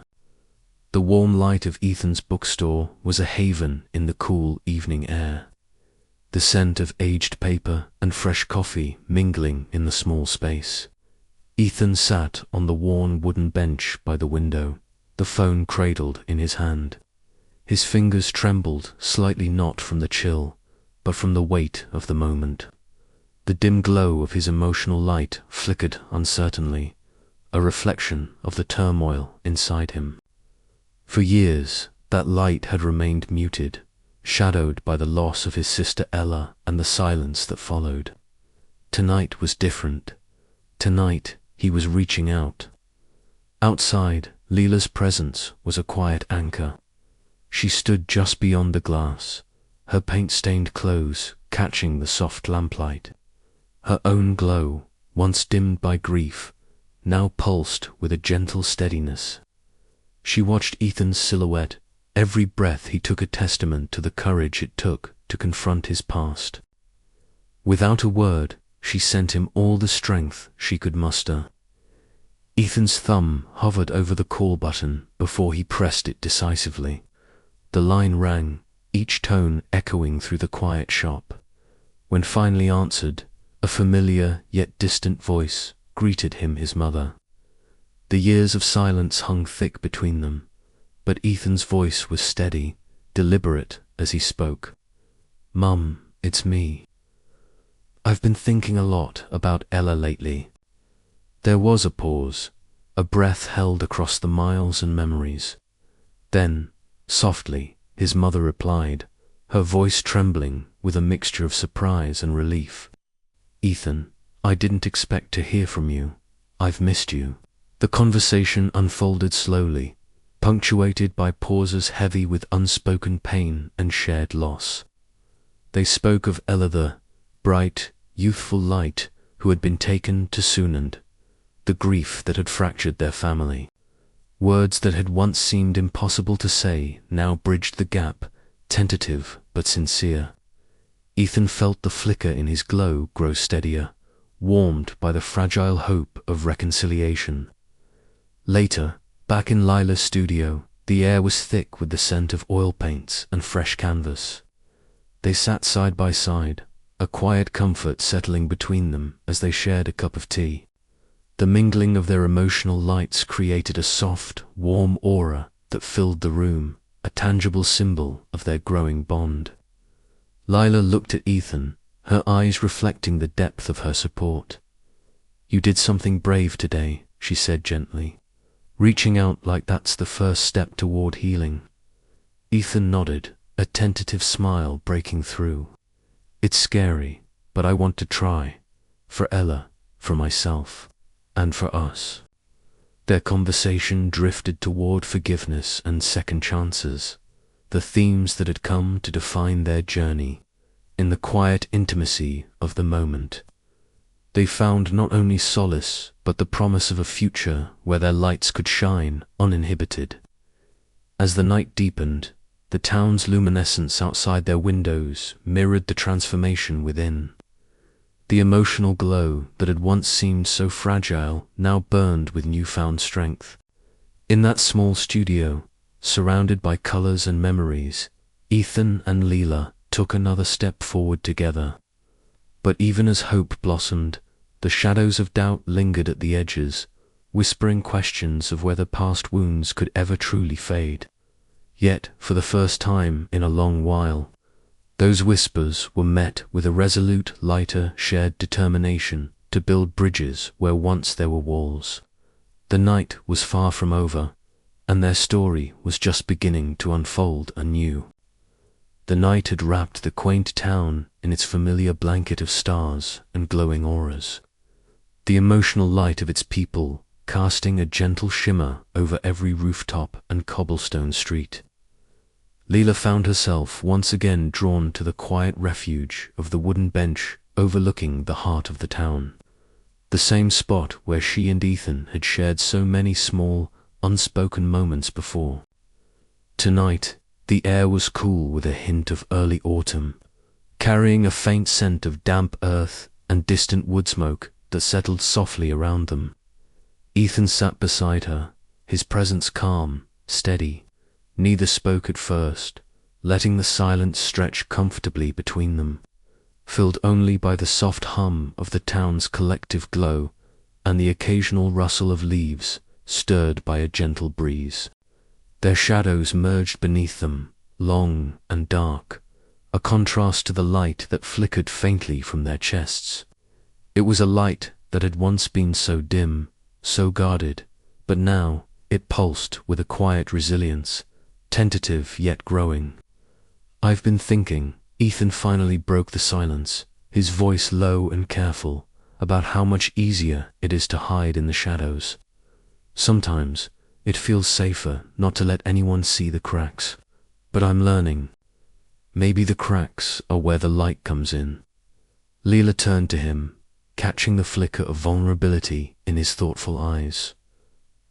The warm light of Ethan's bookstore was a haven in the cool evening air, the scent of aged paper and fresh coffee mingling in the small space. Ethan sat on the worn wooden bench by the window, the phone cradled in his hand. His fingers trembled slightly, not from the chill, but from the weight of the moment. The dim glow of his emotional light flickered uncertainly, a reflection of the turmoil inside him. For years, that light had remained muted, shadowed by the loss of his sister Ella and the silence that followed. Tonight was different. Tonight, he was reaching out. Outside, Lila's presence was a quiet anchor. She stood just beyond the glass, her paint-stained clothes catching the soft lamplight. Her own glow, once dimmed by grief, now pulsed with a gentle steadiness. She watched Ethan's silhouette, every breath he took a testament to the courage it took to confront his past. Without a word, she sent him all the strength she could muster. Ethan's thumb hovered over the call button before he pressed it decisively. The line rang, each tone echoing through the quiet shop. When finally answered, a familiar yet distant voice greeted him, his mother. The years of silence hung thick between them, but Ethan's voice was steady, deliberate as he spoke. "Mum, it's me. I've been thinking a lot about Ella lately." There was a pause, a breath held across the miles and memories. Then, softly, his mother replied, her voice trembling with a mixture of surprise and relief. "Ethan, I didn't expect to hear from you. I've missed you." The conversation unfolded slowly, punctuated by pauses heavy with unspoken pain and shared loss. They spoke of Ella, the bright, youthful light who had been taken to Sunand, the grief that had fractured their family. Words that had once seemed impossible to say now bridged the gap, tentative but sincere. Ethan felt the flicker in his glow grow steadier, warmed by the fragile hope of reconciliation. Later, back in Lila's studio, the air was thick with the scent of oil paints and fresh canvas. They sat side by side, a quiet comfort settling between them as they shared a cup of tea. The mingling of their emotional lights created a soft, warm aura that filled the room, a tangible symbol of their growing bond. Lila looked at Ethan, her eyes reflecting the depth of her support. "You did something brave today," she said gently, reaching out like that's the first step toward healing. Ethan nodded, a tentative smile breaking through. "It's scary, but I want to try. For Ella, for myself, and for us." Their conversation drifted toward forgiveness and second chances, the themes that had come to define their journey. In the quiet intimacy of the moment, they found not only solace, but the promise of a future where their lights could shine uninhibited. As the night deepened, the town's luminescence outside their windows mirrored the transformation within. The emotional glow that had once seemed so fragile now burned with newfound strength. In that small studio, surrounded by colors and memories, Ethan and Lila took another step forward together. But even as hope blossomed, the shadows of doubt lingered at the edges, whispering questions of whether past wounds could ever truly fade. Yet, for the first time in a long while, those whispers were met with a resolute, lighter, shared determination to build bridges where once there were walls. The night was far from over, and their story was just beginning to unfold anew. The night had wrapped the quaint town in its familiar blanket of stars and glowing auras, the emotional light of its people casting a gentle shimmer over every rooftop and cobblestone street. Lila found herself once again drawn to the quiet refuge of the wooden bench overlooking the heart of the town, the same spot where she and Ethan had shared so many small, unspoken moments before. Tonight, the air was cool with a hint of early autumn, carrying a faint scent of damp earth and distant wood smoke that settled softly around them. Ethan sat beside her, his presence calm, steady. Neither spoke at first, letting the silence stretch comfortably between them, filled only by the soft hum of the town's collective glow and the occasional rustle of leaves stirred by a gentle breeze. Their shadows merged beneath them, long and dark, a contrast to the light that flickered faintly from their chests. It was a light that had once been so dim, so guarded, but now it pulsed with a quiet resilience, tentative yet growing. "I've been thinking," Ethan finally broke the silence, his voice low and careful, "about how much easier it is to hide in the shadows. Sometimes it feels safer not to let anyone see the cracks, but I'm learning. Maybe the cracks are where the light comes in." Lila turned to him, catching the flicker of vulnerability in his thoughtful eyes.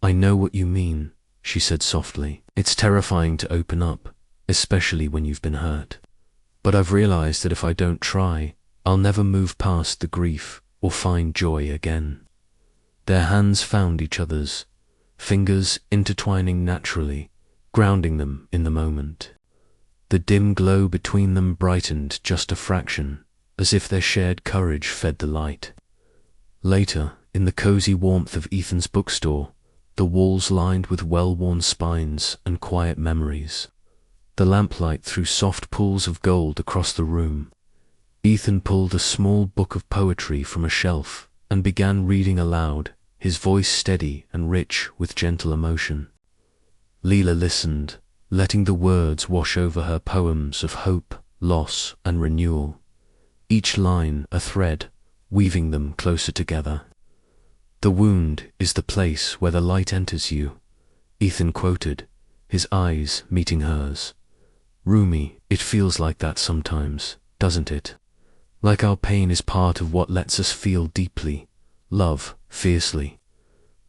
"I know what you mean. she said softly. It's terrifying to open up, especially when you've been hurt. But I've realized that if I don't try, I'll never move past the grief or find joy again. Their hands found each other's, fingers intertwining naturally, grounding them in the moment. The dim glow between them brightened just a fraction, as if their shared courage fed the light. Later, in the cozy warmth of Ethan's bookstore, the walls lined with well-worn spines and quiet memories. The lamplight threw soft pools of gold across the room. Ethan pulled a small book of poetry from a shelf and began reading aloud, his voice steady and rich with gentle emotion. Lila listened, letting the words wash over her poems of hope, loss, and renewal, each line a thread, weaving them closer together. "The wound is the place where the light enters you," Ethan quoted, his eyes meeting hers. "Rumi, it feels like that sometimes, doesn't it? Like our pain is part of what lets us feel deeply, love fiercely."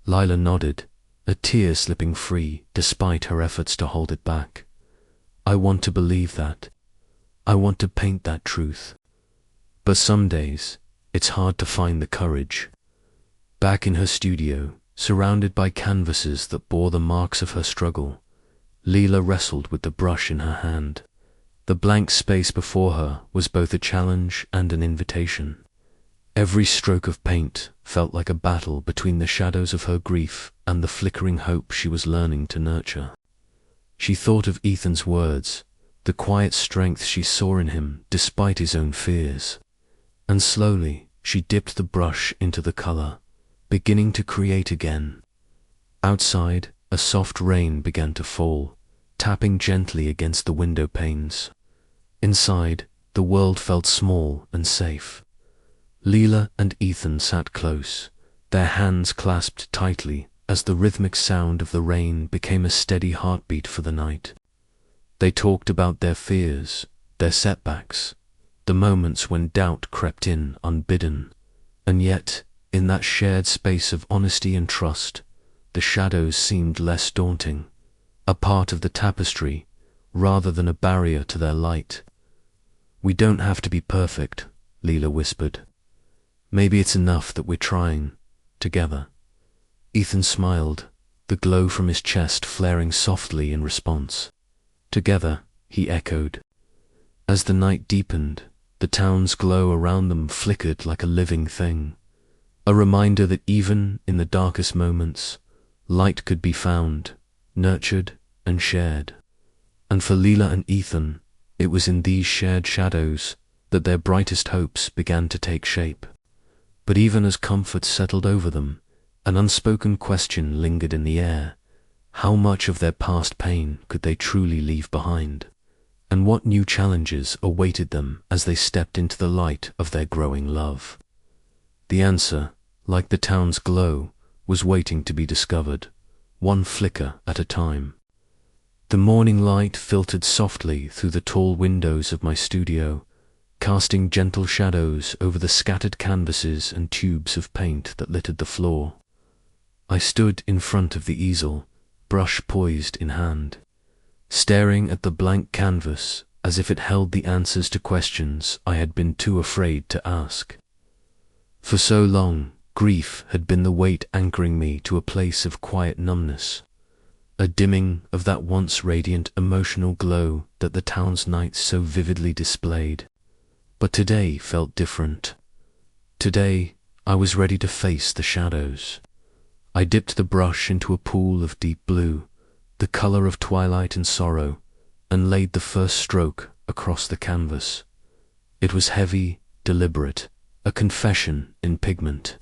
Lila nodded, a tear slipping free despite her efforts to hold it back. "I want to believe that. I want to paint that truth. But some days, it's hard to find the courage." Back in her studio, surrounded by canvases that bore the marks of her struggle, Lila wrestled with the brush in her hand. The blank space before her was both a challenge and an invitation. Every stroke of paint felt like a battle between the shadows of her grief and the flickering hope she was learning to nurture. She thought of Ethan's words, the quiet strength she saw in him despite his own fears. And slowly, she dipped the brush into the color, beginning to create again. Outside, a soft rain began to fall, tapping gently against the window panes. Inside, the world felt small and safe. Lila and Ethan sat close, their hands clasped tightly as the rhythmic sound of the rain became a steady heartbeat for the night. They talked about their fears, their setbacks, the moments when doubt crept in unbidden, and yet, in that shared space of honesty and trust, the shadows seemed less daunting, a part of the tapestry rather than a barrier to their light. "We don't have to be perfect," Lila whispered. "Maybe it's enough that we're trying, together." Ethan smiled, the glow from his chest flaring softly in response. "Together," he echoed. As the night deepened, the town's glow around them flickered like a living thing, a reminder that even in the darkest moments, light could be found, nurtured, and shared. And for Lila and Ethan, it was in these shared shadows that their brightest hopes began to take shape. But even as comfort settled over them, an unspoken question lingered in the air. How much of their past pain could they truly leave behind? And what new challenges awaited them as they stepped into the light of their growing love? The answer, like the town's glow, was waiting to be discovered, one flicker at a time. The morning light filtered softly through the tall windows of my studio, casting gentle shadows over the scattered canvases and tubes of paint that littered the floor. I stood in front of the easel, brush poised in hand, staring at the blank canvas as if it held the answers to questions I had been too afraid to ask. For so long, grief had been the weight anchoring me to a place of quiet numbness, a dimming of that once radiant emotional glow that the town's nights so vividly displayed. But today felt different. Today, I was ready to face the shadows. I dipped the brush into a pool of deep blue, the color of twilight and sorrow, and laid the first stroke across the canvas. It was heavy, deliberate, a confession in pigment.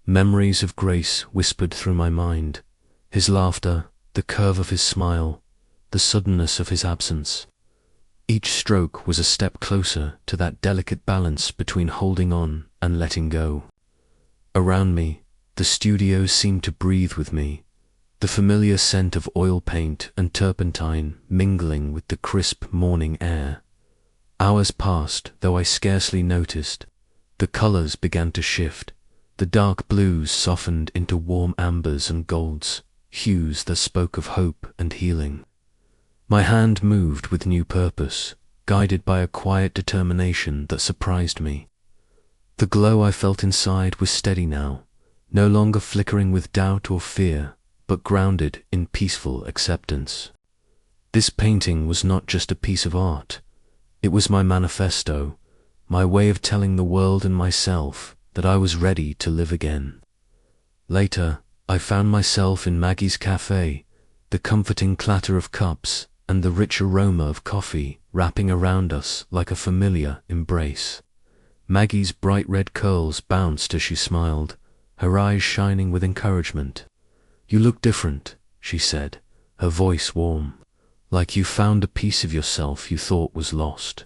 Memories of Grace whispered through my mind, his laughter, the curve of his smile, the suddenness of his absence. Each stroke was a step closer to that delicate balance between holding on and letting go. Around me, the studio seemed to breathe with me, the familiar scent of oil paint and turpentine mingling with the crisp morning air. Hours passed, though I scarcely noticed. The colors began to shift. The dark blues softened into warm ambers and golds, hues that spoke of hope and healing. My hand moved with new purpose, guided by a quiet determination that surprised me. The glow I felt inside was steady now, no longer flickering with doubt or fear, but grounded in peaceful acceptance. This painting was not just a piece of art. It was my manifesto, my way of telling the world and myself that I was ready to live again. Later, I found myself in Maggie's cafe, the comforting clatter of cups and the rich aroma of coffee wrapping around us like a familiar embrace. Maggie's bright red curls bounced as she smiled, her eyes shining with encouragement. "You look different," she said, her voice warm, "like you found a piece of yourself you thought was lost."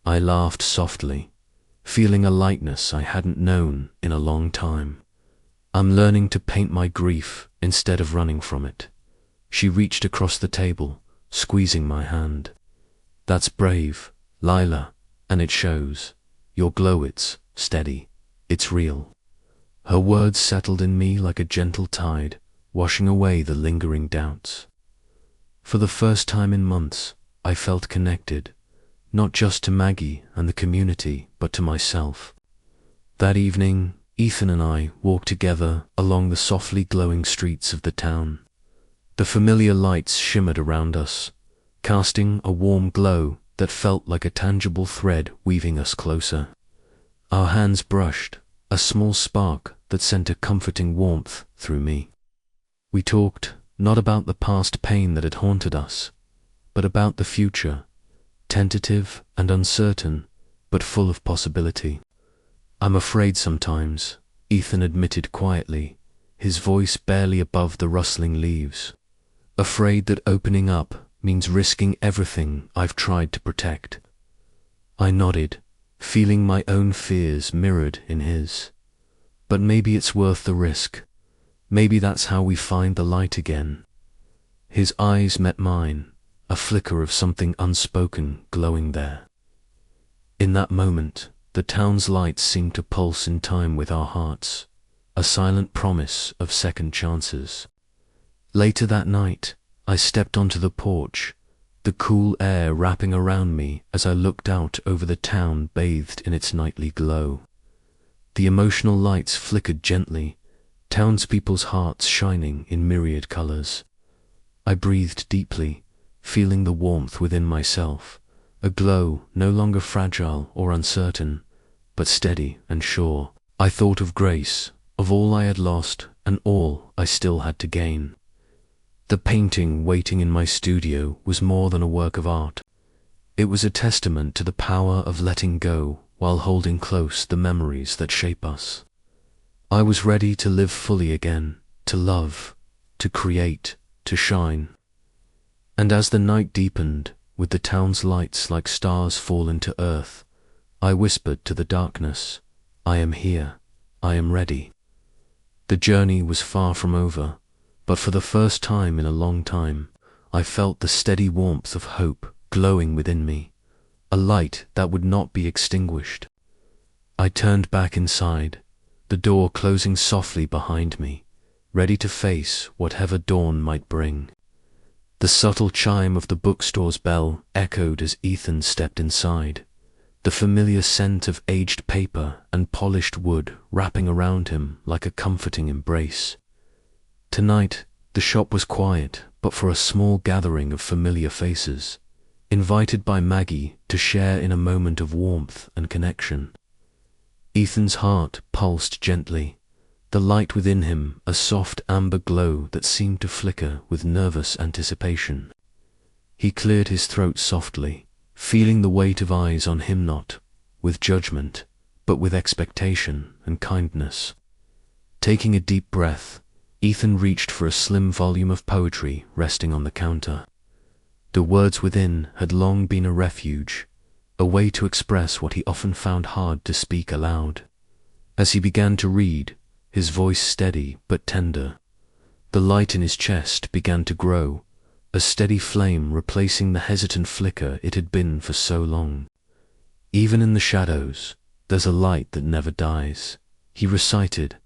I laughed softly, feeling a lightness I hadn't known in a long time. "I'm learning to paint my grief instead of running from it." She reached across the table, squeezing my hand. "That's brave, Lila, and it shows. Your glow, it's steady, it's real." Her words settled in me like a gentle tide, washing away the lingering doubts. For the first time in months, I felt connected, not just to Maggie and the community, but to myself. That evening, Ethan and I walked together along the softly glowing streets of the town. The familiar lights shimmered around us, casting a warm glow that felt like a tangible thread weaving us closer. Our hands brushed, a small spark that sent a comforting warmth through me. We talked not about the past pain that had haunted us, but about the future, tentative and uncertain, but full of possibility. "I'm afraid sometimes," Ethan admitted quietly, his voice barely above the rustling leaves. "Afraid that opening up means risking everything I've tried to protect." I nodded, feeling my own fears mirrored in his. "But maybe it's worth the risk. Maybe that's how we find the light again." His eyes met mine, a flicker of something unspoken glowing there. In that moment, the town's lights seemed to pulse in time with our hearts, a silent promise of second chances. Later that night, I stepped onto the porch, the cool air wrapping around me as I looked out over the town bathed in its nightly glow. The emotional lights flickered gently, townspeople's hearts shining in myriad colors. I breathed deeply, feeling the warmth within myself, a glow no longer fragile or uncertain, but steady and sure. I thought of Grace, of all I had lost and all I still had to gain. The painting waiting in my studio was more than a work of art. It was a testament to the power of letting go while holding close the memories that shape us. I was ready to live fully again, to love, to create, to shine. And as the night deepened, with the town's lights like stars fall into earth, I whispered to the darkness, "I am here, I am ready." The journey was far from over, but for the first time in a long time, I felt the steady warmth of hope glowing within me, a light that would not be extinguished. I turned back inside, the door closing softly behind me, ready to face whatever dawn might bring. The subtle chime of the bookstore's bell echoed as Ethan stepped inside, the familiar scent of aged paper and polished wood wrapping around him like a comforting embrace. Tonight, the shop was quiet, but for a small gathering of familiar faces, invited by Maggie to share in a moment of warmth and connection. Ethan's heart pulsed gently, the light within him a soft amber glow that seemed to flicker with nervous anticipation. He cleared his throat softly, feeling the weight of eyes on him, not with judgment, but with expectation and kindness. Taking a deep breath, Ethan reached for a slim volume of poetry resting on the counter. The words within had long been a refuge, a way to express what he often found hard to speak aloud. As he began to read, his voice steady but tender, the light in his chest began to grow, a steady flame replacing the hesitant flicker it had been for so long. "Even in the shadows, there's a light that never dies," he recited,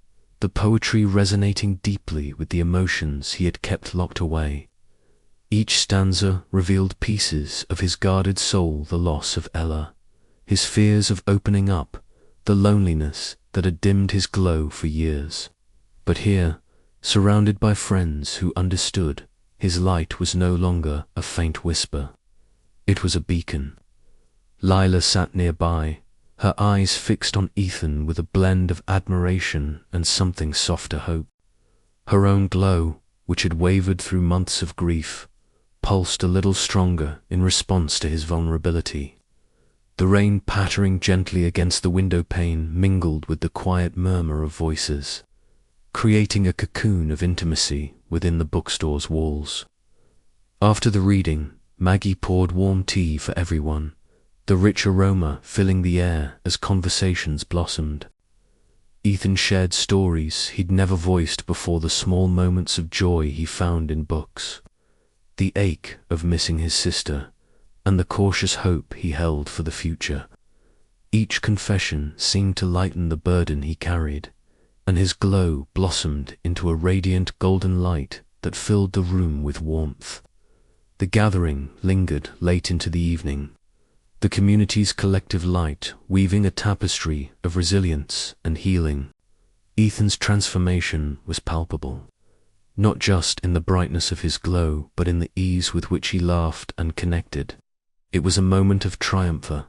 the poetry resonating deeply with the emotions he had kept locked away. Each stanza revealed pieces of his guarded soul, the loss of Ella, his fears of opening up, the loneliness that had dimmed his glow for years. But here, surrounded by friends who understood, his light was no longer a faint whisper. It was a beacon. Lila sat nearby, her eyes fixed on Ethan with a blend of admiration and something softer hope. Her own glow, which had wavered through months of grief, pulsed a little stronger in response to his vulnerability. The rain pattering gently against the window pane mingled with the quiet murmur of voices, creating a cocoon of intimacy within the bookstore's walls. After the reading, Maggie poured warm tea for everyone, the rich aroma filling the air as conversations blossomed. Ethan shared stories he'd never voiced before, the small moments of joy he found in books, the ache of missing his sister, and the cautious hope he held for the future. Each confession seemed to lighten the burden he carried, and his glow blossomed into a radiant golden light that filled the room with warmth. The gathering lingered late into the evening, the community's collective light weaving a tapestry of resilience and healing. Ethan's transformation was palpable, not just in the brightness of his glow, but in the ease with which he laughed and connected. It was a moment of triumph, a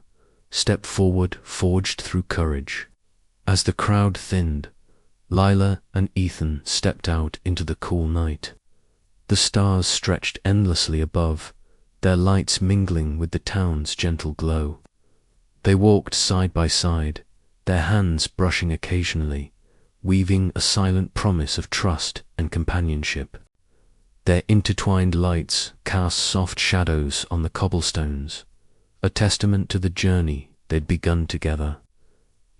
step forward forged through courage. As the crowd thinned, Lila and Ethan stepped out into the cool night. The stars stretched endlessly above, their lights mingling with the town's gentle glow. They walked side by side, their hands brushing occasionally, weaving a silent promise of trust and companionship. Their intertwined lights cast soft shadows on the cobblestones, a testament to the journey they'd begun together.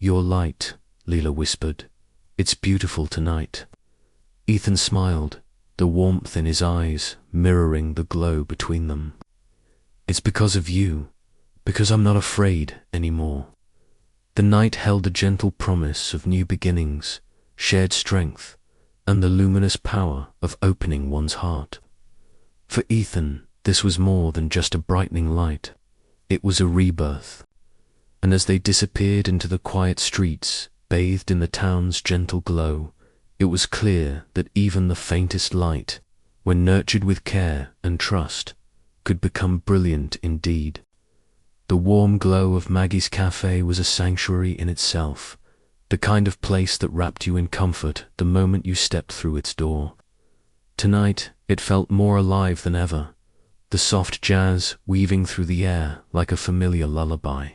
"Your light," Lila whispered. "It's beautiful tonight." Ethan smiled, the warmth in his eyes mirroring the glow between them. "It's because of you, because I'm not afraid anymore." The night held a gentle promise of new beginnings, shared strength, and the luminous power of opening one's heart. For Ethan, this was more than just a brightening light. It was a rebirth. And as they disappeared into the quiet streets, bathed in the town's gentle glow, it was clear that even the faintest light, when nurtured with care and trust, could become brilliant indeed. The warm glow of Maggie's cafe was a sanctuary in itself, the kind of place that wrapped you in comfort the moment you stepped through its door. Tonight, it felt more alive than ever, the soft jazz weaving through the air like a familiar lullaby.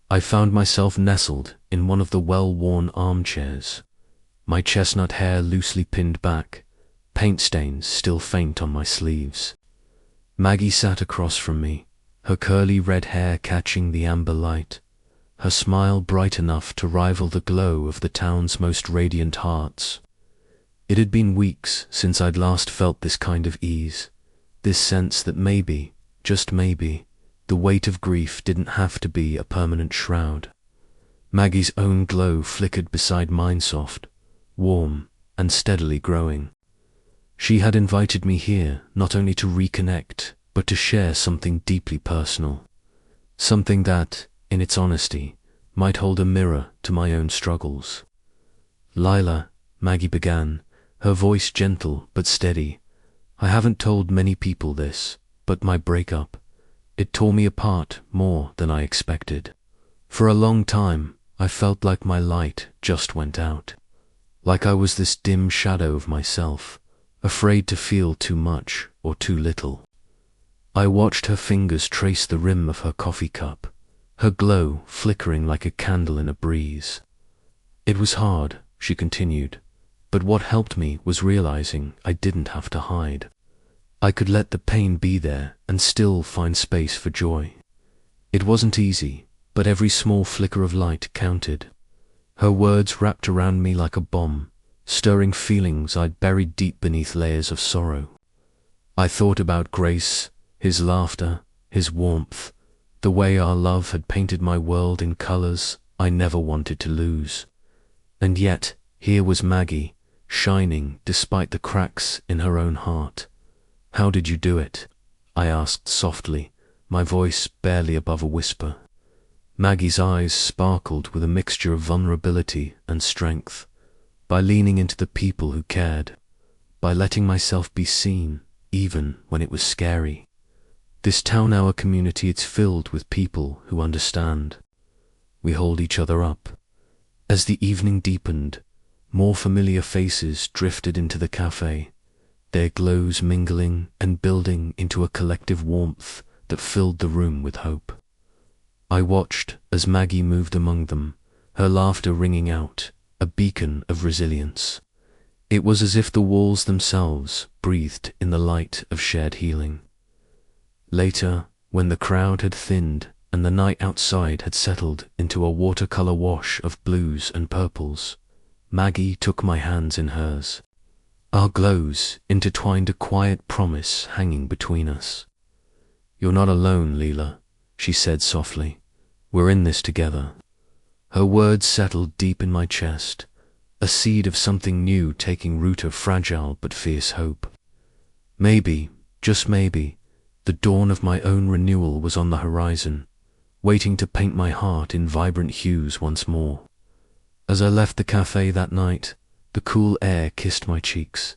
I found myself nestled in one of the well-worn armchairs, my chestnut hair loosely pinned back, paint stains still faint on my sleeves. Maggie sat across from me, her curly red hair catching the amber light, her smile bright enough to rival the glow of the town's most radiant hearts. It had been weeks since I'd last felt this kind of ease, this sense that maybe, just maybe, the weight of grief didn't have to be a permanent shroud. Maggie's own glow flickered beside mine, soft, warm, and steadily growing. She had invited me here not only to reconnect, but to share something deeply personal, something that, in its honesty, might hold a mirror to my own struggles. "Lila," Maggie began, her voice gentle but steady, "I haven't told many people this, but my breakup, it tore me apart more than I expected. For a long time, I felt like my light just went out, like I was this dim shadow of myself, afraid to feel too much or too little." I watched her fingers trace the rim of her coffee cup, her glow flickering like a candle in a breeze. "It was hard," she continued, "but what helped me was realizing I didn't have to hide. I could let the pain be there and still find space for joy. It wasn't easy, but every small flicker of light counted." Her words wrapped around me like a bomb, stirring feelings I'd buried deep beneath layers of sorrow. I thought about Grace, his laughter, his warmth, the way our love had painted my world in colors I never wanted to lose. And yet, Here was Maggie, shining despite the cracks in her own heart. "How did you do it?" I asked softly, my voice barely above a whisper. Maggie's eyes sparkled with a mixture of vulnerability and strength. By leaning into the people who cared, by letting myself be seen, even when it was scary. This town, our community, it's filled with people who understand. We hold each other up. As the evening deepened, more familiar faces drifted into the cafe, their glows mingling and building into a collective warmth that filled the room with hope. I watched as Maggie moved among them, her laughter ringing out, a beacon of resilience. It was as if the walls themselves breathed in the light of shared healing. Later, when the crowd had thinned and the night outside had settled into a watercolor wash of blues and purples, Maggie took my hands in hers. Our glows intertwined, a quiet promise hanging between us. "You're not alone, Lila," she said softly. "We're in this together." Her words settled deep in my chest, a seed of something new taking root of fragile but fierce hope. Maybe, just maybe, the dawn of my own renewal was on the horizon, waiting to paint my heart in vibrant hues once more. As I left the cafe that night, the cool air kissed my cheeks,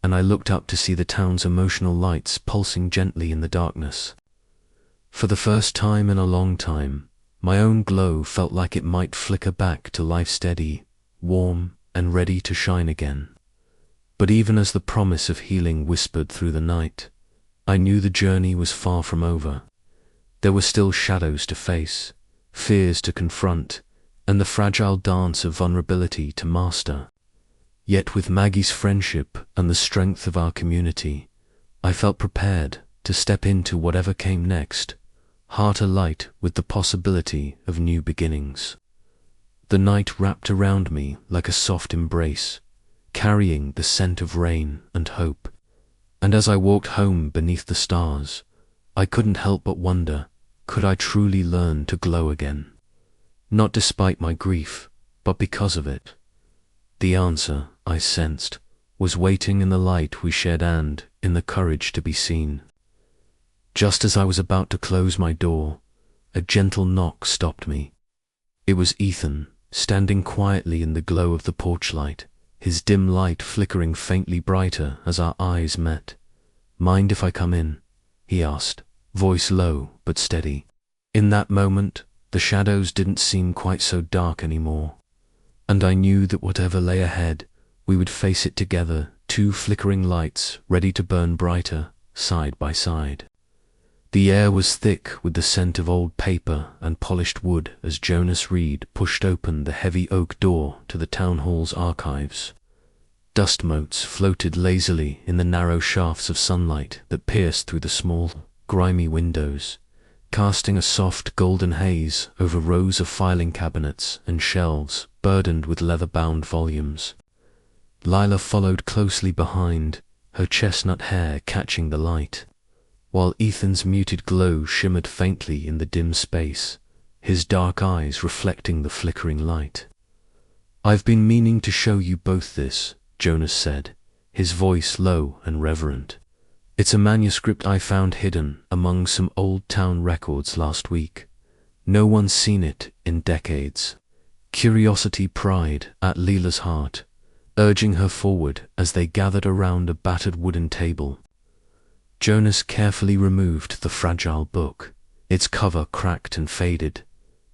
and I looked up to see the town's emotional lights pulsing gently in the darkness. For the first time in a long time, my own glow felt like it might flicker back to life, steady, warm, and ready to shine again. But even as the promise of healing whispered through the night, I knew the journey was far from over. There were still shadows to face, fears to confront, and the fragile dance of vulnerability to master. Yet with Maggie's friendship and the strength of our community, I felt prepared to step into whatever came next, heart alight with the possibility of new beginnings. The night wrapped around me like a soft embrace, carrying the scent of rain and hope. And as I walked home beneath the stars, I couldn't help but wonder, could I truly learn to glow again? Not despite my grief, but because of it. The answer, I sensed, was waiting in the light we shared and in the courage to be seen. Just as I was about to close my door, a gentle knock stopped me. It was Ethan, standing quietly in the glow of the porch light, his dim light flickering faintly brighter as our eyes met. "Mind if I come in?" he asked, voice low but steady. In that moment, the shadows didn't seem quite so dark anymore, and I knew that whatever lay ahead, we would face it together, two flickering lights ready to burn brighter, side by side. The air was thick with the scent of old paper and polished wood as Jonas Reed pushed open the heavy oak door to the town hall's archives. Dust motes floated lazily in the narrow shafts of sunlight that pierced through the small, grimy windows, casting a soft golden haze over rows of filing cabinets and shelves burdened with leather-bound volumes. Lila followed closely behind, her chestnut hair catching the light, while Ethan's muted glow shimmered faintly in the dim space, his dark eyes reflecting the flickering light. "I've been meaning to show you both this," Jonas said, his voice low and reverent. "It's a manuscript I found hidden among some old town records last week. No one's seen it in decades." Curiosity pried at Lila's heart, urging her forward as they gathered around a battered wooden table. Jonas carefully removed the fragile book, its cover cracked and faded,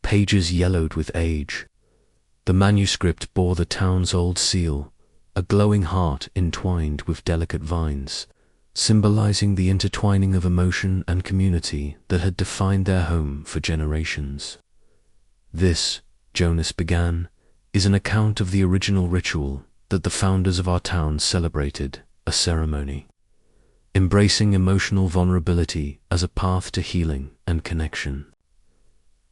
pages yellowed with age. The manuscript bore the town's old seal, a glowing heart entwined with delicate vines, symbolizing the intertwining of emotion and community that had defined their home for generations. "This," Jonas began, "is an account of the original ritual that the founders of our town celebrated, a ceremony, embracing emotional vulnerability as a path to healing and connection."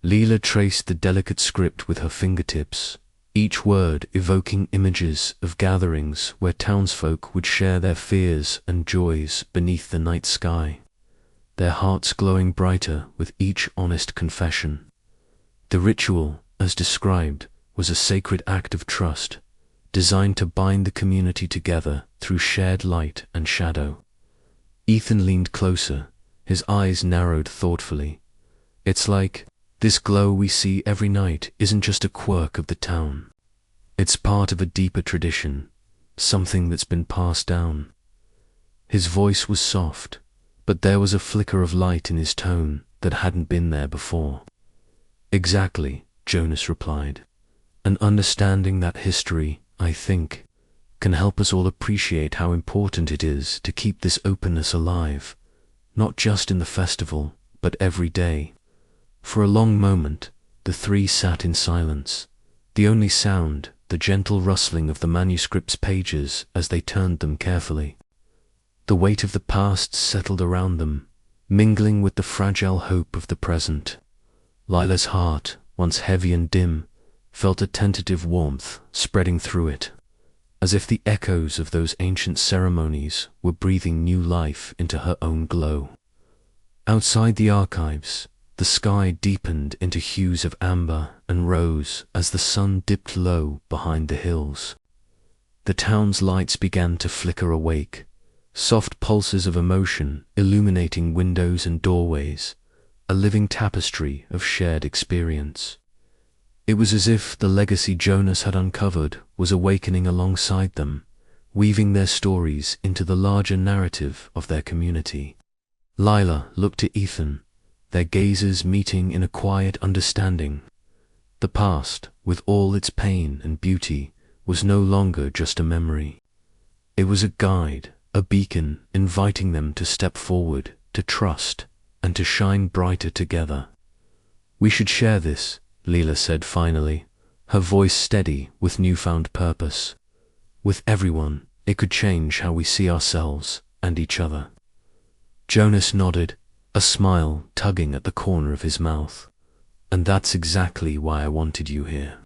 Lila traced the delicate script with her fingertips, each word evoking images of gatherings where townsfolk would share their fears and joys beneath the night sky, their hearts glowing brighter with each honest confession. The ritual, as described, was a sacred act of trust, designed to bind the community together through shared light and shadow. Ethan leaned closer, his eyes narrowed thoughtfully. It's like this glow we see every night isn't just a quirk of the town. It's part of a deeper tradition, something that's been passed down. His voice was soft, but there was a flicker of light in his tone that hadn't been there before. Exactly, Jonas replied. And understanding that history, I think, can help us all appreciate how important it is to keep this openness alive, not just in the festival, but every day. For a long moment, the three sat in silence, the only sound the gentle rustling of the manuscript's pages as they turned them carefully. The weight of the past settled around them, mingling with the fragile hope of the present. Lila's heart, once heavy and dim, felt a tentative warmth spreading through it, as if the echoes of those ancient ceremonies were breathing new life into her own glow. Outside the archives, the sky deepened into hues of amber and rose as the sun dipped low behind the hills. The town's lights began to flicker awake, soft pulses of emotion illuminating windows and doorways, a living tapestry of shared experience. It was as if the legacy Jonas had uncovered was awakening alongside them, weaving their stories into the larger narrative of their community. Lila looked to Ethan, their gazes meeting in a quiet understanding. The past, with all its pain and beauty, was no longer just a memory. It was a guide, a beacon inviting them to step forward, to trust, and to shine brighter together. We should share this, Lila said finally, her voice steady with newfound purpose. With everyone, it could change how we see ourselves and each other. Jonas nodded, a smile tugging at the corner of his mouth. And that's exactly why I wanted you here.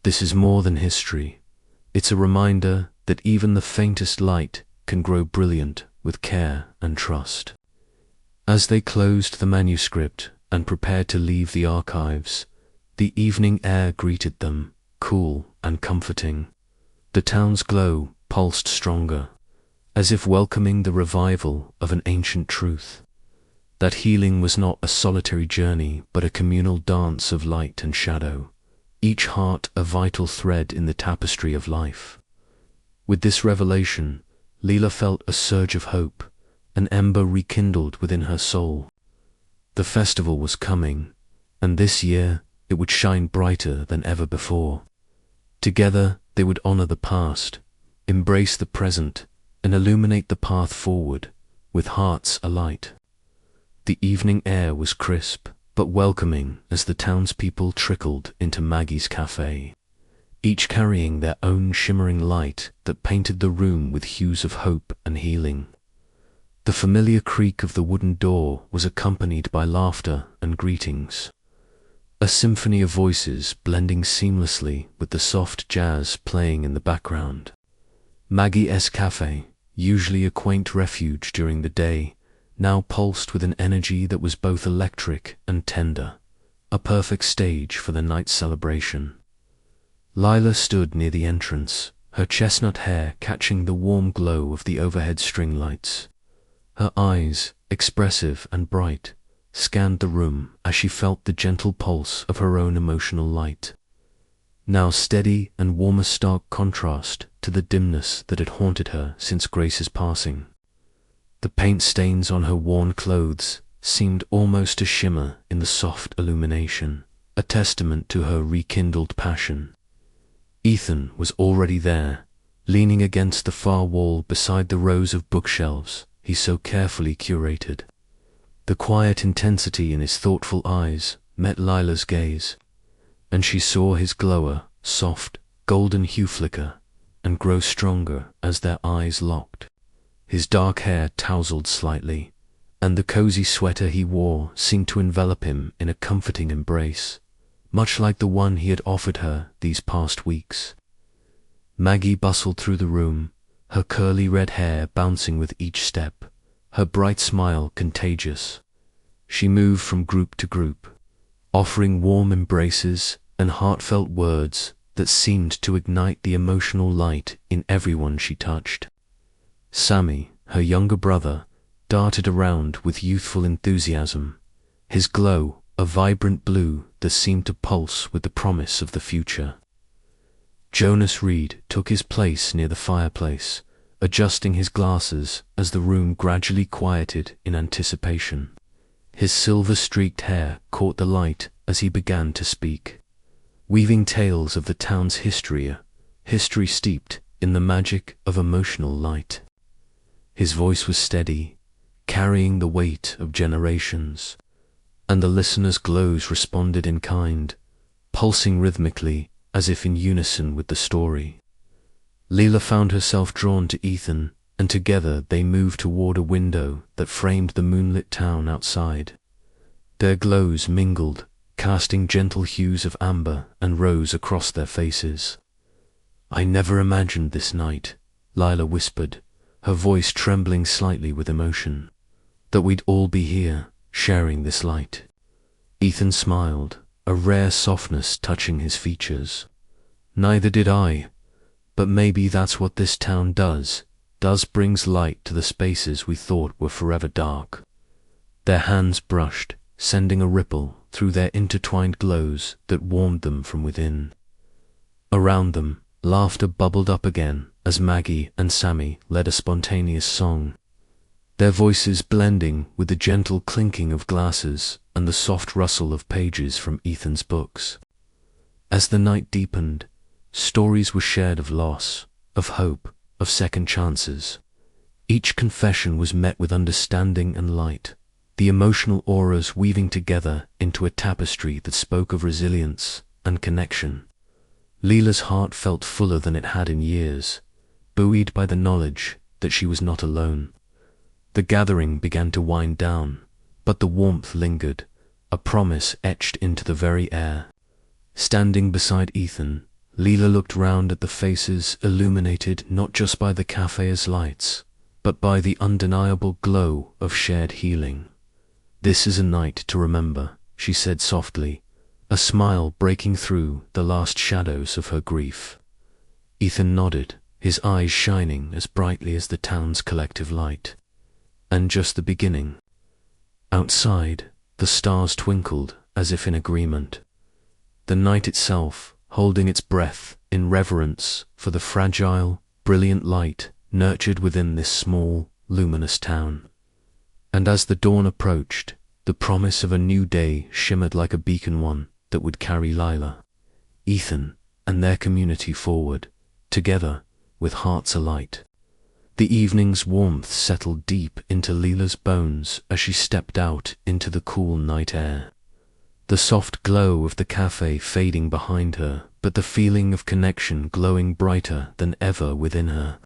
This is more than history. It's a reminder that even the faintest light can grow brilliant with care and trust. As they closed the manuscript and prepared to leave the archives, the evening air greeted them, cool and comforting. The town's glow pulsed stronger, as if welcoming the revival of an ancient truth. That healing was not a solitary journey, but a communal dance of light and shadow, each heart a vital thread in the tapestry of life. With this revelation, Lila felt a surge of hope, an ember rekindled within her soul. The festival was coming, and this year it would shine brighter than ever before. Together they would honor the past, embrace the present, and illuminate the path forward, with hearts alight. The evening air was crisp, but welcoming as the townspeople trickled into Maggie's cafe, each carrying their own shimmering light that painted the room with hues of hope and healing. The familiar creak of the wooden door was accompanied by laughter and greetings, a symphony of voices blending seamlessly with the soft jazz playing in the background. Maggie's cafe, usually a quaint refuge during the day, now pulsed with an energy that was both electric and tender, a perfect stage for the night's celebration. Lila stood near the entrance, her chestnut hair catching the warm glow of the overhead string lights. Her eyes, expressive and bright, scanned the room as she felt the gentle pulse of her own emotional light, now steady and warm, a stark contrast to the dimness that had haunted her since Grace's passing. The paint stains on her worn clothes seemed almost to shimmer in the soft illumination, a testament to her rekindled passion. Ethan was already there, leaning against the far wall beside the rows of bookshelves he so carefully curated. The quiet intensity in his thoughtful eyes met Lila's gaze, and she saw his glower, soft, golden hue flicker and grow stronger as their eyes locked. His dark hair tousled slightly, and the cozy sweater he wore seemed to envelop him in a comforting embrace, much like the one he had offered her these past weeks. Maggie bustled through the room, her curly red hair bouncing with each step, her bright smile contagious. She moved from group to group, offering warm embraces and heartfelt words that seemed to ignite the emotional light in everyone she touched. Sammy, her younger brother, darted around with youthful enthusiasm, his glow a vibrant blue that seemed to pulse with the promise of the future. Jonas Reed took his place near the fireplace, adjusting his glasses as the room gradually quieted in anticipation. His silver-streaked hair caught the light as he began to speak, weaving tales of the town's history steeped in the magic of emotional light. His voice was steady, carrying the weight of generations, and the listeners' glows responded in kind, pulsing rhythmically as if in unison with the story. Lila found herself drawn to Ethan, and together they moved toward a window that framed the moonlit town outside. Their glows mingled, casting gentle hues of amber and rose across their faces. "I never imagined this night," Lila whispered, her voice trembling slightly with emotion, "that we'd all be here, sharing this light." Ethan smiled, a rare softness touching his features. "Neither did I, but maybe that's what this town does brings light to the spaces we thought were forever dark." Their hands brushed, sending a ripple through their intertwined glows that warmed them from within. Around them, laughter bubbled up again as Maggie and Sammy led a spontaneous song, their voices blending with the gentle clinking of glasses and the soft rustle of pages from Ethan's books. As the night deepened, stories were shared of loss, of hope, of second chances. Each confession was met with understanding and light, the emotional auras weaving together into a tapestry that spoke of resilience and connection. Lila's heart felt fuller than it had in years, buoyed by the knowledge that she was not alone. The gathering began to wind down, but the warmth lingered, a promise etched into the very air. Standing beside Ethan, Lila looked round at the faces illuminated not just by the cafe's lights, but by the undeniable glow of shared healing. "This is a night to remember," she said softly, a smile breaking through the last shadows of her grief. Ethan nodded, his eyes shining as brightly as the town's collective light. "And just the beginning." Outside, the stars twinkled as if in agreement. The night itself, holding its breath in reverence for the fragile, brilliant light nurtured within this small, luminous town. And as the dawn approached, the promise of a new day shimmered like a beacon, one that would carry Lila, Ethan, and their community forward, together with hearts alight. The evening's warmth settled deep into Lila's bones as she stepped out into the cool night air. The soft glow of the cafe fading behind her, but the feeling of connection glowing brighter than ever within her.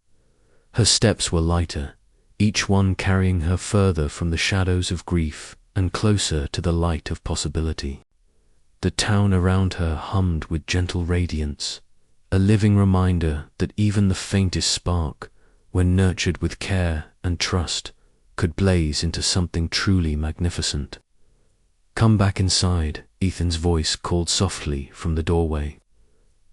Her steps were lighter, each one carrying her further from the shadows of grief and closer to the light of possibility. The town around her hummed with gentle radiance, a living reminder that even the faintest spark, when nurtured with care and trust, could blaze into something truly magnificent. "Come back inside," Ethan's voice called softly from the doorway.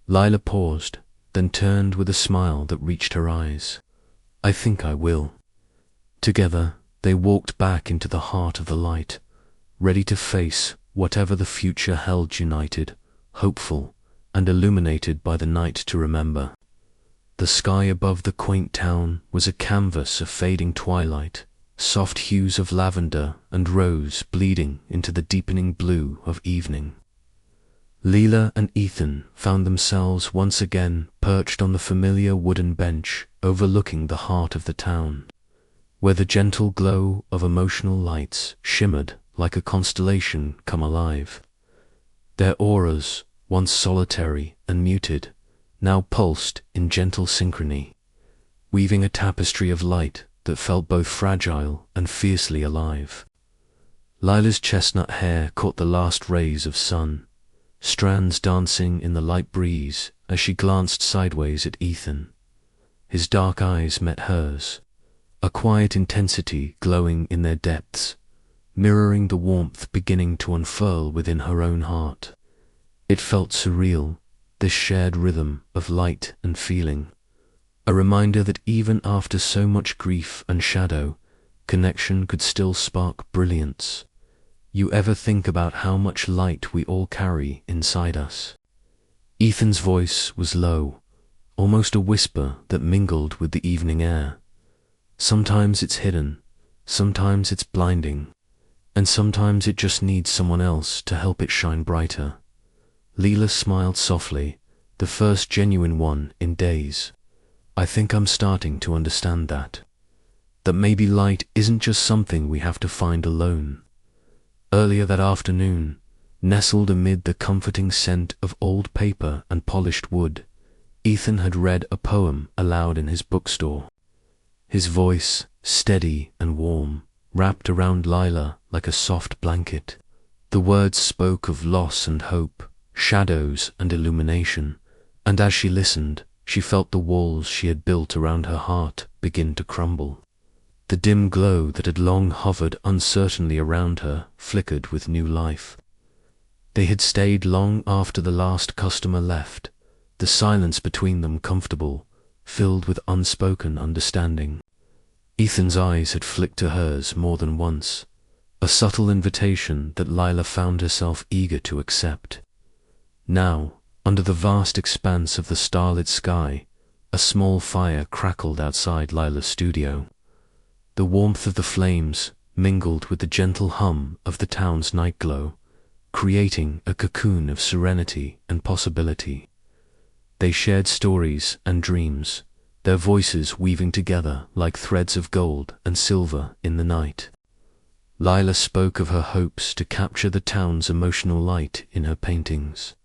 Lila paused, then turned with a smile that reached her eyes. "I think I will." Together, they walked back into the heart of the light, ready to face whatever the future held, united, hopeful, and illuminated by the night to remember. The sky above the quaint town was a canvas of fading twilight, soft hues of lavender and rose bleeding into the deepening blue of evening. Lila and Ethan found themselves once again perched on the familiar wooden bench overlooking the heart of the town, where the gentle glow of emotional lights shimmered like a constellation come alive. Their auras, once solitary and muted, now pulsed in gentle synchrony, weaving a tapestry of light that felt both fragile and fiercely alive. Lila's chestnut hair caught the last rays of sun, strands dancing in the light breeze as she glanced sideways at Ethan. His dark eyes met hers, a quiet intensity glowing in their depths, mirroring the warmth beginning to unfurl within her own heart. It felt surreal, this shared rhythm of light and feeling, a reminder that even after so much grief and shadow, connection could still spark brilliance. You ever think about how much light we all carry inside us? Ethan's voice was low, almost a whisper that mingled with the evening air. Sometimes it's hidden, sometimes it's blinding, and sometimes it just needs someone else to help it shine brighter. Lila smiled softly, the first genuine one in days. I think I'm starting to understand that. That maybe light isn't just something we have to find alone. Earlier that afternoon, nestled amid the comforting scent of old paper and polished wood, Ethan had read a poem aloud in his bookstore. His voice, steady and warm, wrapped around Lila like a soft blanket. The words spoke of loss and hope, shadows and illumination, and as she listened, she felt the walls she had built around her heart begin to crumble. The dim glow that had long hovered uncertainly around her flickered with new life. They had stayed long after the last customer left, the silence between them comfortable, filled with unspoken understanding. Ethan's eyes had flicked to hers more than once, a subtle invitation that Lila found herself eager to accept. Now, under the vast expanse of the starlit sky, a small fire crackled outside Lila's studio. The warmth of the flames mingled with the gentle hum of the town's nightglow, creating a cocoon of serenity and possibility. They shared stories and dreams, their voices weaving together like threads of gold and silver in the night. Lila spoke of her hopes to capture the town's emotional light in her paintings,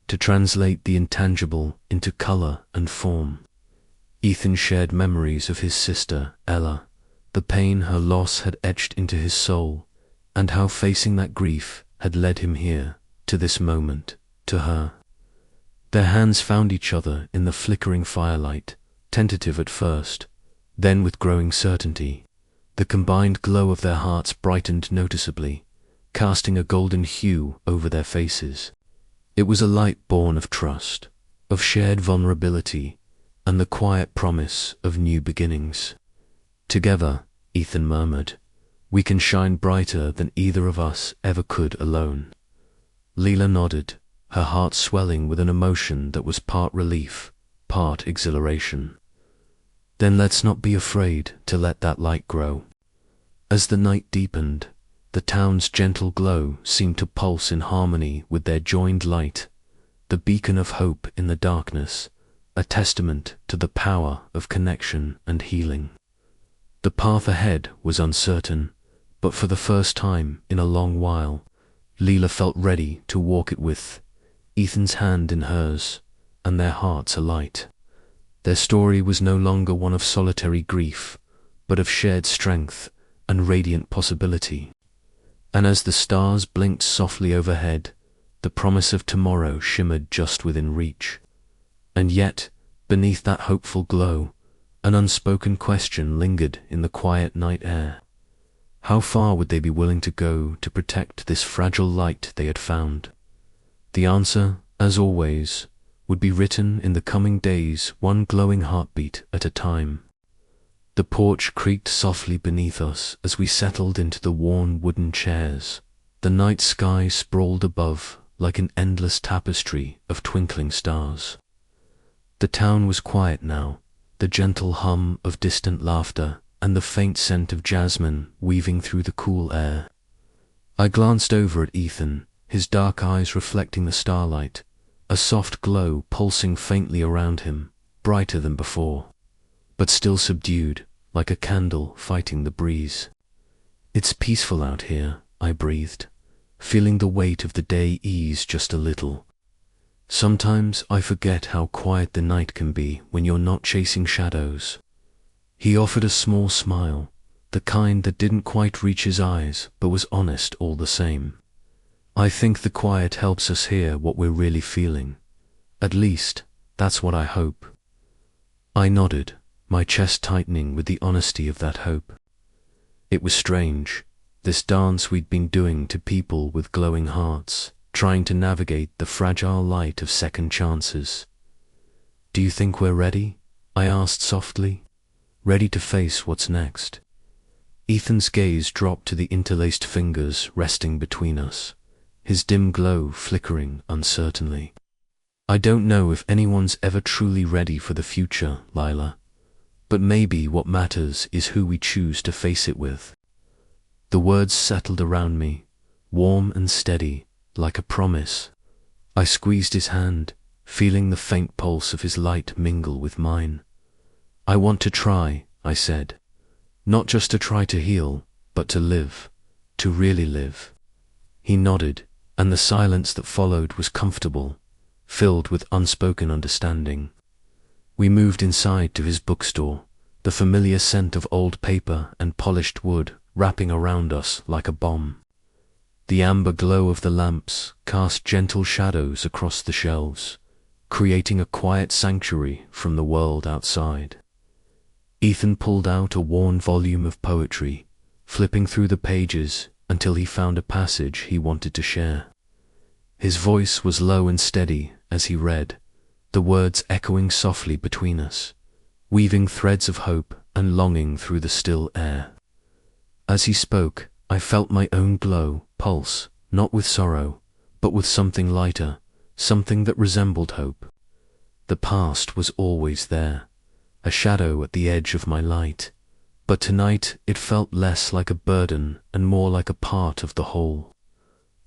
to translate the intangible into color and form. Ethan shared memories of his sister, Ella, the pain her loss had etched into his soul, and how facing that grief had led him here, to this moment, to her. Their hands found each other in the flickering firelight, tentative at first, then with growing certainty. The combined glow of their hearts brightened noticeably, casting a golden hue over their faces. It was a light born of trust, of shared vulnerability, and the quiet promise of new beginnings. Together, Ethan murmured, we can shine brighter than either of us ever could alone. Lila nodded, her heart swelling with an emotion that was part relief, part exhilaration. Then let's not be afraid to let that light grow. As the night deepened, the town's gentle glow seemed to pulse in harmony with their joined light, the beacon of hope in the darkness, a testament to the power of connection and healing. The path ahead was uncertain, but for the first time in a long while, Lila felt ready to walk it with Ethan's hand in hers, and their hearts alight. Their story was no longer one of solitary grief, but of shared strength and radiant possibility. And as the stars blinked softly overhead, the promise of tomorrow shimmered just within reach. And yet, beneath that hopeful glow, an unspoken question lingered in the quiet night air. How far would they be willing to go to protect this fragile light they had found? The answer, as always, would be written in the coming days, one glowing heartbeat at a time. The porch creaked softly beneath us as we settled into the worn wooden chairs. The night sky sprawled above like an endless tapestry of twinkling stars. The town was quiet now, the gentle hum of distant laughter and the faint scent of jasmine weaving through the cool air. I glanced over at Ethan, his dark eyes reflecting the starlight, a soft glow pulsing faintly around him, brighter than before, but still subdued, like a candle fighting the breeze. It's peaceful out here, I breathed, feeling the weight of the day ease just a little. Sometimes I forget how quiet the night can be when you're not chasing shadows. He offered a small smile, the kind that didn't quite reach his eyes but was honest all the same. I think the quiet helps us hear what we're really feeling. At least, that's what I hope. I nodded, my chest tightening with the honesty of that hope. It was strange, this dance we'd been doing to people with glowing hearts, trying to navigate the fragile light of second chances. "Do you think we're ready?" I asked softly. "Ready to face what's next?" Ethan's gaze dropped to the interlaced fingers resting between us, his dim glow flickering uncertainly. "I don't know if anyone's ever truly ready for the future, Lila, but maybe what matters is who we choose to face it with." The words settled around me, warm and steady, like a promise. I squeezed his hand, feeling the faint pulse of his light mingle with mine. "I want to try," I said. "Not just to try to heal, but to live, to really live." He nodded, and the silence that followed was comfortable, filled with unspoken understanding. We moved inside to his bookstore, the familiar scent of old paper and polished wood wrapping around us like a bomb. The amber glow of the lamps cast gentle shadows across the shelves, creating a quiet sanctuary from the world outside. Ethan pulled out a worn volume of poetry, flipping through the pages until he found a passage he wanted to share. His voice was low and steady as he read, the words echoing softly between us, weaving threads of hope and longing through the still air. As he spoke, I felt my own glow pulse, not with sorrow, but with something lighter, something that resembled hope. The past was always there, a shadow at the edge of my light, but tonight it felt less like a burden and more like a part of the whole.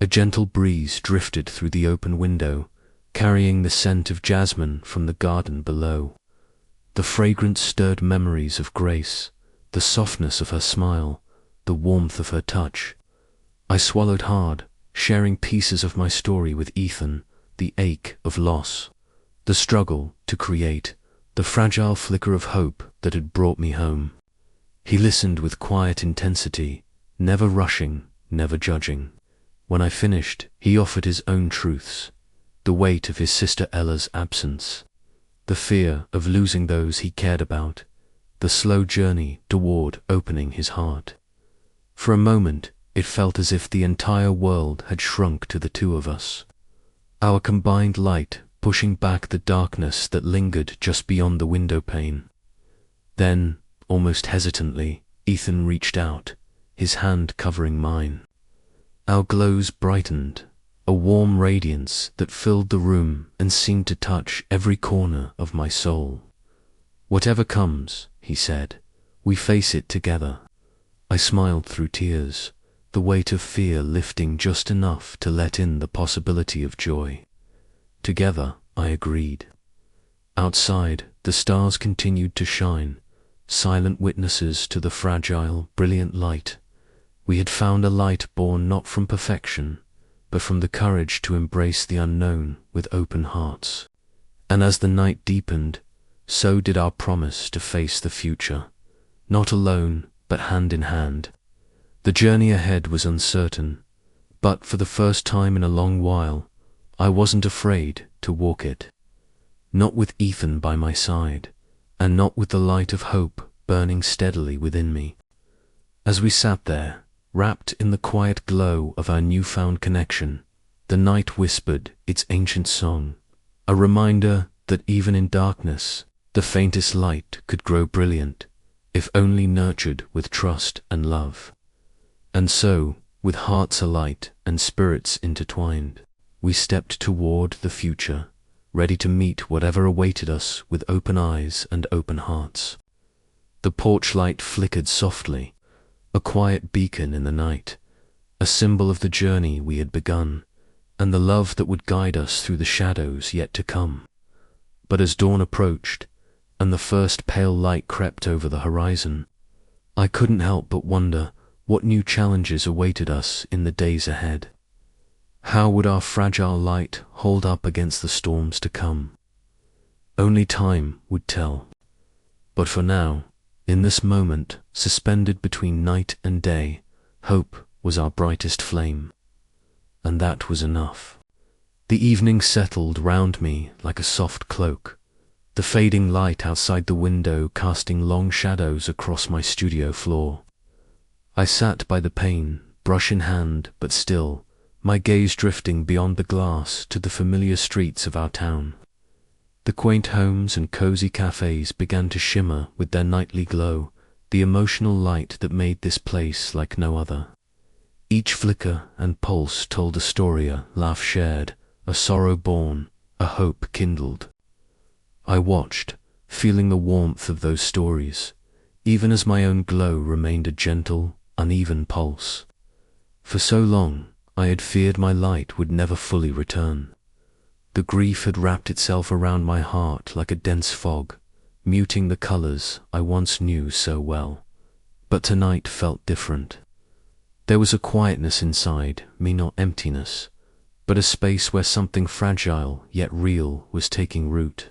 A gentle breeze drifted through the open window, carrying the scent of jasmine from the garden below. The fragrance stirred memories of Grace, the softness of her smile, the warmth of her touch. I swallowed hard, sharing pieces of my story with Ethan, the ache of loss, the struggle to create, the fragile flicker of hope that had brought me home. He listened with quiet intensity, never rushing, never judging. When I finished, he offered his own truths, the weight of his sister Ella's absence, the fear of losing those he cared about, the slow journey toward opening his heart. For a moment, it felt as if the entire world had shrunk to the two of us, our combined light pushing back the darkness that lingered just beyond the window pane. Then, almost hesitantly, Ethan reached out, his hand covering mine. Our glows brightened, a warm radiance that filled the room and seemed to touch every corner of my soul. "Whatever comes," he said, "we face it together." I smiled through tears, the weight of fear lifting just enough to let in the possibility of joy. Together, I agreed. Outside, the stars continued to shine, silent witnesses to the fragile, brilliant light. We had found a light born not from perfection, but from the courage to embrace the unknown with open hearts. And as the night deepened, so did our promise to face the future, not alone, but hand in hand. The journey ahead was uncertain, but for the first time in a long while, I wasn't afraid to walk it. Not with Ethan by my side, and not with the light of hope burning steadily within me. As we sat there, wrapped in the quiet glow of our newfound connection, the night whispered its ancient song, a reminder that even in darkness, the faintest light could grow brilliant, if only nurtured with trust and love. And so, with hearts alight and spirits intertwined, we stepped toward the future, ready to meet whatever awaited us with open eyes and open hearts. The porch light flickered softly, a quiet beacon in the night, a symbol of the journey we had begun, and the love that would guide us through the shadows yet to come. But as dawn approached, and the first pale light crept over the horizon, I couldn't help but wonder what new challenges awaited us in the days ahead. How would our fragile light hold up against the storms to come? Only time would tell. But for now, in this moment, suspended between night and day, hope was our brightest flame. And that was enough. The evening settled round me like a soft cloak, the fading light outside the window casting long shadows across my studio floor. I sat by the pane, brush in hand, but still, my gaze drifting beyond the glass to the familiar streets of our town. The quaint homes and cozy cafes began to shimmer with their nightly glow, the emotional light that made this place like no other. Each flicker and pulse told a story, a laugh shared, a sorrow borne, a hope kindled. I watched, feeling the warmth of those stories, even as my own glow remained a gentle, uneven pulse. For so long, I had feared my light would never fully return. The grief had wrapped itself around my heart like a dense fog, muting the colors I once knew so well. But tonight felt different. There was a quietness inside me, not emptiness, but a space where something fragile yet real was taking root.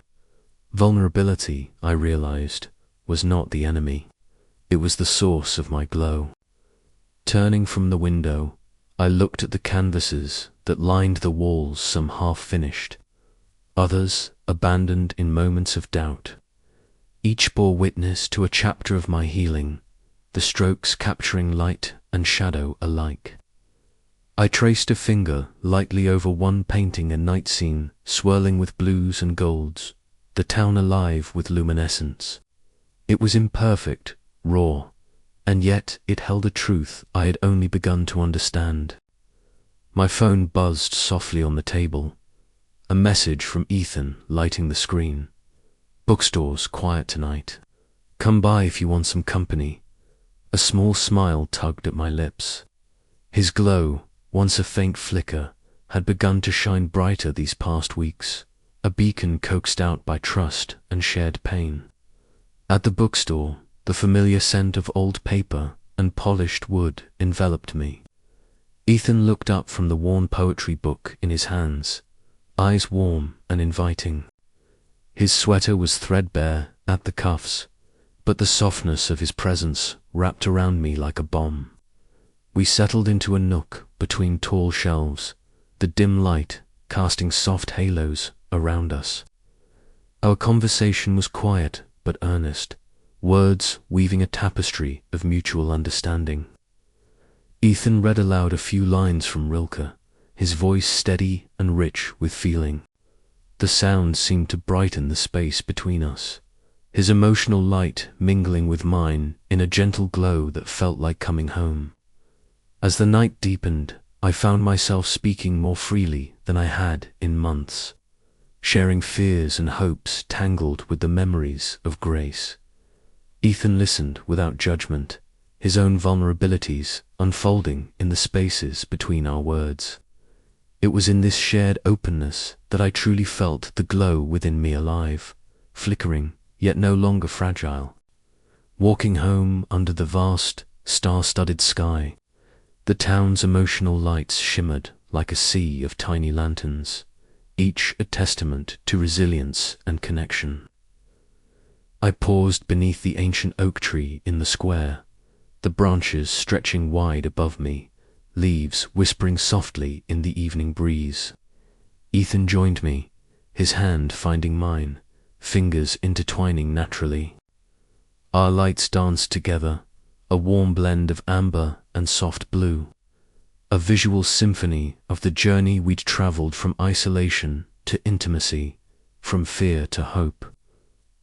Vulnerability, I realized, was not the enemy. It was the source of my glow. Turning from the window, I looked at the canvases that lined the walls, some half-finished, others abandoned in moments of doubt. Each bore witness to a chapter of my healing, the strokes capturing light and shadow alike. I traced a finger lightly over one painting, a night scene swirling with blues and golds, the town alive with luminescence. It was imperfect, raw, and yet it held a truth I had only begun to understand. My phone buzzed softly on the table, a message from Ethan lighting the screen. "Bookstore's quiet tonight. Come by if you want some company." A small smile tugged at my lips. His glow, once a faint flicker, had begun to shine brighter these past weeks, a beacon coaxed out by trust and shared pain. At the bookstore, the familiar scent of old paper and polished wood enveloped me. Ethan looked up from the worn poetry book in his hands, eyes warm and inviting. His sweater was threadbare at the cuffs, but the softness of his presence wrapped around me like a bomb. We settled into a nook between tall shelves, the dim light casting soft halos around us. Our conversation was quiet but earnest, words weaving a tapestry of mutual understanding. Ethan read aloud a few lines from Rilke, his voice steady and rich with feeling. The sound seemed to brighten the space between us, his emotional light mingling with mine in a gentle glow that felt like coming home. As the night deepened, I found myself speaking more freely than I had in months, sharing fears and hopes tangled with the memories of grace. Ethan listened without judgment, his own vulnerabilities unfolding in the spaces between our words. It was in this shared openness that I truly felt the glow within me alive, flickering, yet no longer fragile. Walking home under the vast, star-studded sky, the town's emotional lights shimmered like a sea of tiny lanterns, each a testament to resilience and connection. I paused beneath the ancient oak tree in the square, the branches stretching wide above me, leaves whispering softly in the evening breeze. Ethan joined me, his hand finding mine, fingers intertwining naturally. Our lights danced together, a warm blend of amber and soft blue, a visual symphony of the journey we'd traveled from isolation to intimacy, from fear to hope.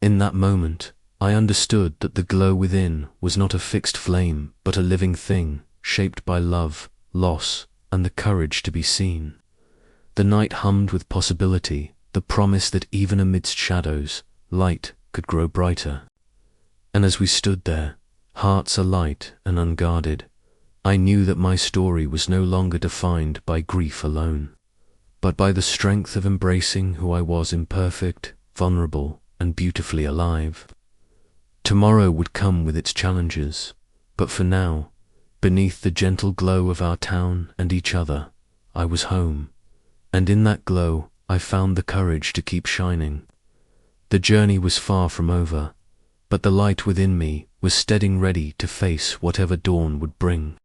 In that moment, I understood that the glow within was not a fixed flame, but a living thing, shaped by love, loss, and the courage to be seen. The night hummed with possibility, the promise that even amidst shadows, light could grow brighter. And as we stood there, hearts alight and unguarded, I knew that my story was no longer defined by grief alone, but by the strength of embracing who I was, imperfect, vulnerable, and beautifully alive. Tomorrow would come with its challenges, but for now, beneath the gentle glow of our town and each other, I was home, and in that glow I found the courage to keep shining. The journey was far from over, but the light within me was steading ready to face whatever dawn would bring.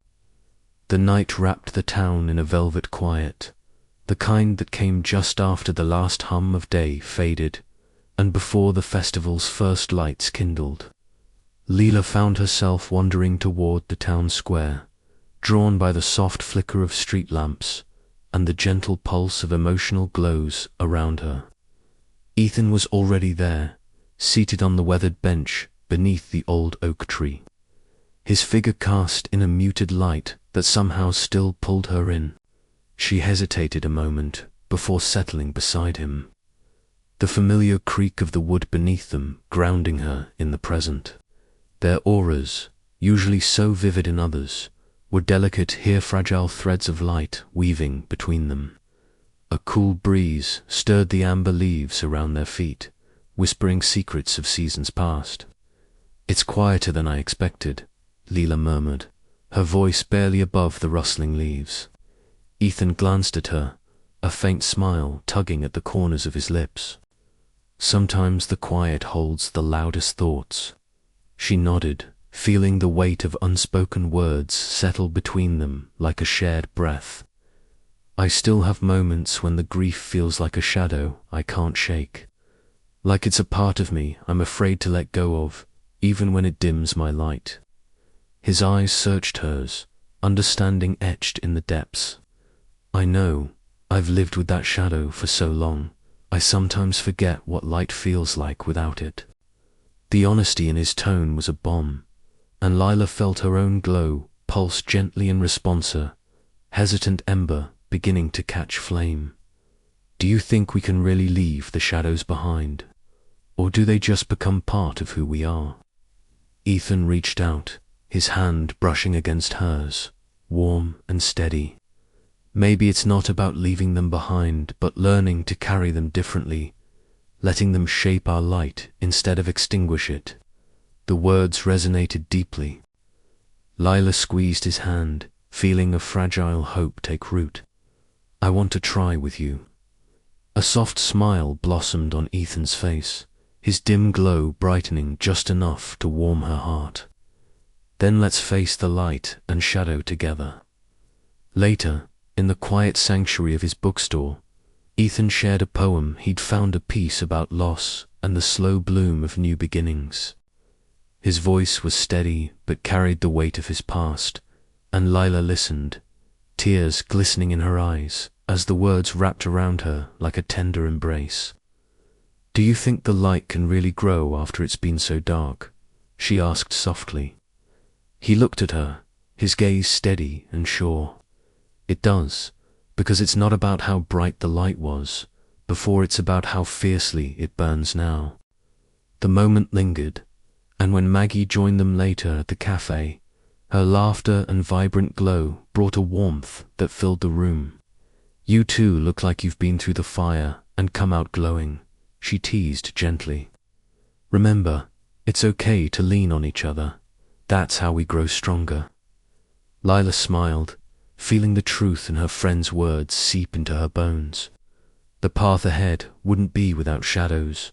The night wrapped the town in a velvet quiet, the kind that came just after the last hum of day faded, and before the festival's first lights kindled. Lila found herself wandering toward the town square, drawn by the soft flicker of street lamps, and the gentle pulse of emotional glows around her. Ethan was already there, seated on the weathered bench beneath the old oak tree. His figure cast in a muted light that somehow still pulled her in. She hesitated a moment before settling beside him, the familiar creak of the wood beneath them grounding her in the present. Their auras, usually so vivid in others, were delicate here, fragile threads of light weaving between them. A cool breeze stirred the amber leaves around their feet, whispering secrets of seasons past. "It's quieter than I expected," Lila murmured, her voice barely above the rustling leaves. Ethan glanced at her, a faint smile tugging at the corners of his lips. "Sometimes the quiet holds the loudest thoughts." She nodded, feeling the weight of unspoken words settle between them like a shared breath. "I still have moments when the grief feels like a shadow I can't shake. Like it's a part of me I'm afraid to let go of, even when it dims my light." His eyes searched hers, understanding etched in the depths. "I know, I've lived with that shadow for so long, I sometimes forget what light feels like without it." The honesty in his tone was a bomb, and Lila felt her own glow pulse gently in response, a hesitant ember beginning to catch flame. "Do you think we can really leave the shadows behind? Or do they just become part of who we are?" Ethan reached out, his hand brushing against hers, warm and steady. "Maybe it's not about leaving them behind, but learning to carry them differently, letting them shape our light instead of extinguish it." The words resonated deeply. Lila squeezed his hand, feeling a fragile hope take root. "I want to try with you." A soft smile blossomed on Ethan's face, his dim glow brightening just enough to warm her heart. "Then let's face the light and shadow together." Later, in the quiet sanctuary of his bookstore, Ethan shared a poem he'd found, a piece about loss and the slow bloom of new beginnings. His voice was steady but carried the weight of his past, and Lila listened, tears glistening in her eyes as the words wrapped around her like a tender embrace. "Do you think the light can really grow after it's been so dark?" she asked softly. He looked at her, his gaze steady and sure. "It does, because it's not about how bright the light was before, it's about how fiercely it burns now." The moment lingered, and when Maggie joined them later at the cafe, her laughter and vibrant glow brought a warmth that filled the room. "You too look like you've been through the fire and come out glowing," she teased gently. "Remember, it's okay to lean on each other. That's how we grow stronger." Lila smiled, feeling the truth in her friend's words seep into her bones. The path ahead wouldn't be without shadows,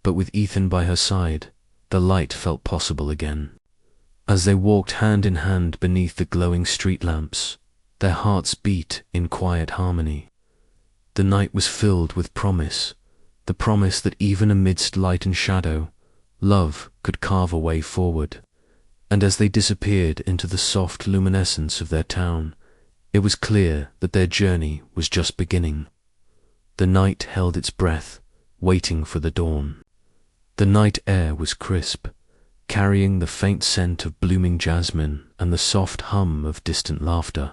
but with Ethan by her side, the light felt possible again. As they walked hand in hand beneath the glowing street lamps, their hearts beat in quiet harmony. The night was filled with promise, the promise that even amidst light and shadow, love could carve a way forward. And as they disappeared into the soft luminescence of their town, it was clear that their journey was just beginning. The night held its breath, waiting for the dawn. The night air was crisp, carrying the faint scent of blooming jasmine and the soft hum of distant laughter.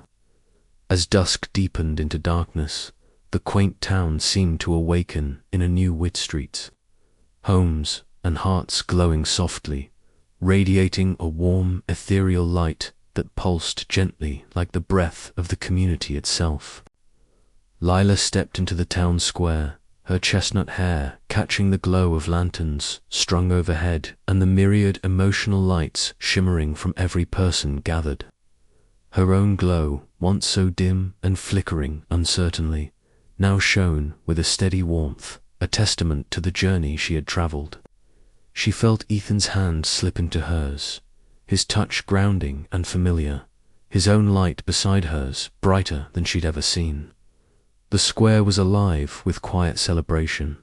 As dusk deepened into darkness, the quaint town seemed to awaken in a new Witt Street. Homes and hearts glowing softly, radiating a warm, ethereal light that pulsed gently like the breath of the community itself. Lila stepped into the town square, her chestnut hair catching the glow of lanterns strung overhead and the myriad emotional lights shimmering from every person gathered. Her own glow, once so dim and flickering uncertainly, now shone with a steady warmth, a testament to the journey she had traveled. She felt Ethan's hand slip into hers, his touch grounding and familiar, his own light beside hers brighter than she'd ever seen. The square was alive with quiet celebration.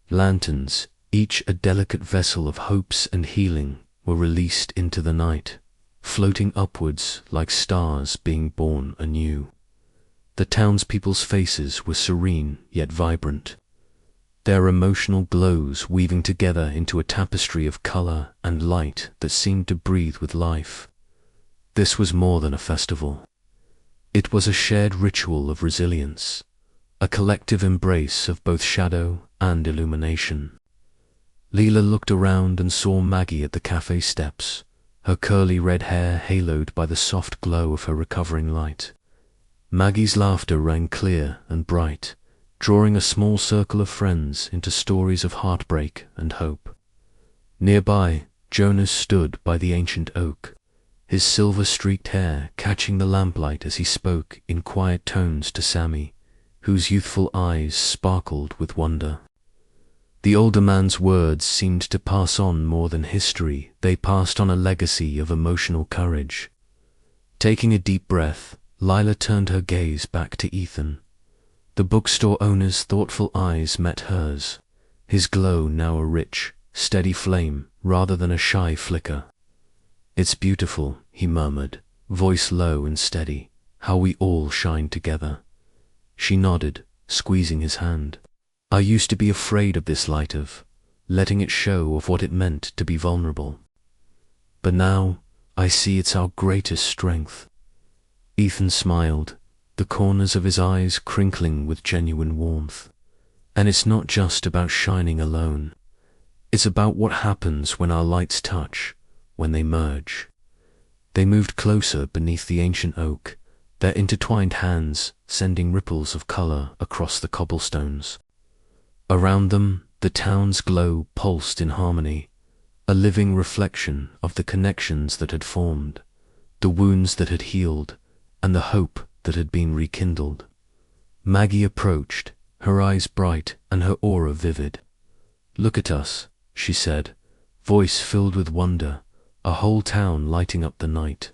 Lanterns, each a delicate vessel of hopes and healing, were released into the night, floating upwards like stars being born anew. The townspeople's faces were serene yet vibrant, their emotional glows weaving together into a tapestry of color and light that seemed to breathe with life. This was more than a festival. It was a shared ritual of resilience, a collective embrace of both shadow and illumination. Lila looked around and saw Maggie at the cafe steps, her curly red hair haloed by the soft glow of her recovering light. Maggie's laughter rang clear and bright, drawing a small circle of friends into stories of heartbreak and hope. Nearby, Jonas stood by the ancient oak, his silver-streaked hair catching the lamplight as he spoke in quiet tones to Sammy, whose youthful eyes sparkled with wonder. The older man's words seemed to pass on more than history, they passed on a legacy of emotional courage. Taking a deep breath, Lila turned her gaze back to Ethan. The bookstore owner's thoughtful eyes met hers, his glow now a rich, steady flame rather than a shy flicker. "It's beautiful," he murmured, voice low and steady, "how we all shine together." She nodded, squeezing his hand. "I used to be afraid of this light, of letting it show of what it meant to be vulnerable. But now I see it's our greatest strength." Ethan smiled, the corners of his eyes crinkling with genuine warmth. "And it's not just about shining alone. It's about what happens when our lights touch, when they merge." They moved closer beneath the ancient oak, their intertwined hands sending ripples of color across the cobblestones. Around them, the town's glow pulsed in harmony, a living reflection of the connections that had formed, the wounds that had healed, and the hope that had been rekindled. Maggie approached, her eyes bright and her aura vivid. "Look at us," she said, voice filled with wonder, a whole town lighting up the night.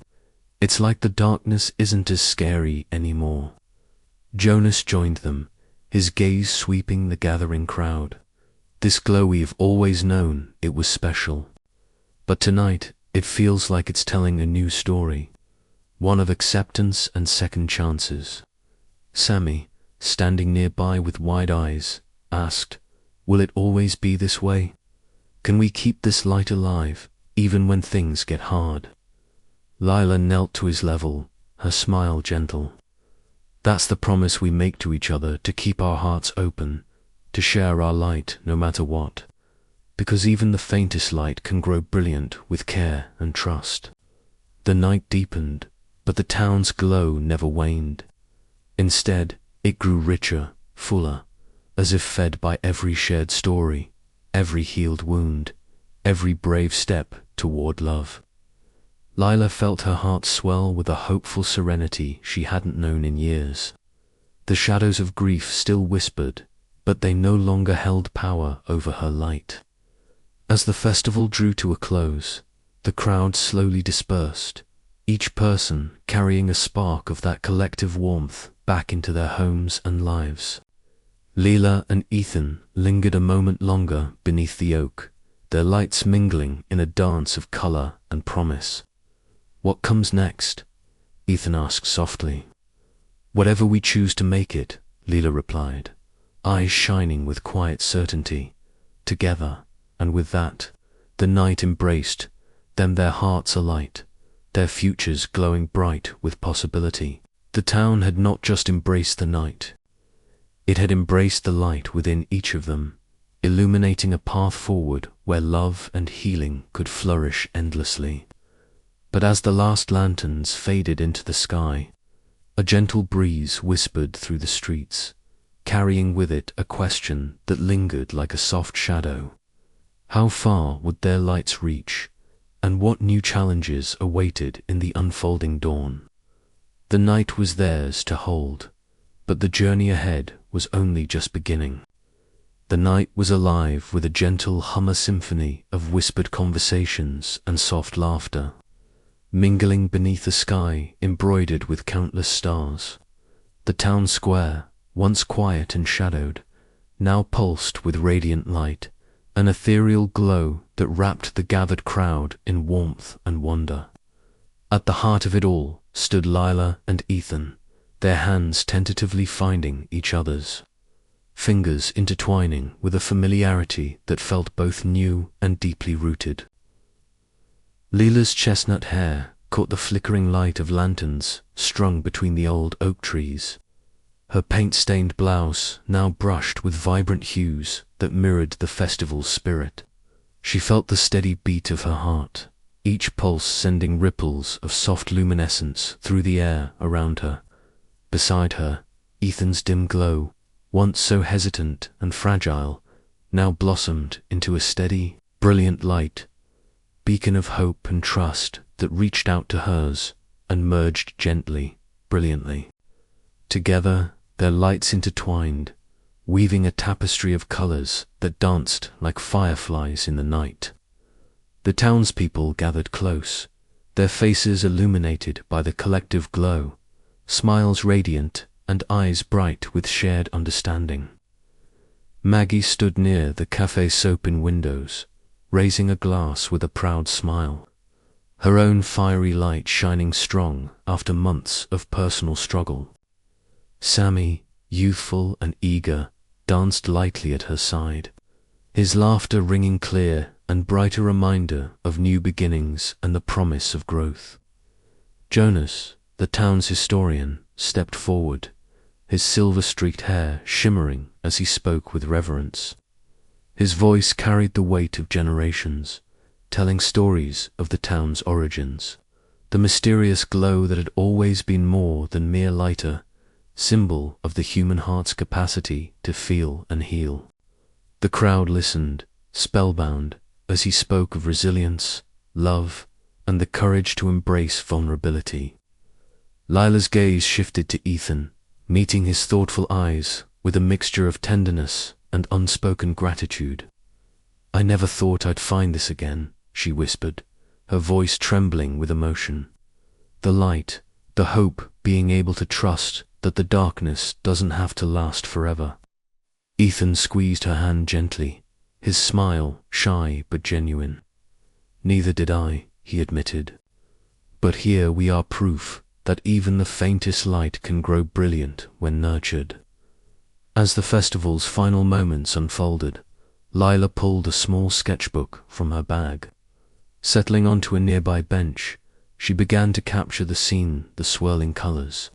"It's like the darkness isn't as scary anymore." Jonas joined them, his gaze sweeping the gathering crowd. "This glow we've always known, it was special. But tonight, it feels like it's telling a new story, one of acceptance and second chances." Sammy, standing nearby with wide eyes, asked, "Will it always be this way? Can we keep this light alive, even when things get hard?" Lila knelt to his level, her smile gentle. "That's the promise we make to each other, to keep our hearts open, to share our light no matter what. Because even the faintest light can grow brilliant with care and trust." The night deepened, but the town's glow never waned. Instead, it grew richer, fuller, as if fed by every shared story, every healed wound, every brave step toward love. Lila felt her heart swell with a hopeful serenity she hadn't known in years. The shadows of grief still whispered, but they no longer held power over her light. As the festival drew to a close, the crowd slowly dispersed, each person carrying a spark of that collective warmth back into their homes and lives. Lila and Ethan lingered a moment longer beneath the oak, their lights mingling in a dance of color and promise. "What comes next?" Ethan asked softly. "Whatever we choose to make it," Lila replied, eyes shining with quiet certainty. Together, and with that, the night embraced them, their hearts alight, their futures glowing bright with possibility. The town had not just embraced the night. It had embraced the light within each of them, illuminating a path forward where love and healing could flourish endlessly. But as the last lanterns faded into the sky, a gentle breeze whispered through the streets, carrying with it a question that lingered like a soft shadow. How far would their lights reach, and what new challenges awaited in the unfolding dawn? The night was theirs to hold, but the journey ahead was only just beginning. The night was alive with a gentle hummer symphony of whispered conversations and soft laughter, mingling beneath a sky embroidered with countless stars. The town square, once quiet and shadowed, now pulsed with radiant light, an ethereal glow that wrapped the gathered crowd in warmth and wonder. At the heart of it all stood Lila and Ethan, their hands tentatively finding each other's, fingers intertwining with a familiarity that felt both new and deeply rooted. Lila's chestnut hair caught the flickering light of lanterns strung between the old oak trees. Her paint-stained blouse now brushed with vibrant hues that mirrored the festival's spirit. She felt the steady beat of her heart, each pulse sending ripples of soft luminescence through the air around her. Beside her, Ethan's dim glow, once so hesitant and fragile, now blossomed into a steady, brilliant light, beacon of hope and trust that reached out to hers and merged gently, brilliantly. Together, their lights intertwined, weaving a tapestry of colors that danced like fireflies in the night. The townspeople gathered close, their faces illuminated by the collective glow, smiles radiant and eyes bright with shared understanding. Maggie stood near the cafe soap in windows, raising a glass with a proud smile, her own fiery light shining strong after months of personal struggle. Sammy, youthful and eager, danced lightly at her side, his laughter ringing clear and bright, a reminder of new beginnings and the promise of growth. Jonas, the town's historian, stepped forward, his silver-streaked hair shimmering as he spoke with reverence. His voice carried the weight of generations, telling stories of the town's origins, the mysterious glow that had always been more than mere lighter, symbol of the human heart's capacity to feel and heal. The crowd listened, spellbound, as he spoke of resilience, love, and the courage to embrace vulnerability. Lila's gaze shifted to Ethan, meeting his thoughtful eyes with a mixture of tenderness and unspoken gratitude. "I never thought I'd find this again," she whispered, her voice trembling with emotion. "The light, the hope, being able to trust that the darkness doesn't have to last forever." Ethan squeezed her hand gently, his smile shy but genuine. "Neither did I," he admitted. "But here we are, proof that even the faintest light can grow brilliant when nurtured." As the festival's final moments unfolded, Lila pulled a small sketchbook from her bag. Settling onto a nearby bench, she began to capture the scene, the swirling colors,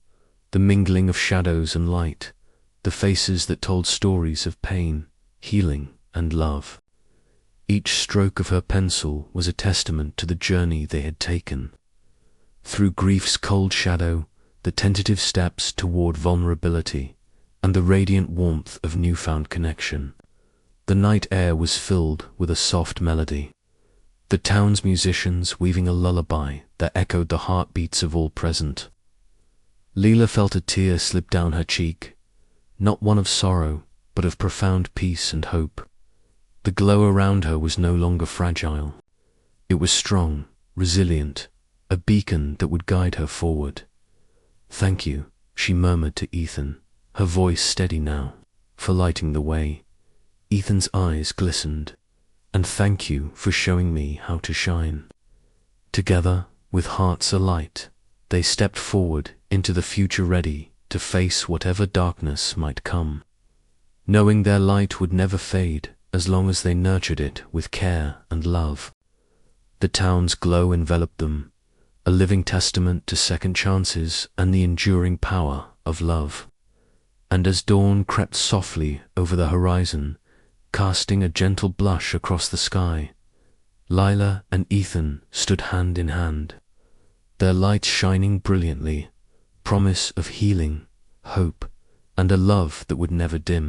the mingling of shadows and light, the faces that told stories of pain, healing, and love. Each stroke of her pencil was a testament to the journey they had taken. Through grief's cold shadow, the tentative steps toward vulnerability, and the radiant warmth of newfound connection. The night air was filled with a soft melody, the town's musicians weaving a lullaby that echoed the heartbeats of all present. Lila felt a tear slip down her cheek, not one of sorrow, but of profound peace and hope. The glow around her was no longer fragile. It was strong, resilient, a beacon that would guide her forward. "Thank you," she murmured to Ethan, her voice steady now, "for lighting the way." Ethan's eyes glistened. "And thank you for showing me how to shine." Together, with hearts alight, they stepped forward into the future, ready to face whatever darkness might come, knowing their light would never fade as long as they nurtured it with care and love. The town's glow enveloped them, a living testament to second chances and the enduring power of love. And as dawn crept softly over the horizon, casting a gentle blush across the sky, Lila and Ethan stood hand in hand, their lights shining brilliantly, promise of healing, hope, and a love that would never dim.